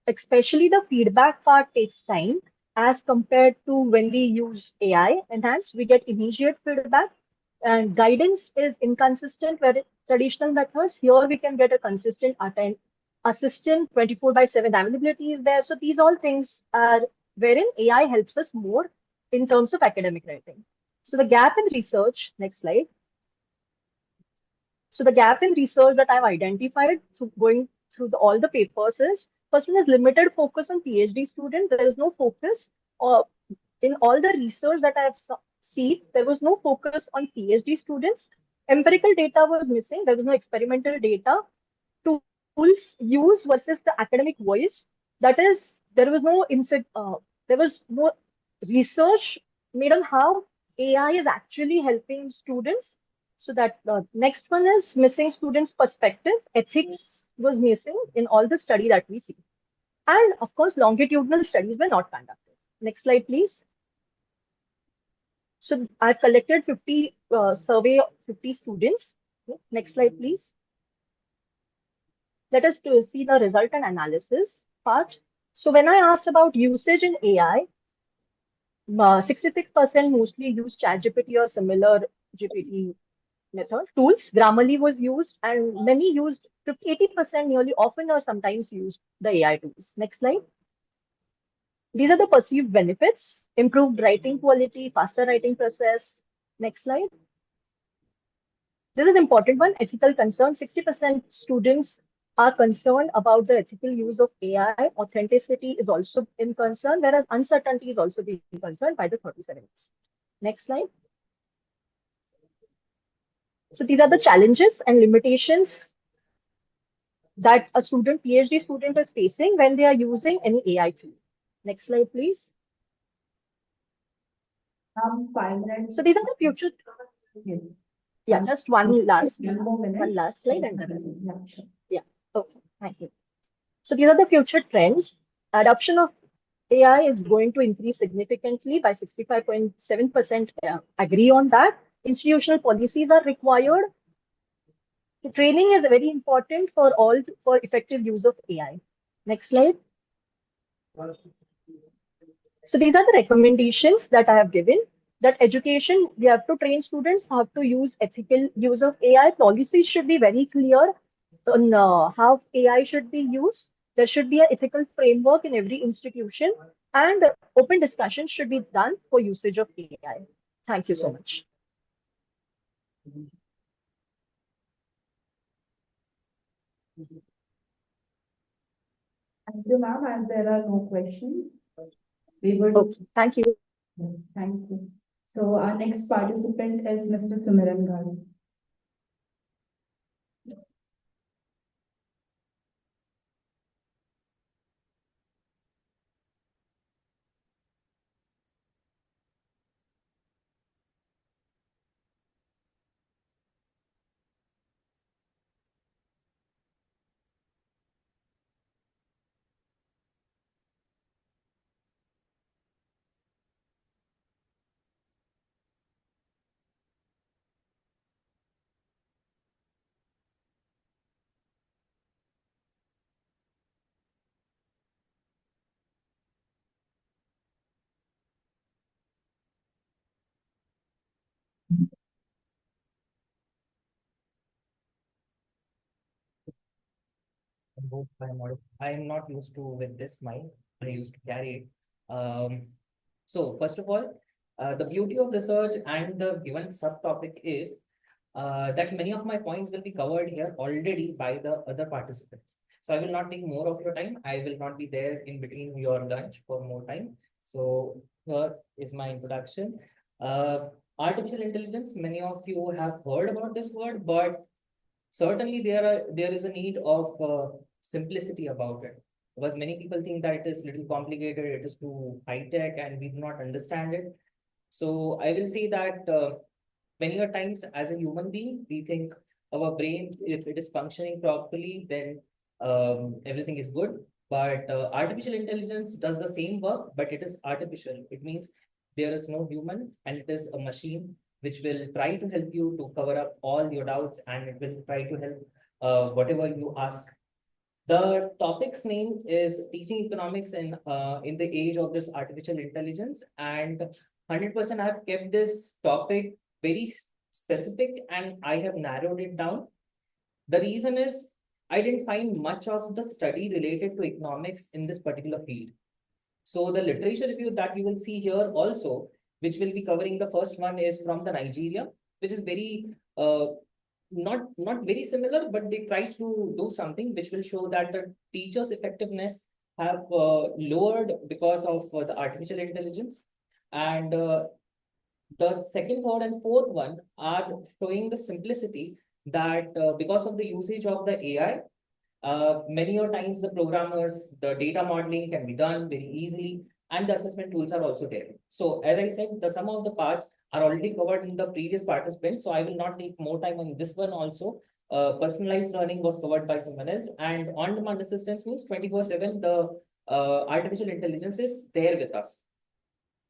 especially the feedback part takes time as compared to when we use AI enhanced, we get immediate feedback and guidance is inconsistent where traditional methods, here we can get a consistent assistant 24/7 availability is there. So these all things are wherein AI helps us more in terms of academic writing. So the gap in research, next slide. So the gap in research that I've identified through going through all the papers is, first one is limited focus on PhD students. There is no focus in all the research that I've seen, there was no focus on PhD students. Empirical data was missing. There was no experimental data. Tools used versus the academic voice. That is, there was no research made on how AI is actually helping students. So that next one is missing students' perspective. Ethics was missing in all the study that we see. And of course, longitudinal studies were not conducted. Next slide, please. So I've collected 50 survey of 50 students. Next slide, please. Let us see the result and analysis part. So when I asked about usage in AI, 66% mostly used ChatGPT or similar GPT method. Tools, Grammarly was used and many used 80% nearly often or sometimes used the AI tools. Next slide. These are the perceived benefits: improved writing quality, faster writing process. Next slide. This is an important one, ethical concern. 60% students are concerned about the ethical use of AI. Authenticity is also in concern, whereas uncertainty is also being concerned by the 37%. Next slide. So these are the challenges and limitations that a PhD student is facing when they are using any AI tool. Next slide, please. So these are the future. Yeah, just one last slide and then. Yeah, okay, thank you. So these are the future trends. Adoption of AI is going to increase significantly by 65.7%. Agree on that. Institutional policies are required. The training is very important for effective use of AI. Next slide. So these are the recommendations that I have given. That education, we have to train students how to use ethical use of AI. Policies should be very clear on how AI should be used. There should be an ethical framework in every institution. and open discussion should be done for usage of AI. Thank you so much. Thank you, ma'am, and there are no questions. We would. Okay, thank you. Thank you. So our next participant is Mr. Sumiran Gali. I'm not used to with this mic. I used to carry it. So first of all, the beauty of research and the given subtopic is that many of my points will be covered here already by the other participants. So I will not take more of your time. I will not be there in between your lunch for more time. So here is my introduction. Artificial intelligence, many of you have heard about this word, but certainly there is a need of simplicity about it, because many people think that it is little complicated, it is too high tech, and we do not understand it. So I will say that many a times as a human being, we think our brain, if it is functioning properly, then everything is good. But artificial intelligence does the same work, but it is artificial. It means there is no human, and it is a machine which will try to help you to cover up all your doubts, and it will try to help whatever you ask. The topic's name is Teaching Economics in the Age of this Artificial Intelligence, and 100% I have kept this topic very specific and I have narrowed it down. The reason is I didn't find much of the study related to economics in this particular field. So the literature review that you will see here also, which will be covering, the first one is from the Nigeria, which is very not very similar, but they try to do something which will show that the teachers' effectiveness have lowered because of the artificial intelligence. And the second, third, and fourth one are showing the simplicity that because of the usage of the AI, many a times the programmers, the data modeling can be done very easily, and the assessment tools are also there. So as I said, the sum of the parts are already covered in the previous participants, so I will not take more time on this one also. Personalized learning was covered by someone else, and on-demand assistance means 24/7, the artificial intelligence is there with us.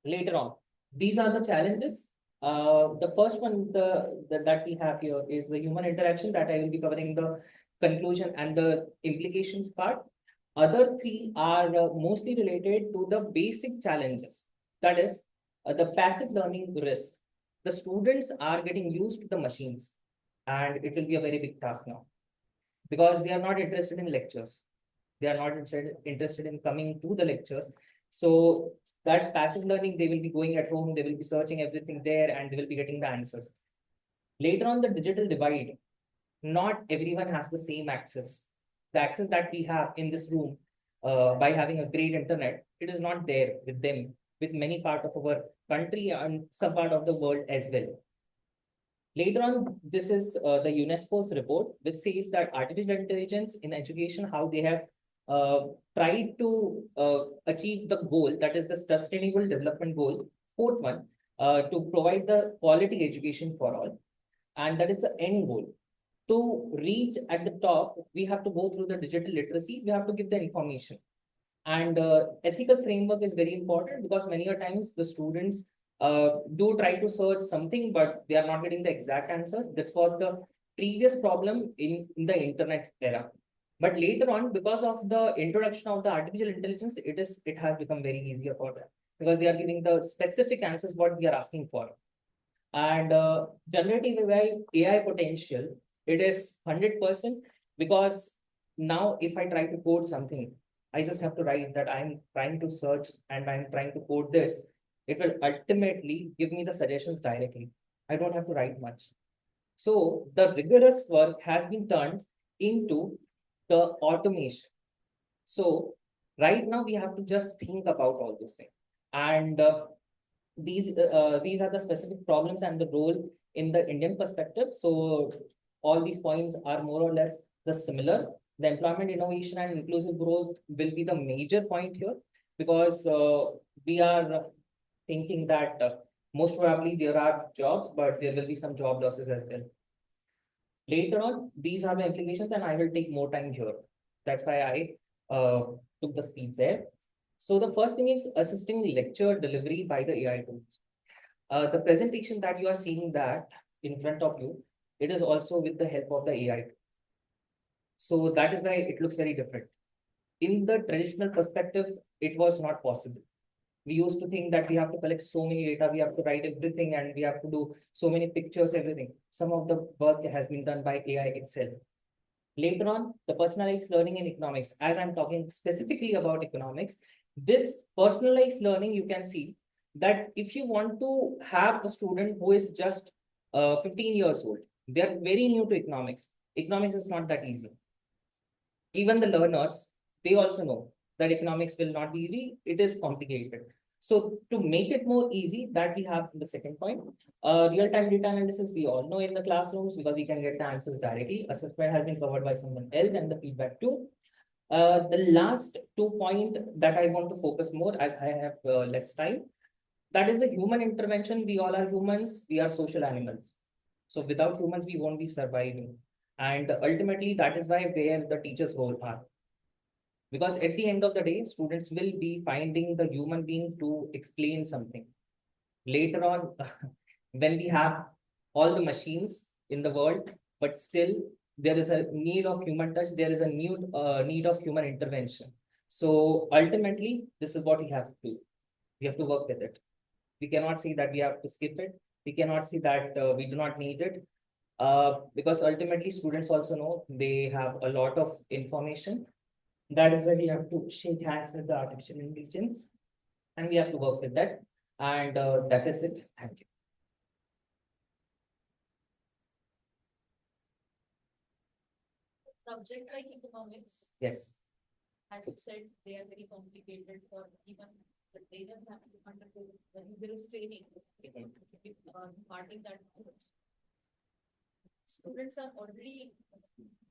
Later on, these are the challenges. The first one that we have here is the human interaction, that I will be covering the conclusion and the implications part. Other three are mostly related to the basic challenges. That is the passive learning risk. The students are getting used to the machines, and it will be a very big task now, because they are not interested in lectures. They are not interested in coming to the lectures. So that's passive learning. They will be going at home, they will be searching everything there, and they will be getting the answers. Later on, the digital divide. Not everyone has the same access. The access that we have in this room by having a great internet, it is not there with them, with many part of our country and some part of the world as well. Later on, this is the UNESCO's report, which says that artificial intelligence in education, how they have tried to achieve the goal, that is the sustainable development goal, fourth one, to provide the quality education for all. And that is the end goal. To reach at the top, we have to go through the digital literacy, we have to give the information. And ethical framework is very important, because many a times the students do try to search something, but they are not getting the exact answers. That was the previous problem in the internet era. But later on, because of the introduction of the artificial intelligence, it has become very easier for them, because they are giving the specific answers what we are asking for. And generative AI potential, it is 100%, because now if I try to code something, I just have to write that I'm trying to search and I'm trying to code this. It will ultimately give me the suggestions directly. I don't have to write much. So the rigorous work has been turned into the automation. So right now we have to just think about all those things. And these are the specific problems and the role in the Indian perspective. So all these points are more or less the similar. The employment innovation and inclusive growth will be the major point here because we are thinking that most probably there are jobs, but there will be some job losses as well. Later on, these are the implications, and I will take more time here. That's why I took the speed there. So the first thing is assisting lecture delivery by the AI tools. The presentation that you are seeing that in front of you, it is also with the help of the AI. So that is why it looks very different. In the traditional perspective, it was not possible. We used to think that we have to collect so many data, we have to write everything, and we have to do so many pictures, everything. Some of the work has been done by AI itself. Later on, the personalized learning in economics, as I'm talking specifically about economics, this personalized learning, you can see that if you want to have a student who is just 15 years old, they are very new to economics. Economics is not that easy. Even the learners, they also know that economics will not be easy, it is complicated. So to make it more easy, that we have the second point, real-time data analysis, we all know in the classrooms because we can get the answers directly. Assessment has been covered by someone else and the feedback too. The last 2 points that I want to focus more as I have less time, that is the human intervention. We all are humans, we are social animals. So without humans, we won't be surviving. And ultimately, that is why where the teachers' role are. Because at the end of the day, students will be finding the human being to explain something. Later on, when we have all the machines in the world, but still there is a need of human touch, there is a new need of human intervention. So ultimately, this is what we have to do. We have to work with it. We cannot say that we have to skip it. We cannot say that we do not need it. Because ultimately students also know they have a lot of information. That is why we have to shake hands with the artificial intelligence and we have to work with that. And that is it. Thank you. Subject like economics, Yes. as you said, they are very complicated for even the trainers have to undergo the rigorous training. Imparting that knowledge. Students are already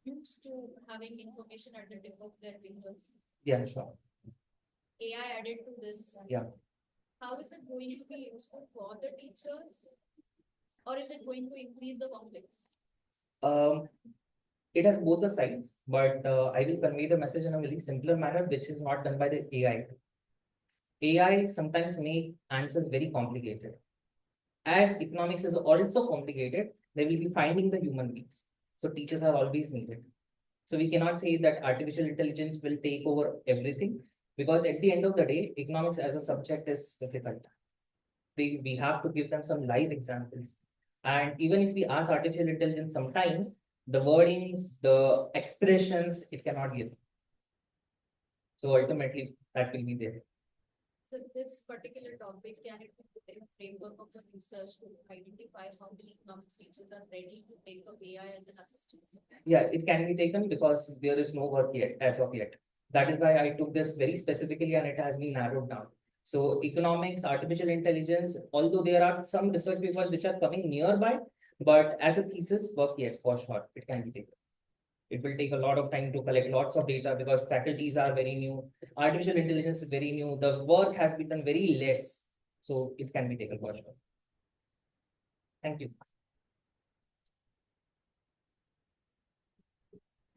used to having information at the tip of their fingers. Yeah, sure. AI added to this. Yeah. How is it going to be useful for the teachers? Or is it going to increase the conflicts? It has both the sides, but I will convey the message in a very simpler manner, which is not done by the AI. AI sometimes make answers very complicated. As economics is also complicated, they will be finding the human beings. So teachers are always needed. So we cannot say that artificial intelligence will take over everything because at the end of the day, economics as a subject is difficult. We have to give them some live examples. And even if we ask artificial intelligence sometimes, the wordings, the expressions, it cannot give. So ultimately, that will be there. So this particular topic, can it be within a framework of the research to identify how many economics teachers are ready to take up AI as an assistant? Yeah, it can be taken because there is no work yet, as of yet. That is why I took this very specifically and it has been narrowed down. So economics, artificial intelligence, although there are some research papers which are coming nearby, but as a thesis work, yes, for sure, it can be taken. It will take a lot of time to collect lots of data because faculties are very new. Artificial intelligence is very new. The work has been done very less. So it can be taken for sure. Thank you.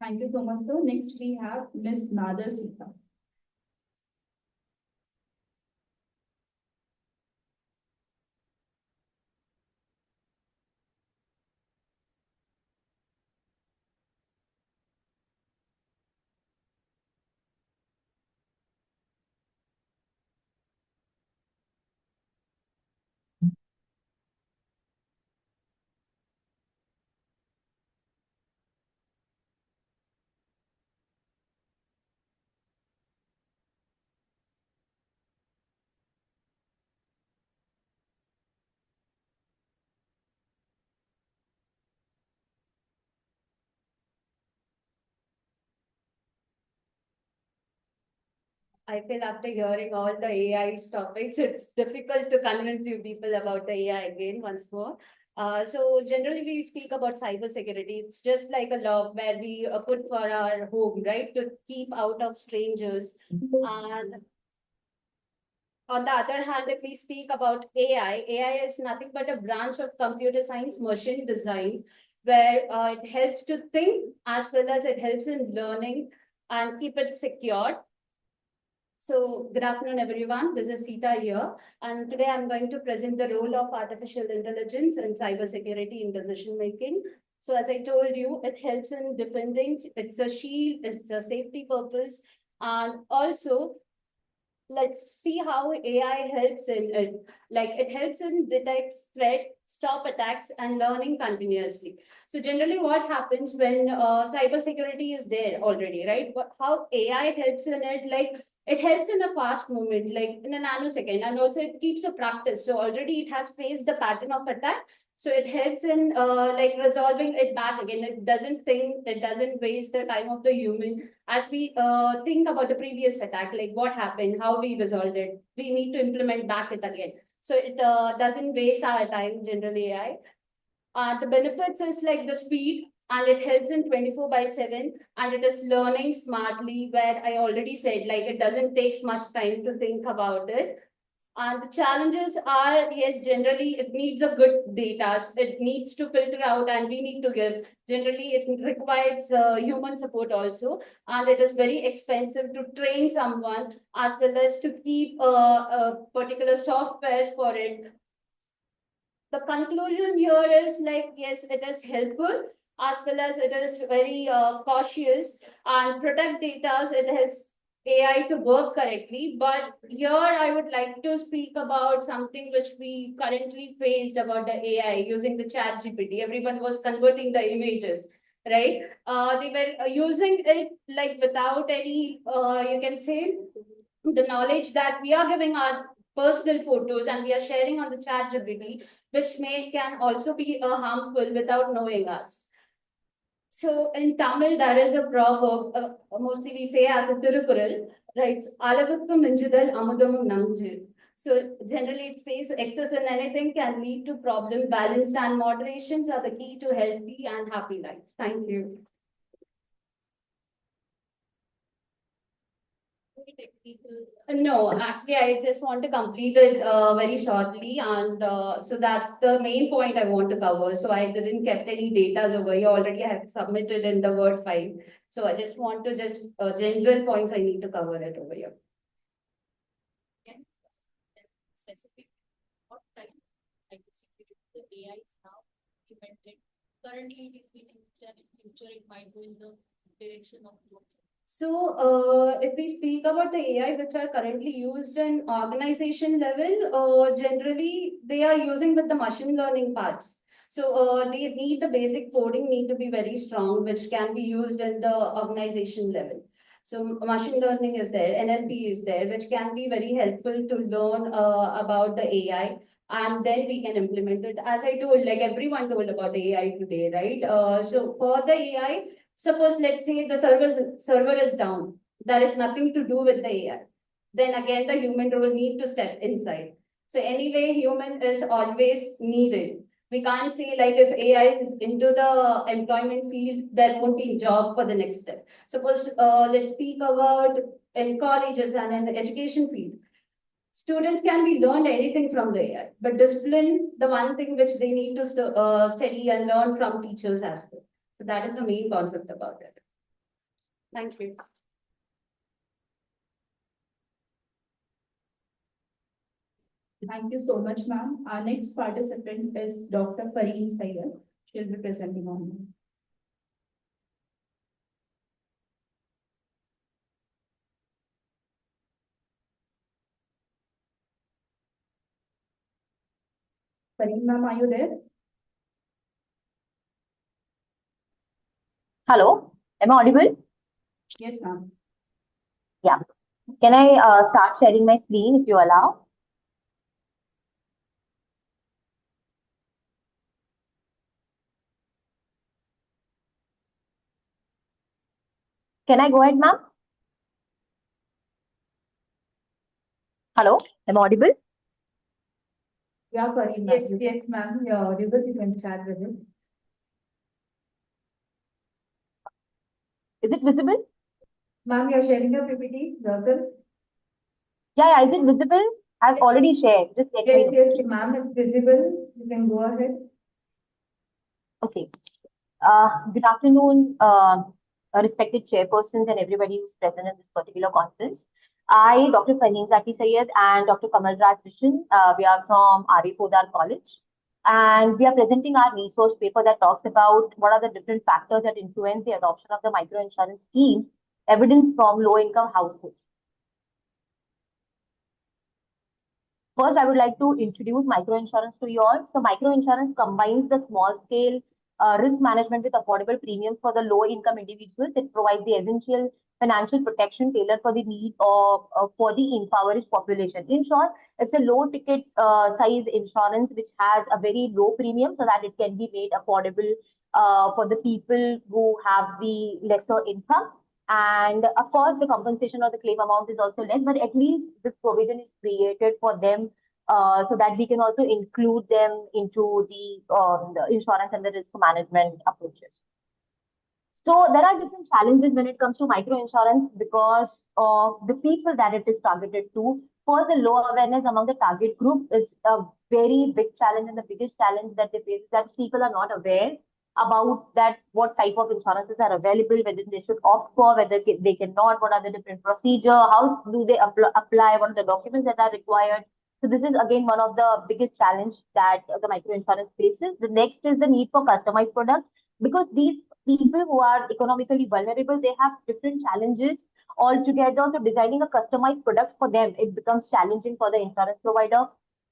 Thank you so much, sir. Next, we have Ms. Nader Sita. I feel after hearing all the AI topics, it's difficult to convince you people about the AI again once more. So generally we speak about cybersecurity. It's just like a law where we put for our home, right? To keep out of strangers. And on the other hand, if we speak about AI is nothing but a branch of computer science, machine design, where it helps to think as well as it helps in learning and keep it secure. So good afternoon, everyone. This is Sita here, and today I'm going to present the role of artificial intelligence in cybersecurity in decision making. So as I told you, it helps in defending. It's a shield. It's a safety purpose, and also let's see how AI helps in it. Like it helps in detect threat, stop attacks, and learning continuously. So generally, what happens when cybersecurity is there already, right? How AI helps in it, like it helps in a fast movement, like in a nanosecond, and also it keeps a practice. So already it has faced the pattern of attack. So it helps in like resolving it back again. It doesn't think, it doesn't waste the time of the human. As we think about the previous attack, like what happened, how we resolved it, we need to implement back it again. So it doesn't waste our time, generally AI. The benefits is like the speed, and it helps in 24/7, and it is learning smartly, where I already said, like it doesn't take much time to think about it. And the challenges are, yes, generally it needs a good data. It needs to filter out and we need to give. Generally, it requires human support also. And it is very expensive to train someone as well as to keep a particular softwares for it. The conclusion here is like, yes, it is helpful as well as it is very cautious and protect data. It helps AI to work correctly. But here I would like to speak about something which we currently faced about the AI using the chat GPT. Everyone was converting the images, right? They were using it like without any, you can say, the knowledge that we are giving our personal photos and we are sharing on the chat GPT, which can also be harmful without knowing us. So in Tamil, there is a proverb, mostly we say as a Tirukural, right? Alavukku minjudal amudamum namju. So generally it says excess in anything can lead to problem. Balance and moderations are the key to healthy and happy life. Thank you. No, actually, I just want to complete it very shortly, and so that's the main point I want to cover. So I didn't kept any data over here. Already I have submitted in the Word file. So I just want to general points I need to cover it over here. Specific, what type of cybersecurity the AI is now implemented. Currently, it is being implemented. In future, it might go in the direction of growth. So if we speak about the AI which are currently used in organization level, generally they are using with the machine learning parts. So they need the basic coding need to be very strong, which can be used in the organization level. So machine learning is there, NLP is there, which can be very helpful to learn about the AI. And then we can implement it. As I told, like everyone told about AI today, right? So for the AI, suppose let's say the server is down. There is nothing to do with the AI. Then again, the human role need to step inside. So anyway, human is always needed. We can't say like if AI is into the employment field, there won't be job for the next step. Suppose let's speak about in colleges and in the education field. Students can be learned anything from the AI, but discipline, the one thing which they need to study and learn from teachers as well. So that is the main concept about it. Thank you. Thank you so much, ma'am. Our next participant is Dr. Fareen Syed. She'll be presenting on. Fareen, ma'am, are you there? Hello, am I audible? Yes, ma'am. Yeah. Can I start sharing my screen if you allow? Can I go ahead, ma'am? Hello, am I audible? Yeah, Kareem. Yes, ma'am. You're audible. You can start with it. Is it visible? Ma'am, you're sharing your PPT yourself? Yeah, is it visible? I've already shared. Just let me know. Yes, ma'am, it's visible. You can go ahead. Okay. Good afternoon, respected chairpersons and everybody who's present in this particular conference. I, Dr. Farheen Zaki Sayed and Dr. Kamal Raj Vishen, we are from R.A. Podar College. And we are presenting our resource paper that talks about what are the different factors that influence the adoption of the microinsurance schemes, evidence from low-income households. First, I would like to introduce microinsurance to you all. So microinsurance combines the small-scale risk management with affordable premiums for the low-income individuals. It provides the essential financial protection tailored for the need of for the impoverished population. In short, it's a low-ticket size insurance which has a very low premium so that it can be made affordable for the people who have the lesser income. And of course, the compensation or the claim amount is also less, but at least this provision is created for them so that we can also include them into the insurance and the risk management approaches. So there are different challenges when it comes to microinsurance because of the people that it is targeted to. For the low awareness among the target group is a very big challenge, and the biggest challenge that they face is that people are not aware about that what type of insurances are available, whether they should opt for, whether they cannot, what are the different procedure, how do they apply, what are the documents that are required. So this is again one of the biggest challenge that the microinsurance faces. The next is the need for customized products because these people who are economically vulnerable, they have different challenges altogether. So designing a customized product for them, it becomes challenging for the insurance provider.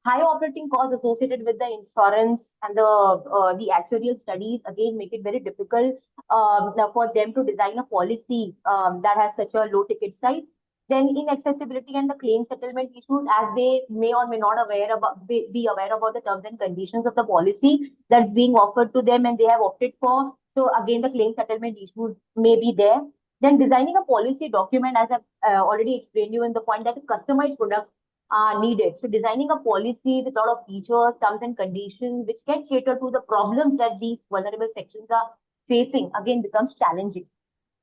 High operating costs associated with the insurance and the actuarial studies again make it very difficult for them to design a policy that has such a low ticket size. Then inaccessibility and the claim settlement issues, as they may or may not be aware about the terms and conditions of the policy that's being offered to them and they have opted for. So again, the claim settlement issues may be there. Then designing a policy document, as I've already explained you in the point that a customized product are needed. So designing a policy with a lot of features, terms and conditions, which can cater to the problems that these vulnerable sections are facing, again becomes challenging.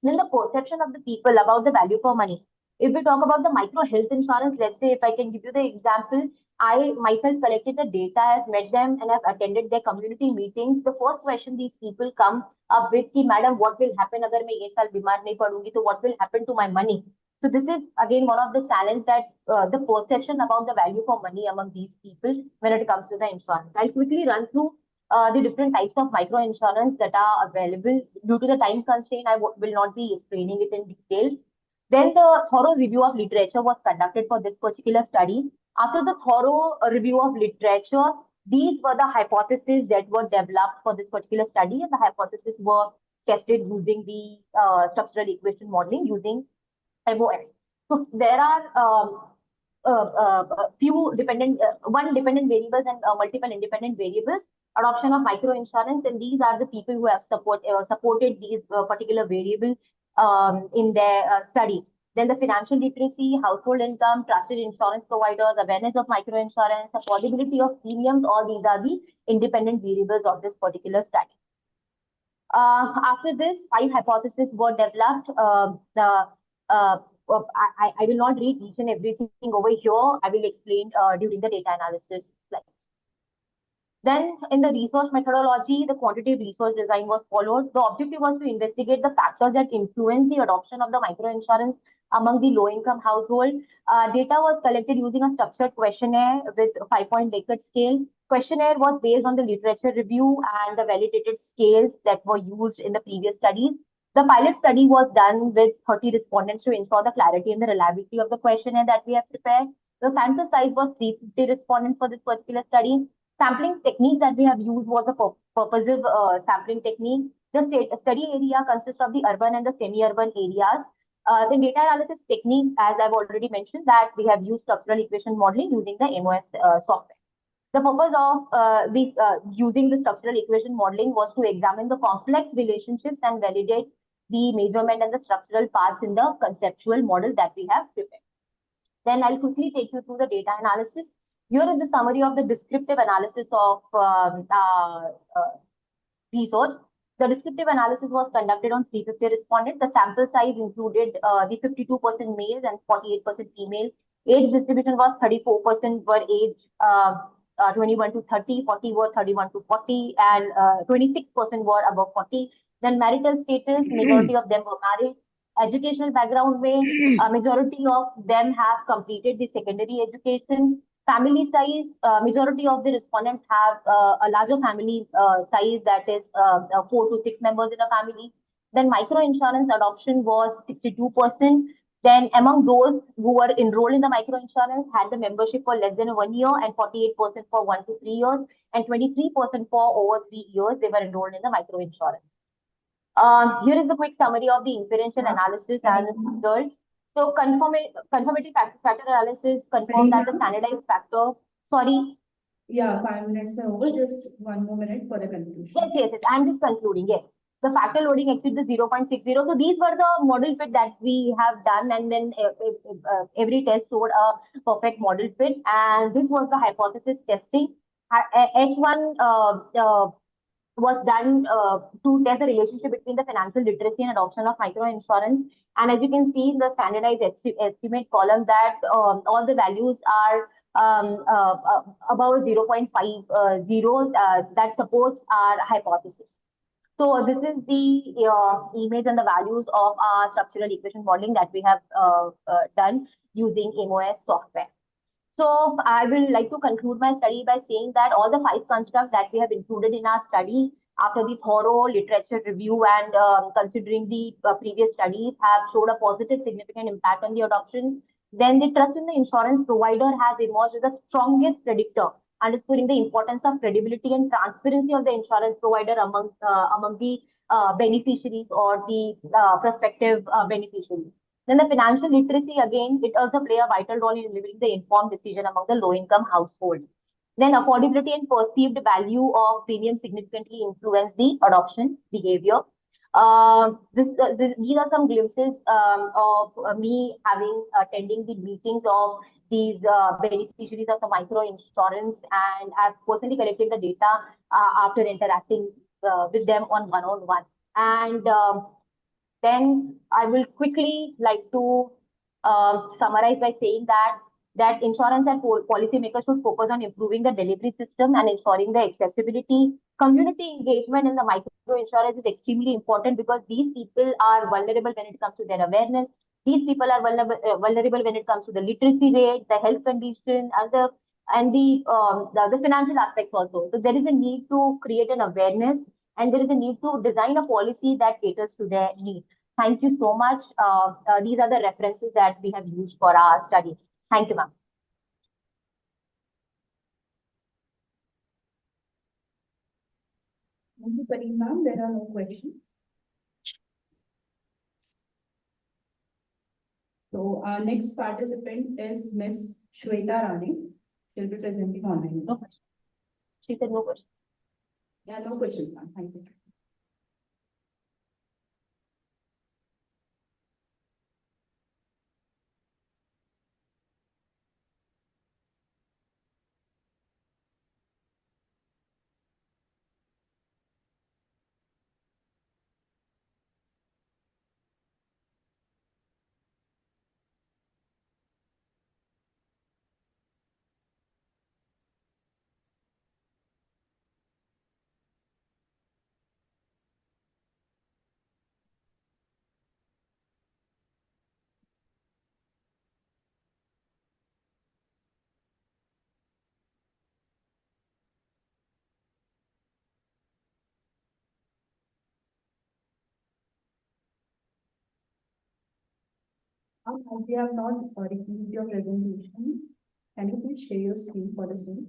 Then the perception of the people about the value for money. If we talk about the micro health insurance, let's say if I can give you the example, I myself collected the data, I've met them and I've attended their community meetings. The first question these people come up with, madam, what will happen agar main ye saal bimar nahi padungi, so what will happen to my money? So this is again one of the challenge that the perception about the value for money among these people when it comes to the insurance. I'll quickly run through the different types of micro insurance that are available. Due to the time constraint, I will not be explaining it in detail. Then the thorough review of literature was conducted for this particular study. After the thorough review of literature, these were the hypotheses that were developed for this particular study, and the hypotheses were tested using the structural equation modeling using MOS. So there are few dependent, one dependent variables and multiple independent variables. Adoption of micro insurance, and these are the people who have supported these particular variables in their study. Then the financial literacy, household income, trusted insurance providers, awareness of micro insurance, affordability of premiums, all these are the independent variables of this particular study. After this, 5 hypotheses were developed. I will not read each and everything over here. I will explain during the data analysis slides. Then in the research methodology, the quantitative research design was followed. The objective was to investigate the factors that influence the adoption of the microinsurance among the low-income household. Data was collected using a structured questionnaire with a 5-point Likert scale. Questionnaire was based on the literature review and the validated scales that were used in the previous studies. The pilot study was done with 30 respondents to ensure the clarity and the reliability of the questionnaire that we have prepared. The sample size was 350 respondents for this particular study. Sampling technique that we have used was a purposive sampling technique. The study area consists of the urban and the semi-urban areas. The data analysis technique, as I've already mentioned, that we have used structural equation modeling using the MOS software. The purpose of using the structural equation modeling was to examine the complex relationships and validate the measurement and the structural parts in the conceptual model that we have prepared. Then I'll quickly take you through the data analysis. Here is the summary of the descriptive analysis of research. The descriptive analysis was conducted on 350 respondents. The sample size included the 52% males and 48% female. Age distribution was 34% were aged 21 to 30, 40 were 31 to 40, and 26% were above 40. Then marital status, majority of them were married. Educational background में majority of them have completed the secondary education. Family size, majority of the respondents have a larger family size, that is 4 to 6 members in a family. Then micro insurance adoption was 62%. Then among those who were enrolled in the micro insurance had the membership for less than 1 year, and 48% for 1 to 3 years, and 23% for over 3 years they were enrolled in the micro insurance. Here is the quick summary of the inferential analysis and result. So conformity factor analysis confirmed that the standardized factor, sorry. Yeah, 5 minutes are over, just 1 more minute for the conclusion. Yes. I'm just concluding, yes. The factor loading exceeds the 0.60. So these were the model fit that we have done, and then every test showed a perfect model fit. And this was the hypothesis testing. H1 was done to test the relationship between the financial literacy and adoption of micro insurance. And as you can see in the standardized estimate column, that all the values are above 0.50 that supports our hypothesis. So this is the image and the values of our structural equation modeling that we have done using MOS software. So I will like to conclude my study by saying that all the 5 constructs that we have included in our study, after the thorough literature review and considering the previous studies, have showed a positive significant impact on the adoption. Then the trust in the insurance provider has emerged as the strongest predictor, underscoring the importance of credibility and transparency of the insurance provider among the beneficiaries or the prospective beneficiaries. Then the financial literacy, again, it also play a vital role in delivering the informed decision among the low-income households. Then affordability and perceived value of premium significantly influence the adoption behavior. These are some glimpses of me attending the meetings of these beneficiaries of the micro insurance, and I've personally collected the data after interacting with them on one-on-one. And then I will quickly like to summarize by saying that insurance and policymakers should focus on improving the delivery system and ensuring the accessibility. Community engagement in the micro insurance is extremely important, because these people are vulnerable when it comes to their awareness. These people are vulnerable when it comes to the literacy rate, the health condition, and the financial aspects also. So there is a need to create an awareness, and there is a need to design a policy that caters to their needs. Thank you so much. These are the references that we have used for our study. Thank you, ma'am. Thank you, Kareem ma'am. There are no questions. So our next participant is Ms. Shweta Rani. She'll be presenting online. No questions. She said no questions. Yeah, no questions, ma'am. Thank you. As we have not received your presentation, can you please share your screen for the same?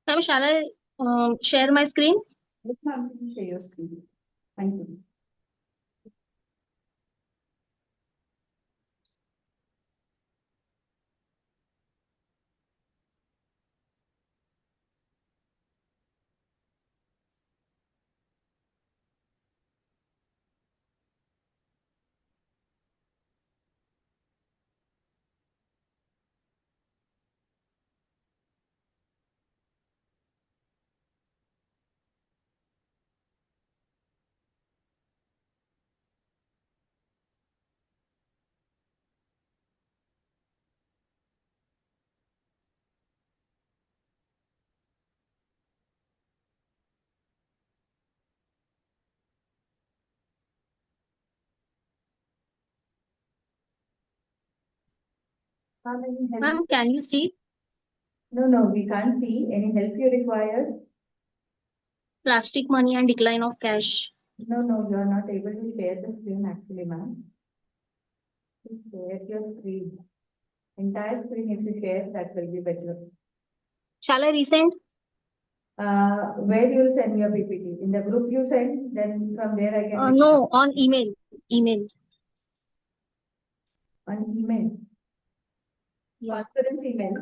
Ma'am, shall I share my screen? Yes, ma'am, please share your screen. Thank you. Ma'am, can you see? No, we can't see. Any help you require? Plastic money and decline of cash. No, you are not able to share the screen actually, ma'am. Please share your screen. Entire screen if you share, that will be better. Shall I resend? Where you will send your PPT? In the group you send, then from there I can. No, on email. Email. On email. Yeah. Conference email.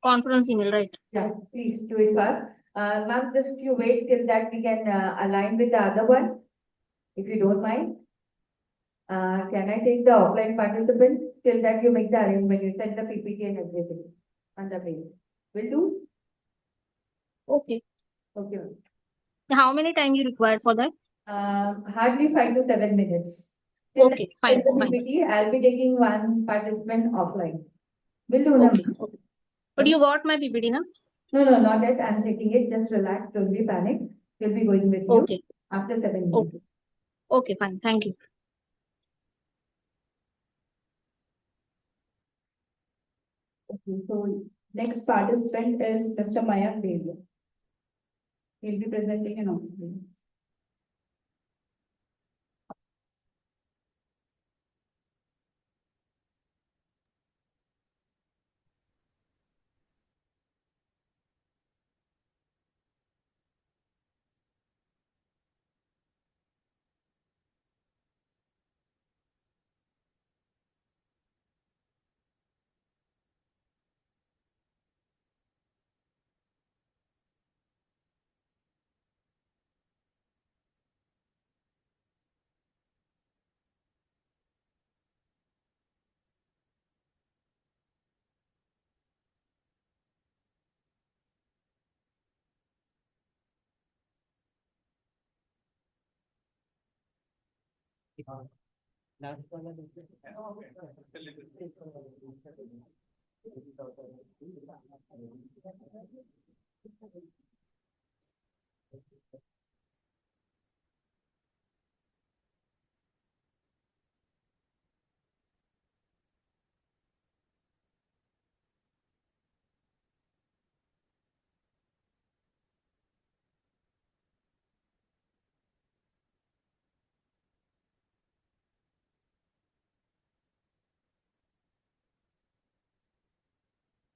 Conference email, right? Yeah, please do it fast. Ma'am, just you wait till that we can align with the other one, if you don't mind. Can I take the offline participant? Till that you make the arrangement, you send the PPT and everything on the mail. Will do? Okay. Okay. How many time you require for that? Hardly 5 to 7 minutes. Till Okay, fine, the fine. PPT, I'll be taking one participant offline. Will do, Okay, okay. But you got my PPT, na? No, not yet. I'm taking it. Just relax. Don't be panic. We'll be going with you Okay. after 7 minutes. Okay. Okay, fine. Thank you. Okay, so next participant is Mr. Mayank Devi. He'll be presenting an opening.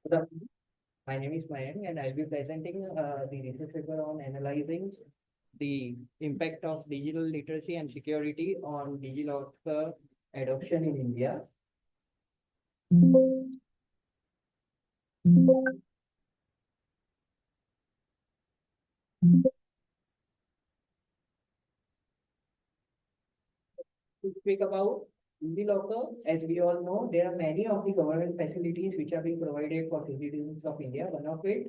Good afternoon. My name is Mayank and I'll be presenting the research paper on analyzing the impact of digital literacy and security on DigiLocker adoption in India. To speak about DigiLocker, as we all know, there are many of the government facilities which are being provided for citizens of India. One of it,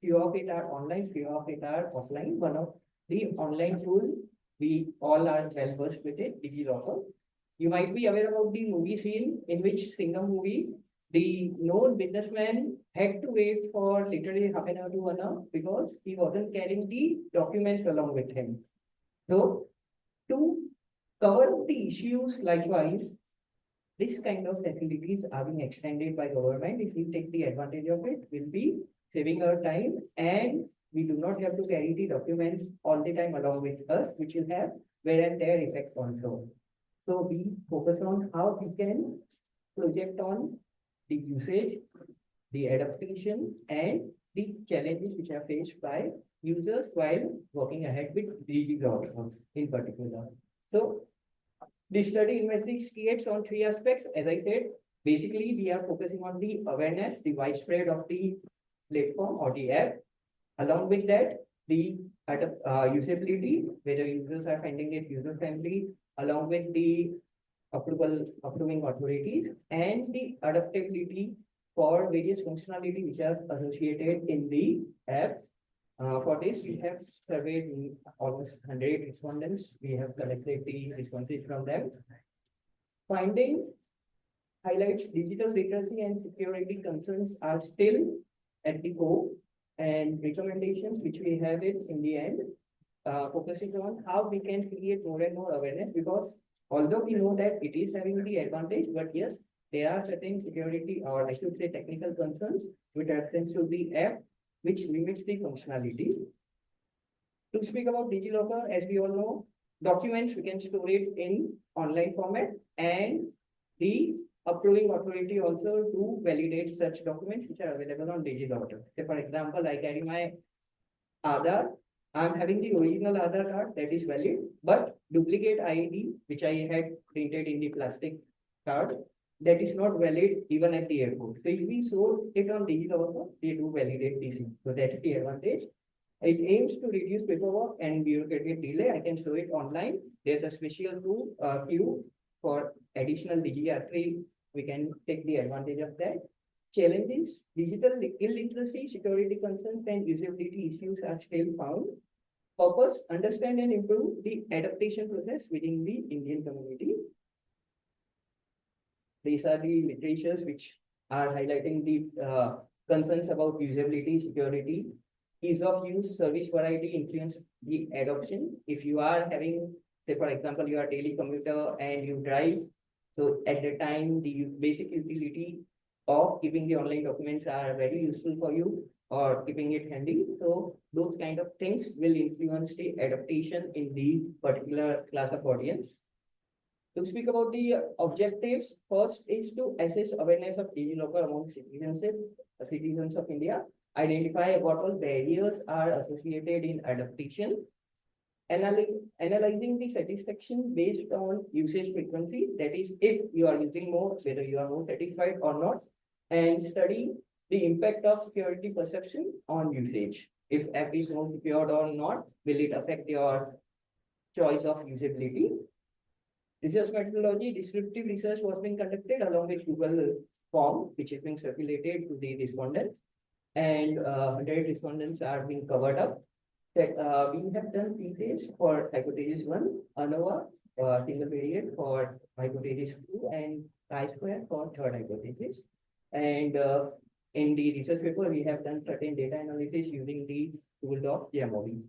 few of it are online, few of it are offline. One of the online tool, we all are well versed with it, DigiLocker. You might be aware about the movie scene in which Singham movie, the known businessman had to wait for literally half an hour to 1 hour because he wasn't carrying the documents along with him. So, to cover the issues likewise, this kind of facilities are being extended by government. If we take the advantage of it, we'll be saving our time and we do not have to carry the documents all the time along with us, which will have wear and tear effects also. So we focus on how we can project on the usage, the adaptation, and the challenges which are faced by users while working ahead with DigiLocker in particular. So the study investigates on 3 aspects. As I said, basically we are focusing on the awareness, the widespread of the platform or the app. Along with that, the usability, whether users are finding it user-friendly, along with the approving authorities, and the adaptability for various functionality which are associated in the app. For this, we have surveyed almost 100 respondents. We have collected the responses from them. Finding highlights digital literacy and security concerns are still at the core, and recommendations which we have it in the end, focusing on how we can create more and more awareness, because although we know that it is having the advantage, but yes, there are certain security or I should say technical concerns with reference to the app which limits the functionality. To speak about DigiLocker, as we all know, documents we can store it in online format and the approving authority also to validate such documents which are available on DigiLocker. Say for example, I carry my Aadhaar. I'm having the original Aadhaar card that is valid, but duplicate ID which I had printed in the plastic card that is not valid even at the airport. So if we store it on DigiLocker, they do validate this. So that's the advantage. It aims to reduce paperwork and bureaucratic delay. I can store it online. There's a special queue for additional DigiR3. We can take the advantage of that. Challenges, digital illiteracy, security concerns, and usability issues are still found. Purpose, understand and improve the adaptation process within the Indian community. These are the literatures which are highlighting the concerns about usability, security, ease of use, service variety, influence the adoption. If you are having, say for example, you are a daily commuter and you drive, so at the time the basic utility of keeping the online documents are very useful for you or keeping it handy. So those kind of things will influence the adaptation in the particular class of audience. To speak about the objectives, first is to assess awareness of DigiLocker among citizens of India, identify what all barriers are associated in adaptation, analyzing the satisfaction based on usage frequency, that is, if you are using more, whether you are more satisfied or not, and study the impact of security perception on usage. If app is more secured or not, will it affect your choice of usability? Research methodology, descriptive research was being conducted along with Google form, which is being circulated to the respondents, and 100 respondents are being covered up. That we have done thesis for hypothesis 1, ANOVA, single period for hypothesis 2, and chi-square for third hypothesis. And in the research paper, we have done certain data analysis using the tool of JMOV.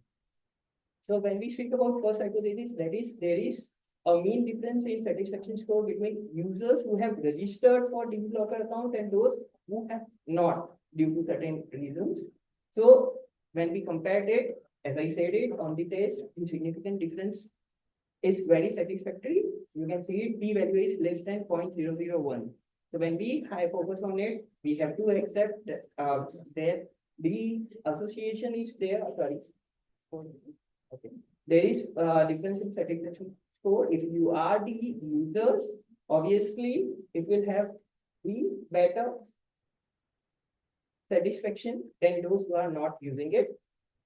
So when we speak about first hypothesis, that is, there is a mean difference in satisfaction score between users who have registered for DigiLocker accounts and those who have not due to certain reasons. So when we compared it, as I said it on the test, the significant difference is very satisfactory. You can see it, p-value is less than 0.001. So when we high focus on it, we have to accept that the association is there. Sorry. Okay. There is difference in satisfaction score. If you are the users, obviously it will have the better satisfaction than those who are not using it.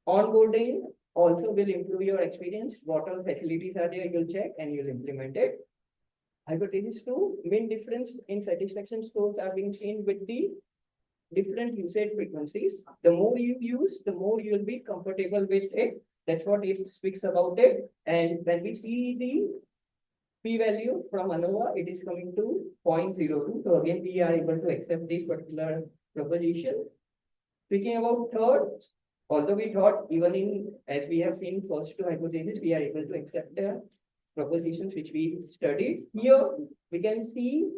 Onboarding also will improve your experience. What all facilities are there, you'll check and you'll implement it. Hypothesis 2, mean difference in satisfaction scores are being seen with the different usage frequencies. The more you use, the more you'll be comfortable with it. That's what it speaks about it. And when we see the p-value from ANOVA, it is coming to 0.02. So again, we are able to accept this particular proposition. Speaking about third, although we thought even in, as we have seen first two hypotheses, we are able to accept the propositions which we studied. Here we can see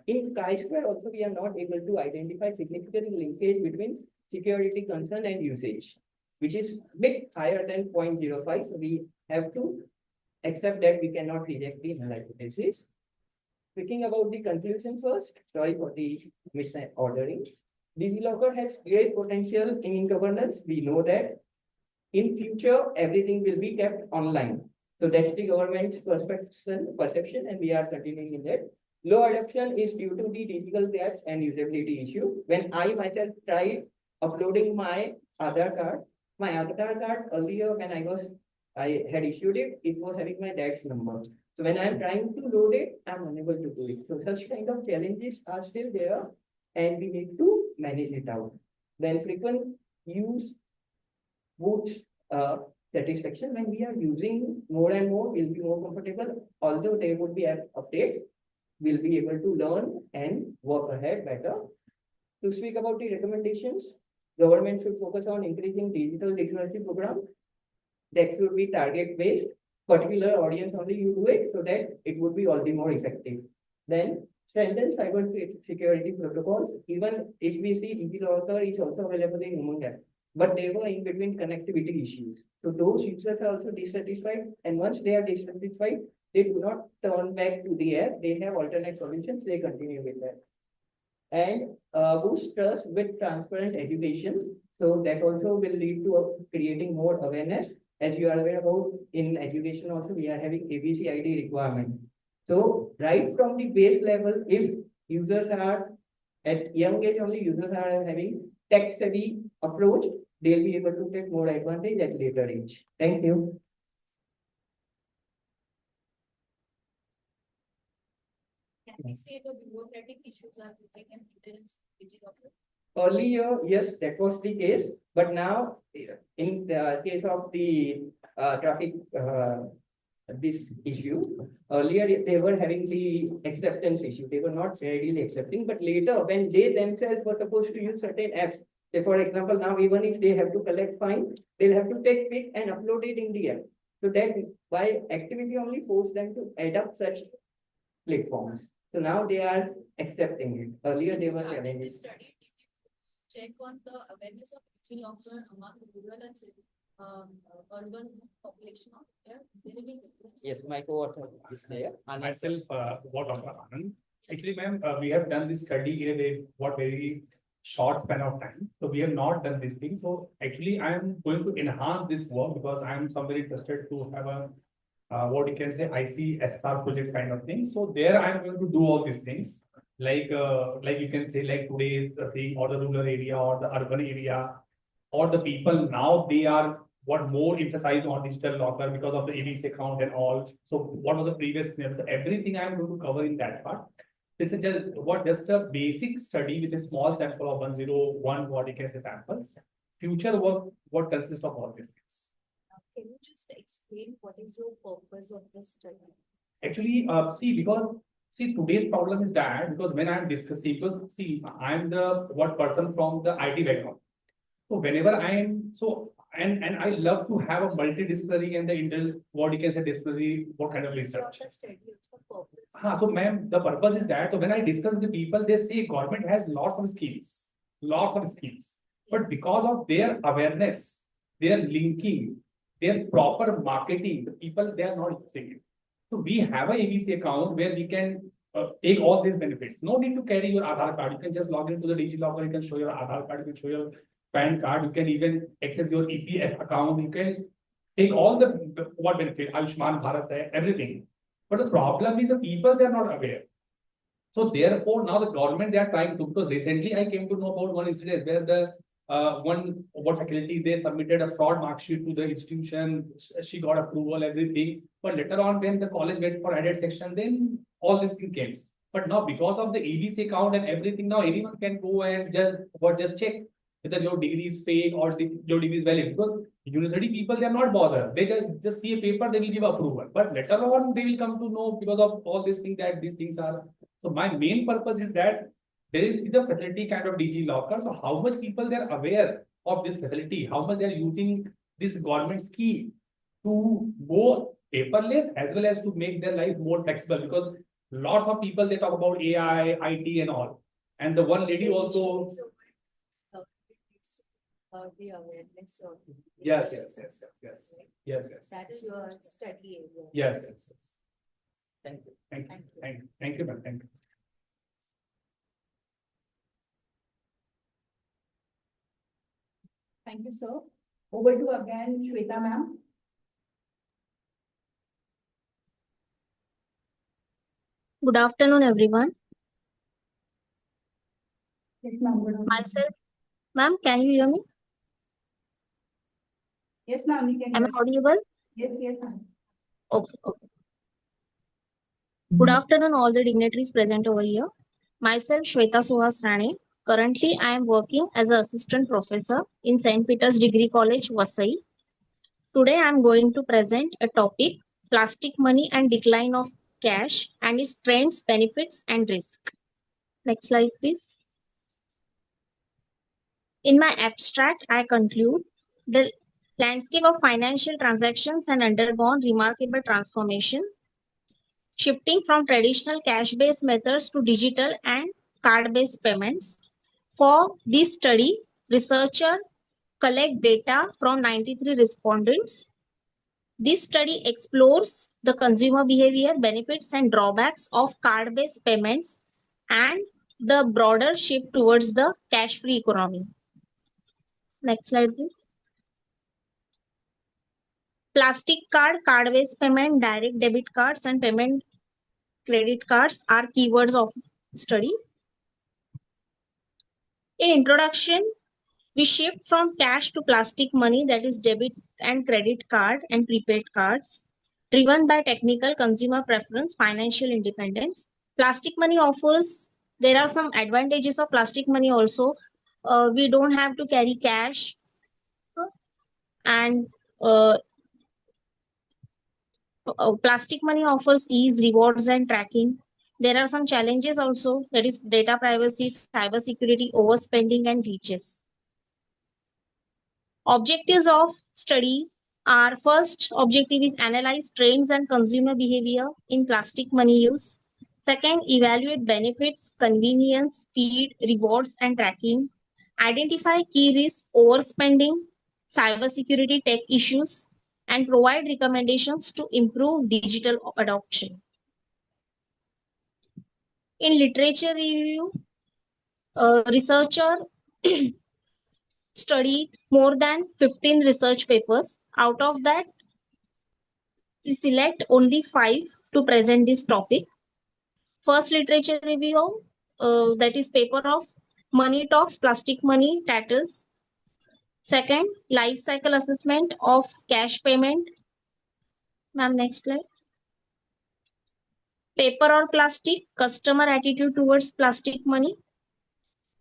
in chi-square also we are not able to identify significant linkage between security concern and usage, which is a bit higher than 0.05. So we have to accept that we cannot reject the null hypothesis. Speaking about the conclusion first, sorry for the misordering. DigiLocker has great potential in governance. We know that in future, everything will be kept online. So that's the government's perception, and we are continuing in that. Low adoption is due to the digital gaps and usability issue. When I myself tried uploading my Aadhaar card earlier when I had issued it, it was having my dad's number. So when I'm trying to load it, I'm unable to do it. So such kind of challenges are still there, and we need to manage it out. Then frequent use boosts satisfaction. When we are using more and more, we'll be more comfortable. Although there would be updates, we'll be able to learn and work ahead better. To speak about the recommendations, government should focus on increasing digital literacy program. That should be target-based, particular audience only you do it, so that it would be all the more effective. Then strengthen cyber security protocols. Even if we see DigiLocker is also available in Umang app, but they were in between connectivity issues. So those users are also dissatisfied, and once they are dissatisfied, they do not turn back to the app. They have alternate solutions. They continue with that. And boost trust with transparent education. So that also will lead to creating more awareness. As you are aware about, in education also, we are having ABC ID requirement. So right from the base level, if users are at young age only, users are having tech savvy approach, they'll be able to take more advantage at later age. Thank you. Can we say the bureaucratic issues are taken in DigiLocker? Earlier, yes, that was the case, but now in the case of the traffic, this issue, earlier they were having the acceptance issue. They were not readily accepting, but later when they themselves were supposed to use certain apps, say for example, now even if they have to collect fine, they'll have to take pic and upload it in the app. So that by activity only force them to adopt such platforms. So now they are accepting it. Earlier they were challenging. Check on the awareness of DigiLocker among rural and urban population of there. Is there any difference? Yes, my co-author is there. And myself, Dr. Anand. Actually, ma'am, we have done this study in a very short span of time. So we have not done this thing. So actually, I am going to enhance this work because I am somewhere interested to have a what you can say ICSSR project kind of thing. So there I am going to do all these things. Like you can say like today's thing or the rural area or the urban area or the people now they are what more emphasize on digital locker because of the ABC account and all. So what was the previous scenario? So everything I am going to cover in that part. It's just a basic study with a small sample of 101 what you can say samples. Future work what consists of all these things. Can you just explain what is your purpose of this study? Actually, see, today's problem is that because when I'm discussing, because see, I'm the person from the IT background. So whenever I'm and I love to have a multidisciplinary and the what you can say disciplinary, what kind of research. So ma'am, the purpose is that so when I discuss with the people, they say government has lots of schemes. But because of their awareness, their linking, their proper marketing, the people they are not using it. So we have a ABC account where we can take all these benefits. No need to carry your Aadhaar card. You can just log into the DigiLocker. You can show your Aadhaar card. You can show your PAN card. You can even access your EPF account. You can take all the what benefit, Ayushman Bharat, everything. But the problem is the people they are not aware. So therefore now the government they are trying to, because recently I came to know about one incident where the one faculty they submitted a fraud mark sheet to the institution. She got approval, everything. But later on, when the college went for added section, then all this thing came. But now because of the ABC account and everything, now anyone can go and just check whether your degree is fake or your degree is valid. Because university people they are not bothered. They just see a paper, they will give approval. But later on, they will come to know because of all these things that these things are. So my main purpose is that there is a facility kind of DigiLocker. So how much people they are aware of this facility, how much they are using this government scheme to go paperless as well as to make their life more flexible, because lots of people they talk about AI, IT and all. And the one lady also. The awareness of. Yes. That's your study area. Yes. Thank you. Thank you, ma'am. Thank you. Thank you, sir. Over to again Shweta ma'am. Good afternoon, everyone. Yes, ma'am. Good afternoon. Myself, ma'am, can you hear me? Yes, ma'am. We can. Am I audible? Yes, ma'am. Okay. Good afternoon, all the dignitaries present over here. Myself, Shweta Suhas Rane. Currently, I am working as an assistant professor in St. Peter's Degree College, Vasai. Today, I am going to present a topic, plastic money and decline of cash and its trends, benefits, and risk. Next slide, please. In my abstract, I conclude the landscape of financial transactions has undergone remarkable transformation. shifting from traditional cash-based methods to digital and card-based payments. For this study, researchers collect data from 93 respondents. This study explores the consumer behavior, benefits, and drawbacks of card-based payments and the broader shift towards the cash-free economy. Next slide, please. Plastic card, card-based payment, direct debit cards, and payment credit cards are keywords of study. In introduction, we shift from cash to plastic money, that is debit and credit card and prepaid cards, driven by technical consumer preference, financial independence. Plastic money offers, there are some advantages of plastic money also. We don't have to carry cash, and plastic money offers ease, rewards, and tracking. There are some challenges also, that is data privacy, cyber security, overspending, and breaches. Objectives of study are: first objective is analyze trends and consumer behavior in plastic money use. Second, evaluate benefits, convenience, speed, rewards, and tracking. Identify key risks, overspending, cybersecurity tech issues, and provide recommendations to improve digital adoption. In literature review, researcher studied more than 15 research papers. Out of that, we select only 5 to present this topic. First literature review, that is paper of Money Talks, Plastic Money Tattles. Second, life cycle assessment of cash payment. Ma'am, next slide. Paper or plastic, customer attitude towards plastic money.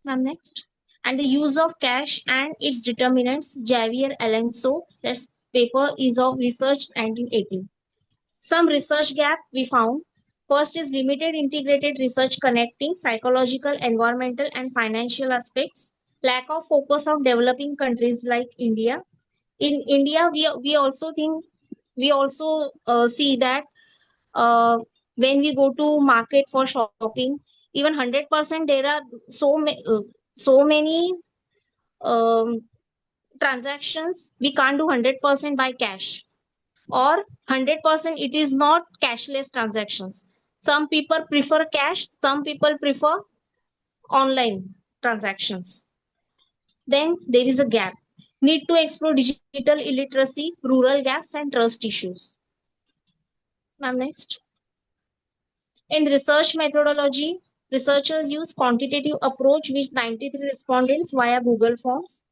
Ma'am, next. And the use of cash and its determinants, Javier Alonso. That's paper is of research 1918. Some research gap we found. First is limited integrated research connecting psychological, environmental, and financial aspects. Lack of focus of developing countries like India. In India, we also see that when we go to market for shopping, even 100% there are so many transactions we can't do 100% by cash, or 100% it is not cashless transactions. Some people prefer cash, some people prefer online transactions. Then there is a gap. Need to explore digital illiteracy, rural gaps, and trust issues. Ma'am, next. In research methodology, researchers use quantitative approach with 93 respondents via Google Forms.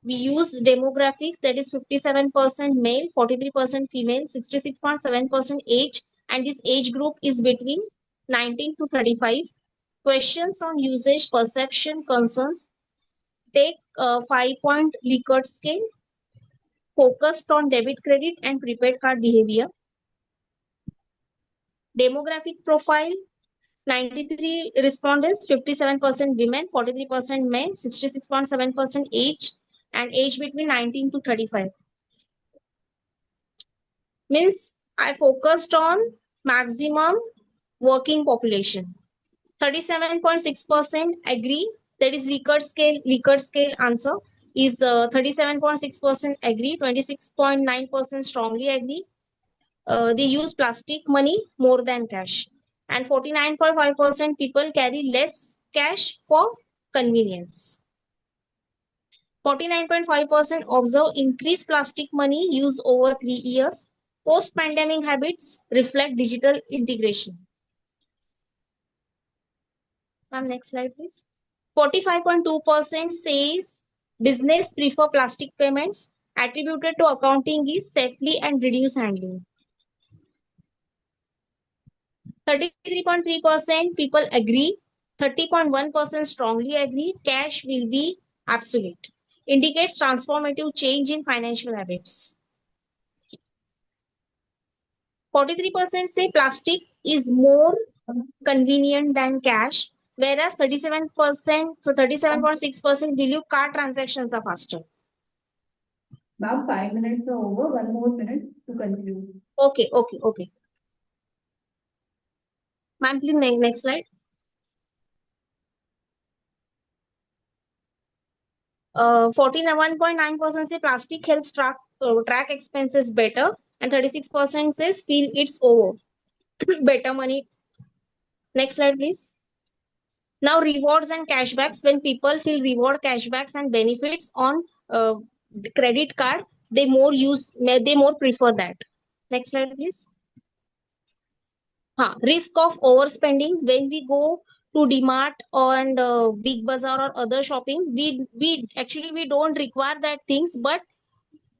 We use demographics, that is 57% male, 43% female, 66.7% age, and this age group is between 19 to 35. Questions on usage, perception, concerns. Take 5-point Likert scale, focused on debit, credit, and prepaid card behavior. Demographic profile, 93 respondents, 57% women, 43% men, 66.7% age, and age between 19 to 35. Means I focused on maximum working population. 37.6% agree, that is Likert scale answer is 37.6% agree, 26.9% strongly agree. They use plastic money more than cash, and 49.5% people carry less cash for convenience. 49.5% observe increased plastic money use over 3 years. Post-pandemic habits reflect digital integration. Ma'am, next slide, please. 45.2% says business prefer plastic payments, attributed to accounting is safely and reduce handling. 33.3% people agree, 30.1% strongly agree, cash will be obsolete. Indicates transformative change in financial habits. 43% say plastic is more convenient than cash, whereas 37.6% believe card transactions are faster. Ma'am, 5 minutes are over. 1 more minute to conclude. Okay. Ma'am, please next slide. 41.9% say plastic helps track expenses better, and 36% says feel it's over. Better money. Next slide, please. Now, rewards and cashbacks. When people feel reward, cashbacks, and benefits on credit card, they more prefer that. Next slide, please. Risk of overspending. When we go to DMart and Big Bazaar or other shopping, we actually don't require that things, but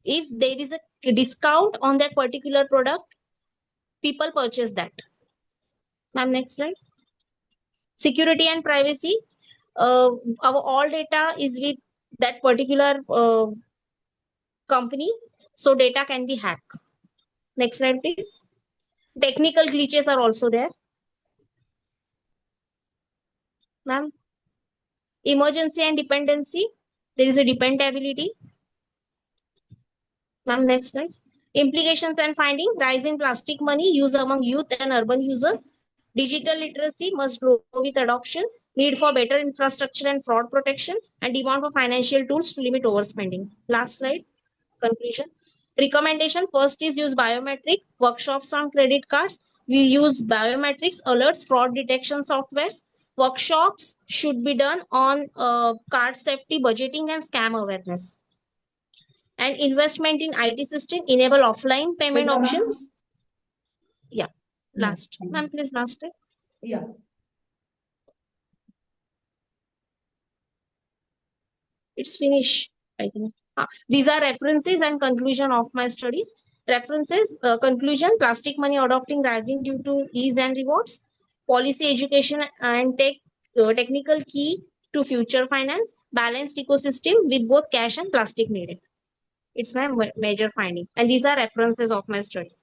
if there is a discount on that particular product, people purchase that. Ma'am, next slide. Security and privacy. Our all data is with that particular company, so data can be hacked. Next slide, please. Technical glitches are also there. Ma'am, emergency and dependency. There is a dependability. Ma'am, next slide. Implications and finding. Rise in plastic money use among youth and urban users. Digital literacy must grow with adoption. Need for better infrastructure and fraud protection, and demand for financial tools to limit overspending. Last slide. Conclusion. Recommendation. First is use biometric workshops on credit cards. We use biometrics alerts, fraud detection softwares. Workshops should be done on card safety, budgeting, and scam awareness. And investment in IT system, enable offline payment options. Yeah. Last. Ma'am, please last. Yeah. It's finished, I think. These are references and conclusion of my studies. References, conclusion, plastic money adopting rising due to ease and rewards. Policy education and technical key to future finance. Balanced ecosystem with both cash and plastic needed. It's my major finding. And these are references of my study.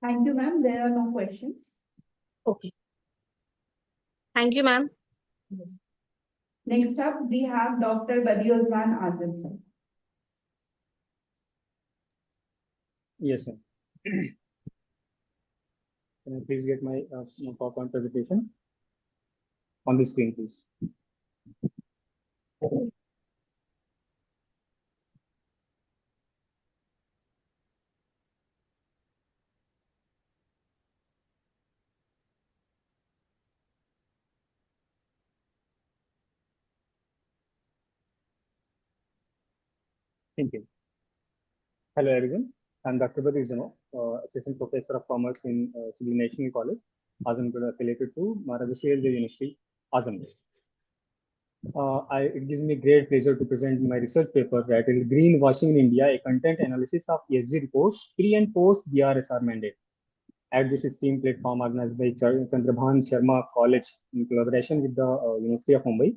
Thank you, ma'am. There are no questions. Okay. Thank you, ma'am. Next up, we have Dr. Badiuzzaman Azim, sir. Yes, ma'am. Can I please get my PowerPoint presentation on the screen, please? Thank you. Hello, everyone. I'm Dr. Badiuzzaman, Assistant Professor of Commerce in Civil National College, Azamgarh, affiliated to Maharaja Swayampur University, Azamgarh. It gives me great pleasure to present my research paper titled Greenwashing in India, a content analysis of ESG reports pre and post BRSR mandate. At this esteemed platform organized by Chandrabhan Sharma College in collaboration with the University of Mumbai,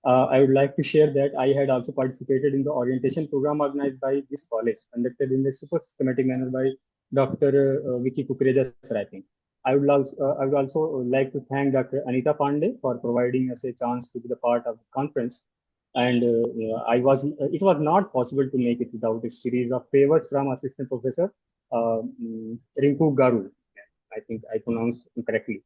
I would like to share that I had also participated in the orientation program organized by this college, conducted in a super systematic manner by Dr. Vicky Kukreja, I think. I would also like to thank Dr. Anita Pandey for providing us a chance to be the part of this conference. And it was not possible to make it without a series of favors from Assistant Professor Rinku Garu. I think I pronounced correctly.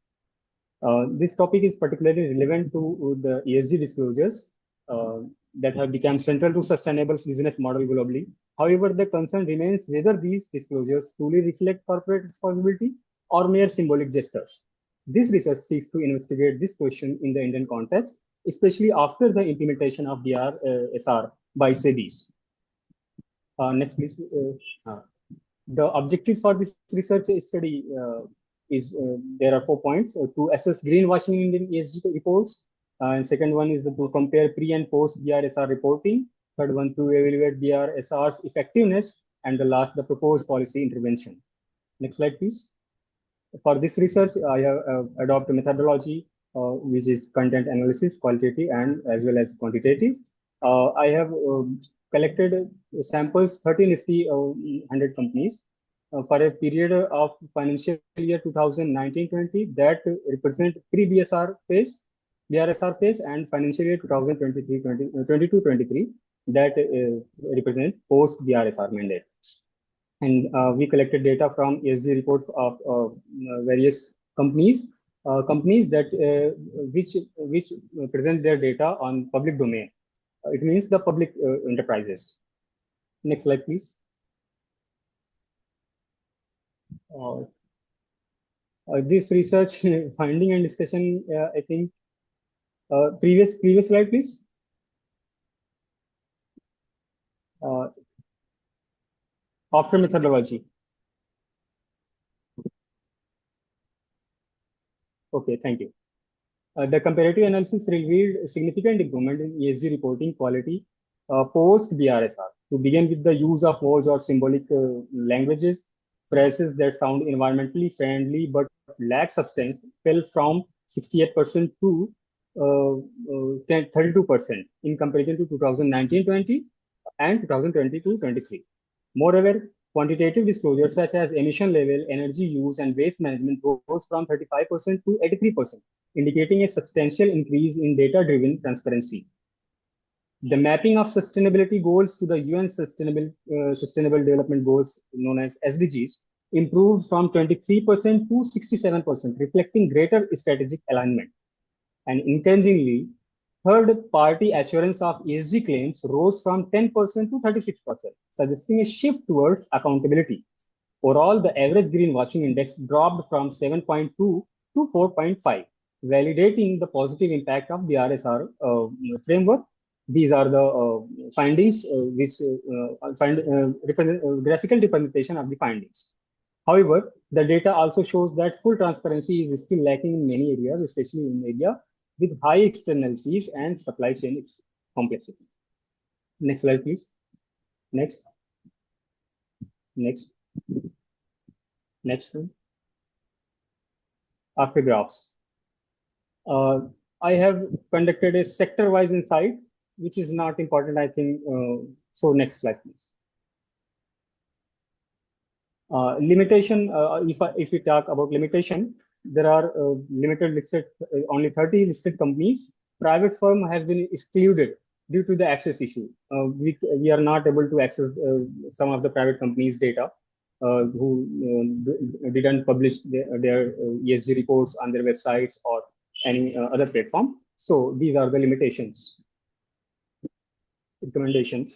This topic is particularly relevant to the ESG disclosures that have become central to sustainable business model globally. However, the concern remains whether these disclosures truly reflect corporate responsibility or mere symbolic gestures. This research seeks to investigate this question in the Indian context, especially after the implementation of BRSR by SEBIs. Next, please. The objectives for this research study there are 4 points: to assess greenwashing in Indian ESG reports, and second one is to compare pre and post BRSR reporting. Third one, to evaluate BRSR's effectiveness, and the last, the proposed policy intervention. Next slide, please. For this research, I have adopted methodology which is content analysis, qualitative and as well as quantitative. I have collected samples 30 Nifty 100 companies for a period of financial year 2019-20 that represent pre-BRSR phase, and financial year 2022-23 that represent post-BRSR mandate. And we collected data from ESG reports of various companies, companies that which present their data on public domain. It means the public enterprises. Next slide, please. This research finding and discussion, I think, previous slide, please. After methodology. Okay, thank you. The comparative analysis revealed significant improvement in ESG reporting quality post BRSR. To begin with, the use of words or symbolic languages, phrases that sound environmentally friendly but lack substance fell from 68% to 32% in comparison to 2019-20 and 2022-23. Moreover, quantitative disclosures such as emission level, energy use, and waste management rose from 35% to 83%, indicating a substantial increase in data-driven transparency. The mapping of sustainability goals to the UN Sustainable Development Goals, known as SDGs, improved from 23% to 67%, reflecting greater strategic alignment. And encouragingly, third-party assurance of ESG claims rose from 10% to 36%, suggesting a shift towards accountability. Overall, the average greenwashing index dropped from 7.2 to 4.5, validating the positive impact of the BRSR framework. These are the findings, which represent graphical representation of the findings. However, the data also shows that full transparency is still lacking in many areas, especially in areas with high externalities and supply chain complexity. Next slide, please. Next. After graphs. I have conducted a sector-wise insight, which is not important, I think. So next slide, please. Limitation, if we talk about limitation, there are limited listed, only 30 listed companies. Private firm has been excluded due to the access issue. We are not able to access some of the private companies' data who didn't publish their ESG reports on their websites or any other platform. So these are the limitations. Recommendations.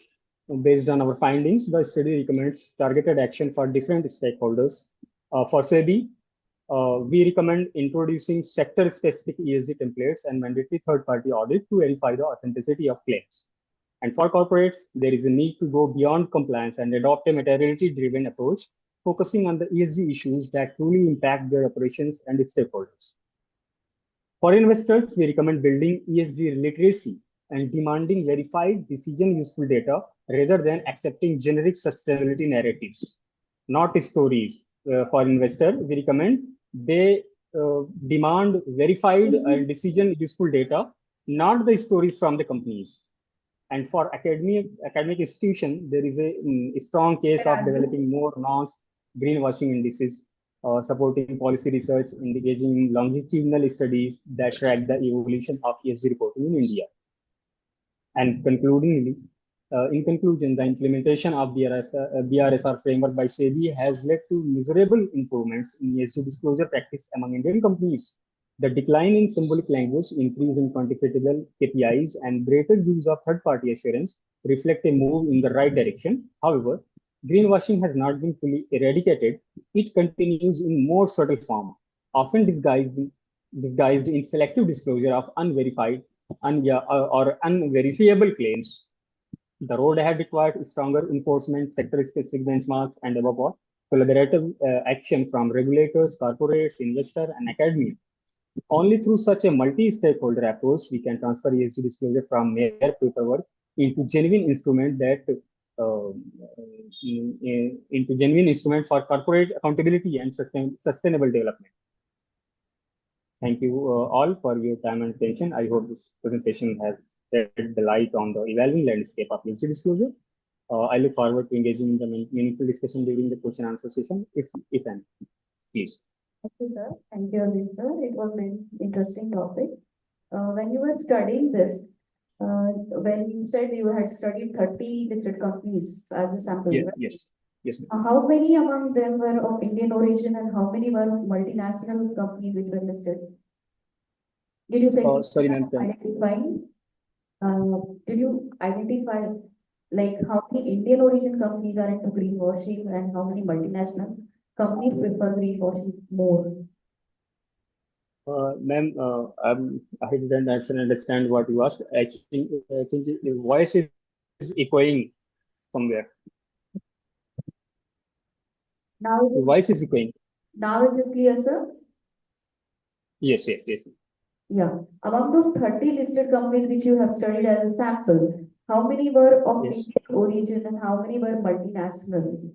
Based on our findings, the study recommends targeted action for different stakeholders. For SEBI, we recommend introducing sector-specific ESG templates and mandatory third-party audit to verify the authenticity of claims. And for corporates, there is a need to go beyond compliance and adopt a materiality-driven approach, focusing on the ESG issues that truly impact their operations and its stakeholders. For investors, we recommend building ESG literacy and demanding verified decision-useful data rather than accepting generic sustainability narratives, not stories. For investors, we recommend they demand verified and decision-useful data, not the stories from the companies. And for academic institution, there is a strong case of developing more announced greenwashing indices, supporting policy research, engaging in longitudinal studies that track the evolution of ESG reporting in India. And concludingly, in conclusion, the implementation of BRSR framework by SEBI has led to measurable improvements in ESG disclosure practice among Indian companies. The decline in symbolic language, increase in quantifiable KPIs, and greater use of third-party assurance reflect a move in the right direction. However, greenwashing has not been fully eradicated. It continues in more subtle form, often disguised in selective disclosure of unverified or unverifiable claims. The road ahead required stronger enforcement, sector-specific benchmarks, and above all, collaborative action from regulators, corporates, investors, and academia. Only through such a multi-stakeholder approach we can transfer ESG disclosure from mere paperwork into genuine instrument for corporate accountability and sustainable development. Thank you all for your time and attention. I hope this presentation has shed the light on the evolving landscape of ESG disclosure. I look forward to engaging in the meaningful discussion during the question and answer session, if any. Please. Okay, sir. Thank you, sir. It was an interesting topic. When you were studying this, when you said you had studied 30 listed companies as a sample, Yes, right? yes. Yes, ma'am. How many among them were of Indian origin and how many were multinational companies which were listed? Did you say? Sorry, ma'am. Did you identify like how many Indian origin companies are into greenwashing and how many multinational companies prefer greenwashing more? Ma'am, I didn't understand what you asked. Actually, I think the voice is echoing somewhere. Now The voice is echoing. now it is clear, sir? Yes. Yeah. Among those 30 listed companies which you have studied as a sample, how many were of Yes. Indian origin and how many were multinational?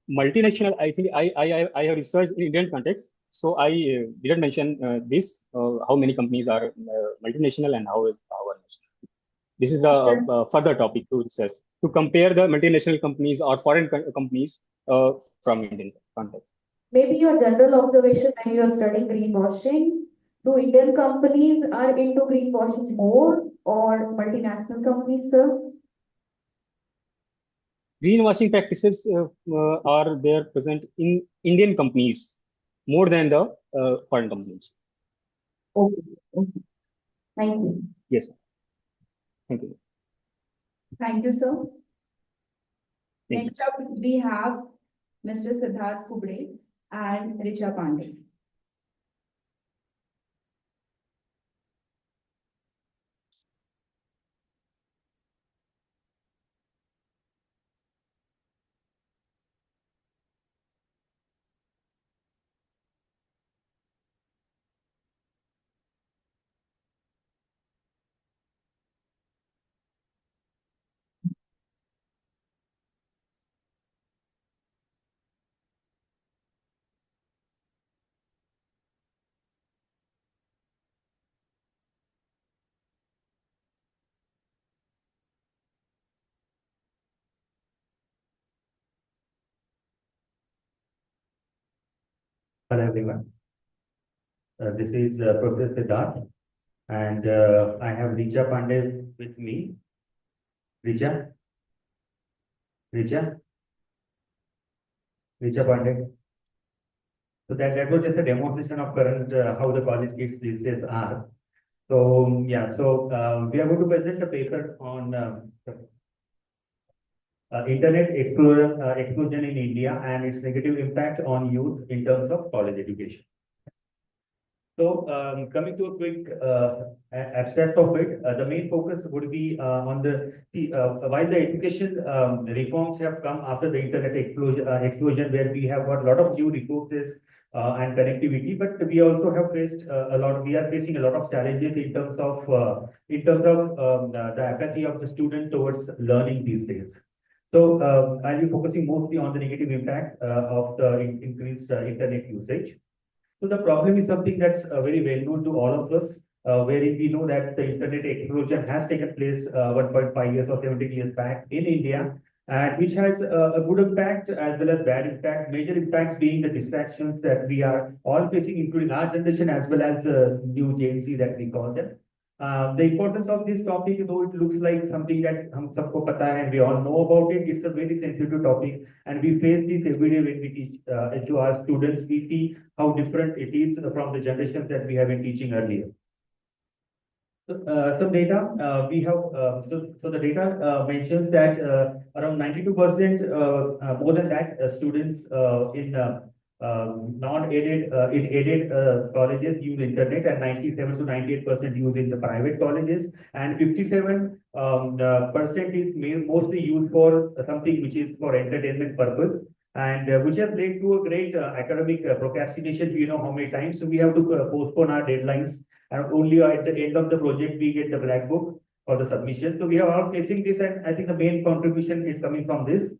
Multinational, I think I have researched in Indian context, so I didn't mention this, how many companies are multinational and how are national. This is a further topic to research, to compare the multinational companies or foreign companies from Indian context. Maybe your general observation when you are studying greenwashing, do Indian companies are into greenwashing more or multinational companies, sir? Greenwashing practices are there present in Indian companies more than the foreign companies. Okay. Thank you. Yes. Thank you. Thank you, sir. Thank Next up, we have Mr. Siddharth Kubre and Richa Pandey. Hello, everyone. This is Professor Siddharth, and I have Richa Pandey with me. Richa Pandey. So that was just a demonstration of current how the college kids these days are. So yeah, we are going to present a paper on internet explosion in India and its negative impact on youth in terms of college education. So coming to a quick abstract of it, the main focus would be on while the education reforms have come after the internet explosion, where we have got a lot of new resources and connectivity, but we also have faced we are facing a lot of challenges in terms of the apathy of the student towards learning these days. So I'll be focusing mostly on the negative impact of the increased internet usage. So the problem is something that's very well known to all of us, wherein we know that the internet explosion has taken place 1.5 years or 17 years back in India, and which has a good impact as well as bad impact. Major impact being the distractions that we are all facing, including our generation as well as the new Gen Z that we call them. The importance of this topic, though it looks like something that hum sabko pata hai and we all know about it, it's a very sensitive topic, and we face this every day when we teach to our students. We see how different it is from the generations that we have been teaching earlier. Some data we have. So the data mentions that around 92%, more than that, students in non-aided in aided colleges use internet, and 97 to 98% use in the private colleges, and 57% is mostly used for something which is for entertainment purpose, and which has led to a great academic procrastination. We know how many times we have to postpone our deadlines, and only at the end of the project we get the black book for the submission. So we are all facing this, and I think the main contribution is coming from this.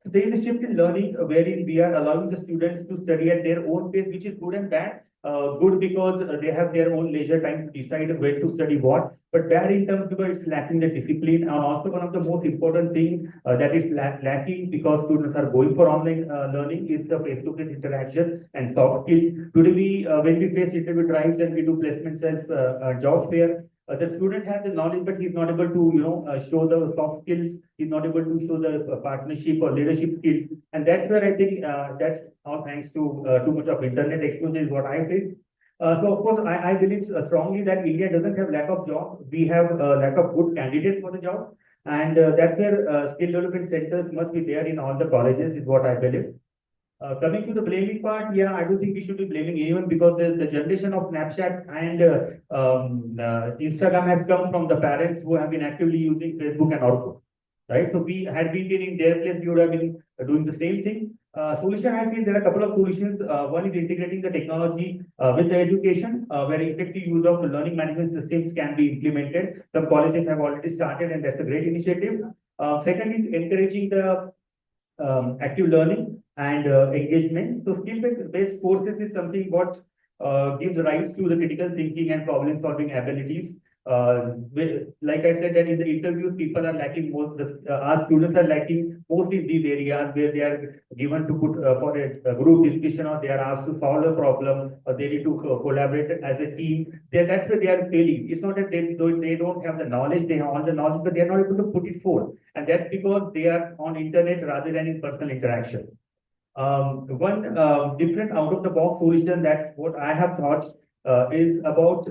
There is a shift in learning wherein we are allowing the students to study at their own pace, which is good and bad. Good because they have their own leisure time to decide when to study what, but bad in terms because it's lacking the discipline. And also one of the most important things that is lacking because students are going for online learning is the face-to-face interaction and soft skills. Today when we face interview drives and we do placement cells, job fair, The student has the knowledge, but he's not able to, show the soft skills. He's not able to show the partnership or leadership skills. And that's where I think that's all thanks to too much of internet exposure is what I feel. So of course, I believe strongly that India doesn't have lack of job. We have lack of good candidates for the job. And that's where skill development centers must be there in all the colleges is what I believe. Coming to the blaming part, yeah, I don't think we should be blaming anyone because the generation of Snapchat and Instagram has come from the parents who have been actively using Facebook and Orkut, right? So had we been in their place, we would have been doing the same thing. Solution, I feel there are a couple of solutions. One is integrating the technology with the education, where effective use of the learning management systems can be implemented. Some colleges have already started, and that's a great initiative. Second is encouraging the active learning and engagement. So skill-based courses is something what gives rise to the critical thinking and problem-solving abilities. Like I said, that in the interviews, people are lacking most. Our students are lacking most in these areas where they are given to put for a group discussion, or they are asked to solve a problem, or they need to collaborate as a team. That's where they are failing. It's not that they don't have the knowledge; they have all the knowledge, but they are not able to put it forth. And that's because they are on internet rather than in personal interaction. One different out-of-the-box solution that what I have thought is about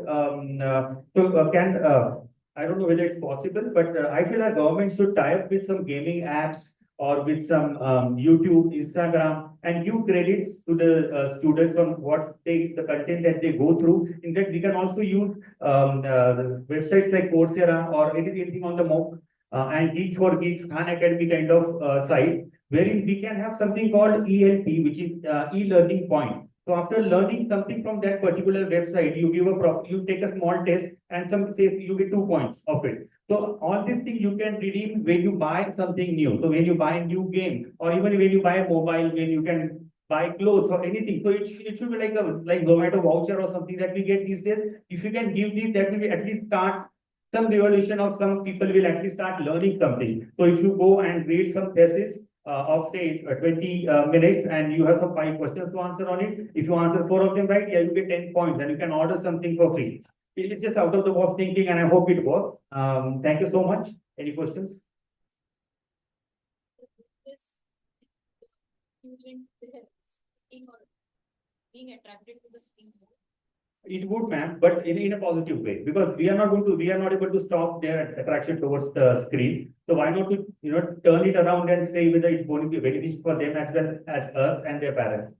I don't know whether it's possible, but I feel our government should tie up with some gaming apps or with some YouTube, Instagram, and give credits to the students on what the content that they go through. In fact, we can also use websites like Coursera or anything on the MOOC and Geek for Geeks, Khan Academy kind of sites, wherein we can have something called ELP, which is e-learning point. So after learning something from that particular website, you take a small test and you get 2 points of it. So all these things you can redeem when you buy something new. So when you buy a new game, or even when you buy a mobile, when you can buy clothes or anything. So it should be like Zomato voucher or something that we get these days. If you can give these, that will at least start some revolution, or some people will at least start learning something. So if you go and read some thesis of say 20 minutes, and you have some 5 questions to answer on it. If you answer 4 of them right, yeah, you get 10 points, and you can order something for free. It's just out of the box thinking, and I hope it works. Thank you so much. Any questions? Being attracted to the screen. It would, ma'am, but in a positive way, because we are not able to stop their attraction towards the screen. So why not to turn it around and say whether it's going to be beneficial for them as well as us and their parents.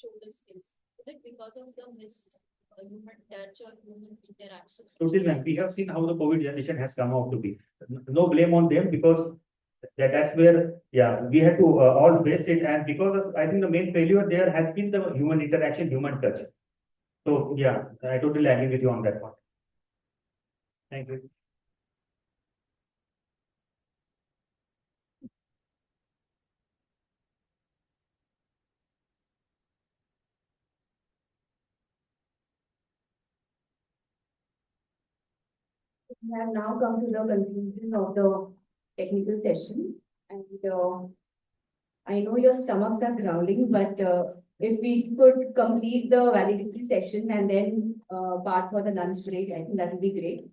Shoulder skills. Is it because of the missed human touch or human interactions? Totally, ma'am. We have seen how the COVID generation has come out to be. No blame on them, because that's where, yeah, we had to all face it. And because of, I think the main failure there has been the human interaction, human touch. So yeah, I totally agree with you on that one. Thank you. We have now come to the conclusion of the technical session, and I know your stomachs are growling, but if we could complete the validity session and then part for the lunch break, I think that would be great.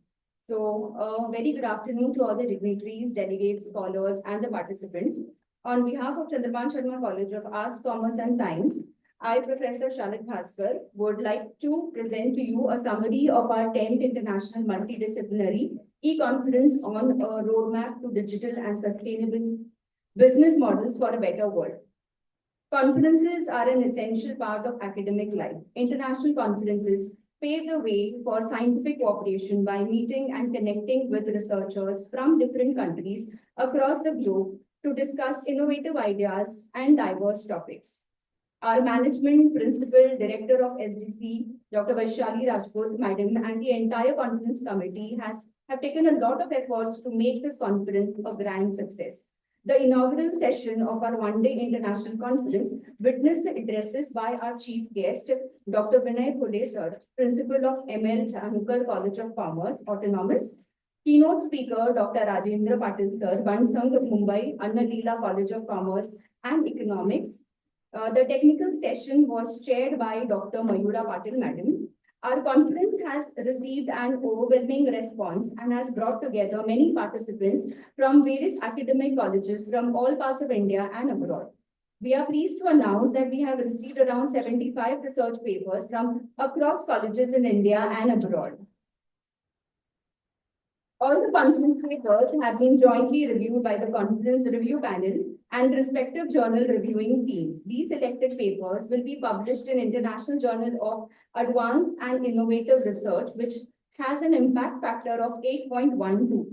So, very good afternoon to all the dignitaries, delegates, scholars, and the participants. On behalf of Chandrabhan Sharma College of Arts, Commerce, and Science, I, Professor Shalit Bhaskar, would like to present to you a summary of our 10th International Multidisciplinary e-conference on a roadmap to digital and sustainable business models for a better world. Conferences are an essential part of academic life. International conferences pave the way for scientific cooperation by meeting and connecting with researchers from different countries across the globe to discuss innovative ideas and diverse topics. Our management principal director of SDC, Dr. Vaishali Rajput, madam, and the entire conference committee have taken a lot of efforts to make this conference a grand success. The inaugural session of our one-day international conference witnessed the addresses by our chief guest, Dr. Vinay Phule sir, principal of ML Chankar College of Commerce, Autonomous. Keynote speaker, Dr. Rajendra Patil sir, Bansang, Mumbai, Anna Leela College of Commerce and Economics. The technical session was chaired by Dr. Mayura Patil, Madam. Our conference has received an overwhelming response and has brought together many participants from various academic colleges from all parts of India and abroad. We are pleased to announce that we have received around 75 research papers from across colleges in India and abroad. All the conference papers have been jointly reviewed by the conference review panel and respective journal reviewing teams. These selected papers will be published in International Journal of Advanced and Innovative Research, which has an impact factor of 8.12.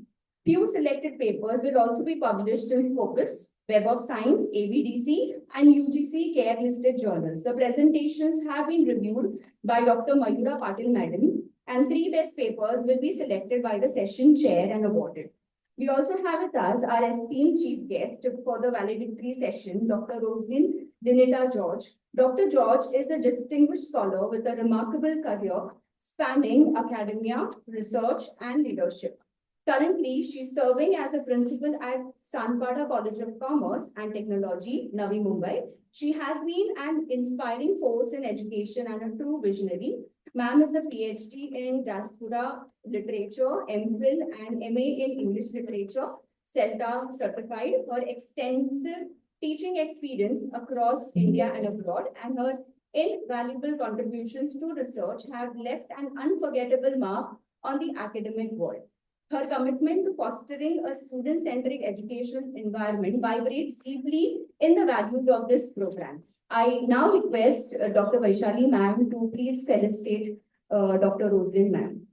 Few selected papers will also be published in Scopus, Web of Science, ABDC, and UGC CARE listed journals. The presentations have been reviewed by Dr. Mayura Patil, Madam, and 3 best papers will be selected by the session chair and awarded. We also have with us our esteemed chief guest for the valedictory session, Dr. Roslyn Dinita George. Dr. George is a distinguished scholar with a remarkable career spanning academia, research, and leadership. Currently, she's serving as a principal at Sanpada College of Commerce and Technology, Navi Mumbai. She has been an inspiring force in education and a true visionary. Ma'am is a PhD in diaspora literature, MPhil and MA in English literature, CELTA certified. Her extensive teaching experience across India and abroad and her invaluable contributions to research have left an unforgettable mark on the academic world. Her commitment to fostering a student-centric education environment vibrates deeply in the values of this program. I now request Dr. Vaishali ma'am to please felicitate Dr. Roslyn ma'am.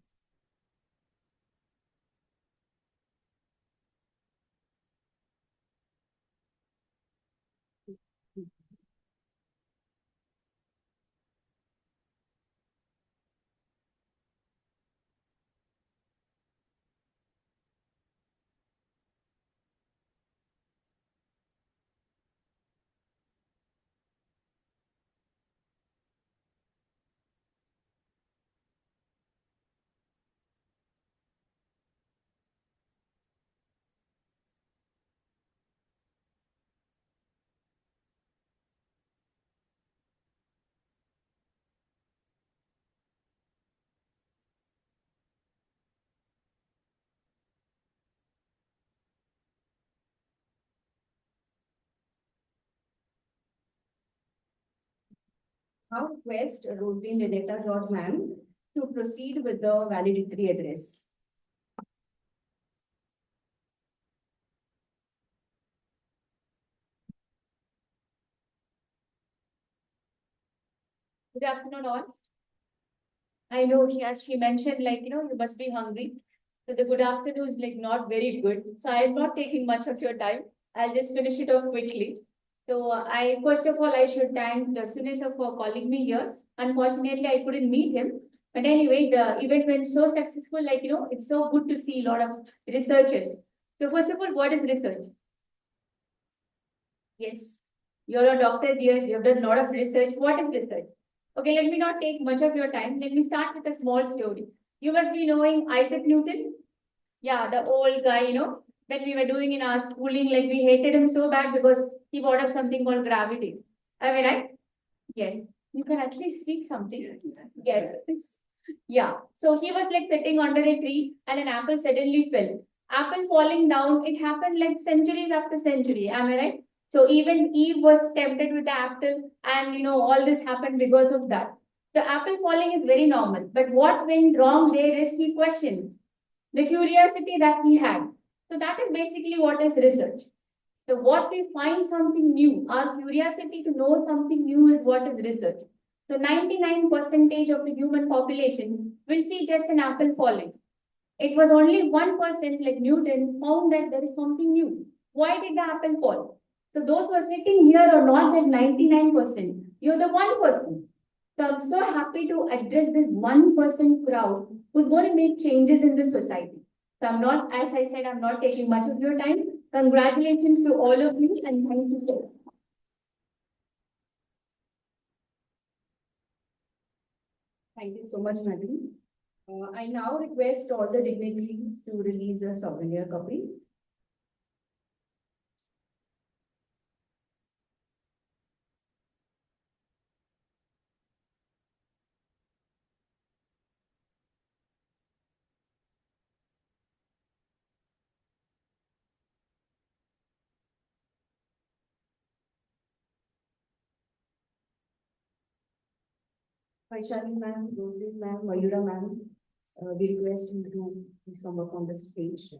Now request Roslyn Dinita George ma'am to proceed with the valedictory address. Good afternoon, all. I know as she mentioned, you must be hungry. So the good afternoon is not very good. So I'm not taking much of your time. I'll just finish it off quickly. So first of all, I should thank Sunil sir for calling me here. Unfortunately, I couldn't meet him. But anyway, the event went so successful, it's so good to see a lot of researchers. So first of all, what is research? Yes, you're a doctor here. You have done a lot of research. What is research? Okay, let me not take much of your time. Let me start with a small story. You must be knowing Isaac Newton. Yeah, the old guy, that we were doing in our schooling, we hated him so bad because he brought up something called gravity. Am I right? Yes. You can at least speak something. Yes. Yeah. So he was sitting under a tree and an apple suddenly fell. Apple falling down, it happened centuries after century. Am I right? So even Eve was tempted with the apple and all this happened because of that. The apple falling is very normal. But what went wrong there is he questioned the curiosity that he had. So that is basically what is research. So what we find something new, our curiosity to know something new is what is research. So 99% of the human population will see just an apple falling. It was only 1% like Newton found that there is something new. Why did the apple fall? So those who are sitting here are not that 99%. You're the 1%. So I'm so happy to address this 1% crowd who's going to make changes in the society. So I'm not, as I said, I'm not taking much of your time. Congratulations to all of you and thank you. Thank you so much, madam. I now request all the dignitaries to release a souvenir copy. Vaishali ma'am, Rosie ma'am, Mayura ma'am, we request you to please come up on the stage.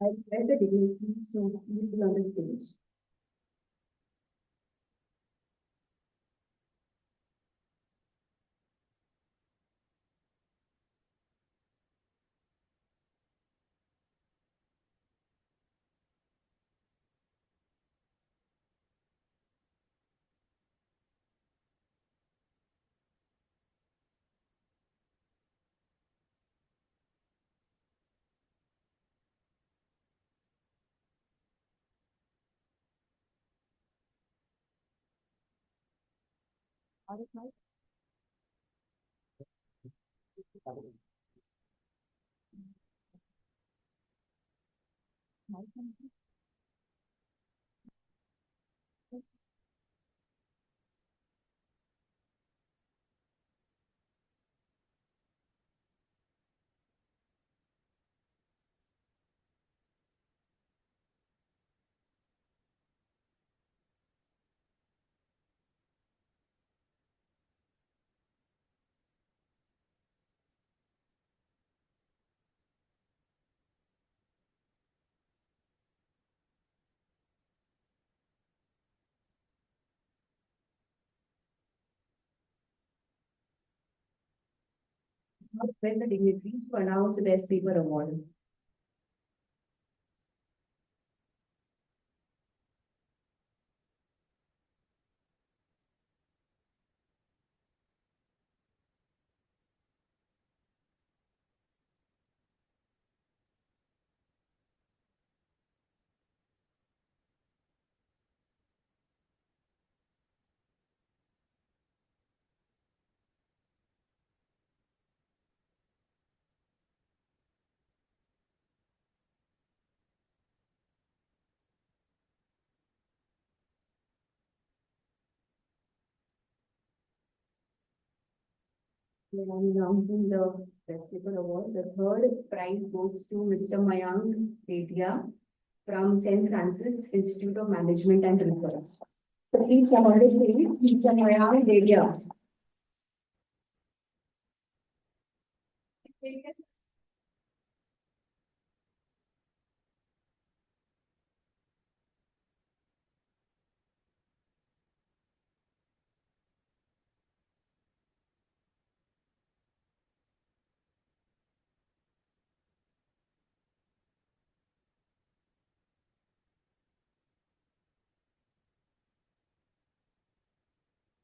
I read the dignitaries, so you will on the stage. When the dignitaries to announce the best paper award. Announcing the best paper award, the third prize goes to Mr. Mayank Detia from St. Francis Institute of Management and Research. So please come on the stage, Mr. Mayank Detia.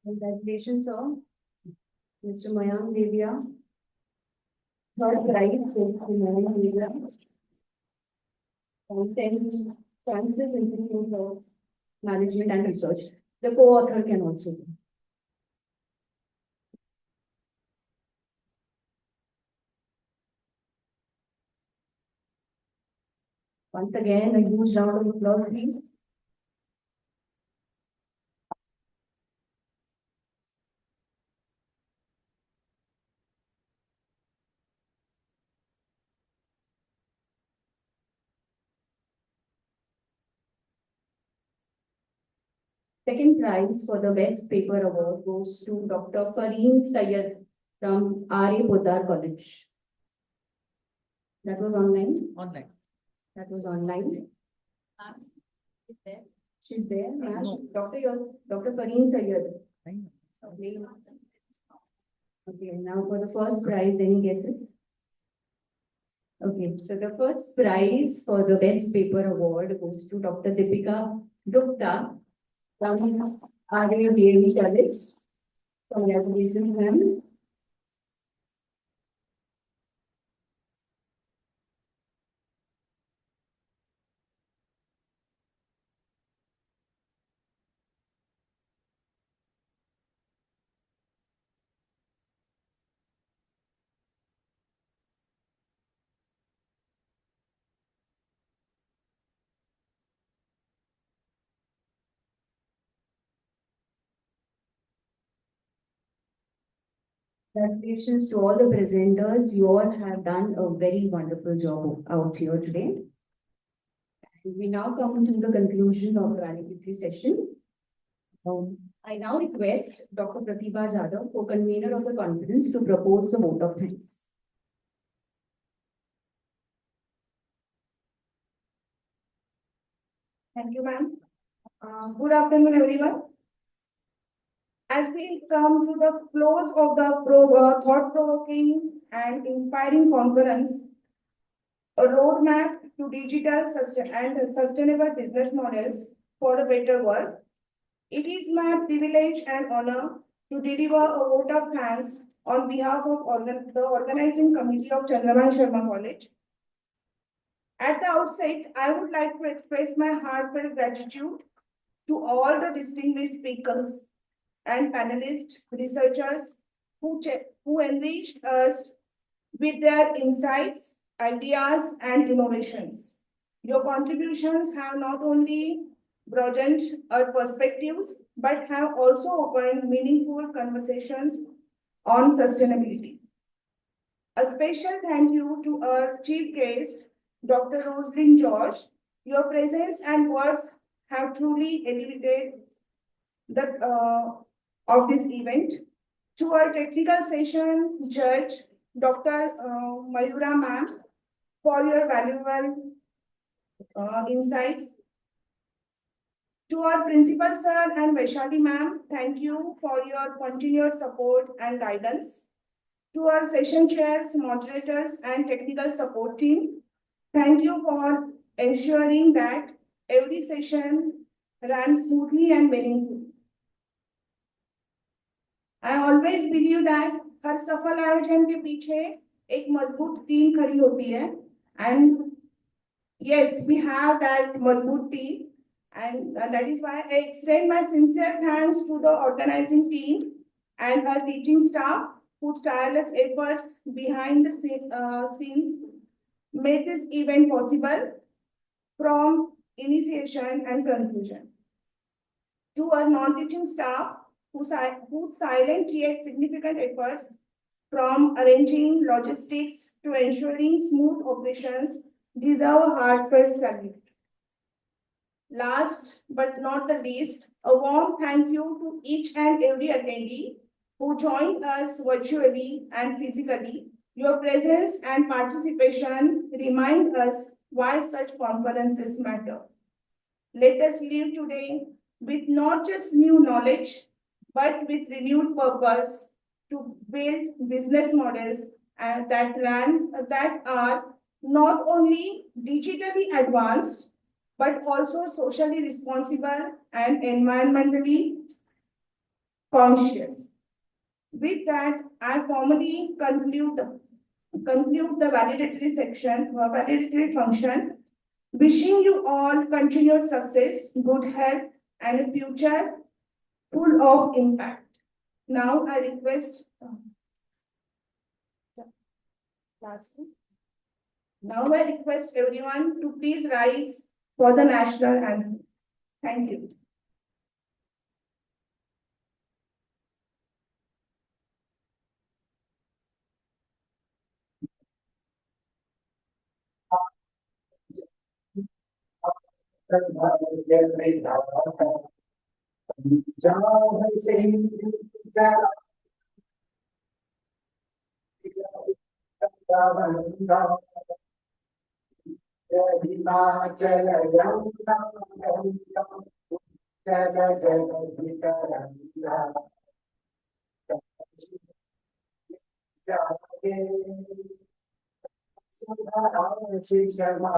Congratulations, sir. Mr. Mayank Detia. Third prize goes to Mayank Detia from St. Francis Institute of Management and Research. The co-author can also be. Once again, a huge round of applause, please. Second prize for the best paper award goes to Dr. Kareem Syed from R.A. Poddar College. That was online. Online. That was online. Is there? She's there, ma'am. No. Dr. Fareen Sayyed. Okay, now for the first prize, any guesses? Okay, so the first prize for the best paper award goes to Dr. Deepika Gupta from RAVAV College. Congratulations, ma'am. Congratulations to all the presenters. You all have done a very wonderful job out here today. We now come to the conclusion of the valedictory session. I now request Dr. Pratibha Jadhav, co-convener of the conference, to propose the vote of thanks. Thank you, ma'am. Good afternoon, everyone. As we come to the close of the thought-provoking and inspiring conference, a roadmap to digital and sustainable business models for a better world, it is my privilege and honor to deliver a vote of thanks on behalf of the organizing committee of Chandrabhan Sharma College. At the outset, I would like to express my heartfelt gratitude to all the distinguished speakers and panelists, researchers who enriched us with their insights, ideas, and innovations. Your contributions have not only broadened our perspectives, but have also opened meaningful conversations on sustainability. A special thank you to our chief guest, Dr. Rosalind George. Your presence and words have truly elevated of this event. To our technical session judge, Dr. Mayura ma'am, for your valuable insights. To our principal sir and Vaishali ma'am, thank you for your continued support and guidance. To our session chairs, moderators, and technical support team, thank you for ensuring that every session ran smoothly and meaningfully. I always believe that हर सफल आयोजन के पीछे एक मजबूत team खड़ी होती है, and yes, we have that मजबूत team, and that is why I extend my sincere thanks to the organizing team and our teaching staff whose tireless efforts behind the scenes made this event possible from initiation and conclusion. To our non-teaching staff whose silent yet significant efforts from arranging logistics to ensuring smooth operations deserve a heartfelt salute. Last but not the least, a warm thank you to each and every attendee who joined us virtually and physically. Your presence and participation remind us why such conferences matter. Let us live today with not just new knowledge, but with renewed purpose to build business models that are not only digitally advanced, but also socially responsible and environmentally conscious. With that, I formally conclude the validatory function, wishing you all continued success, good health, and a future full of impact. Now I request everyone to please rise for the national anthem. Thank you. Shri Sharma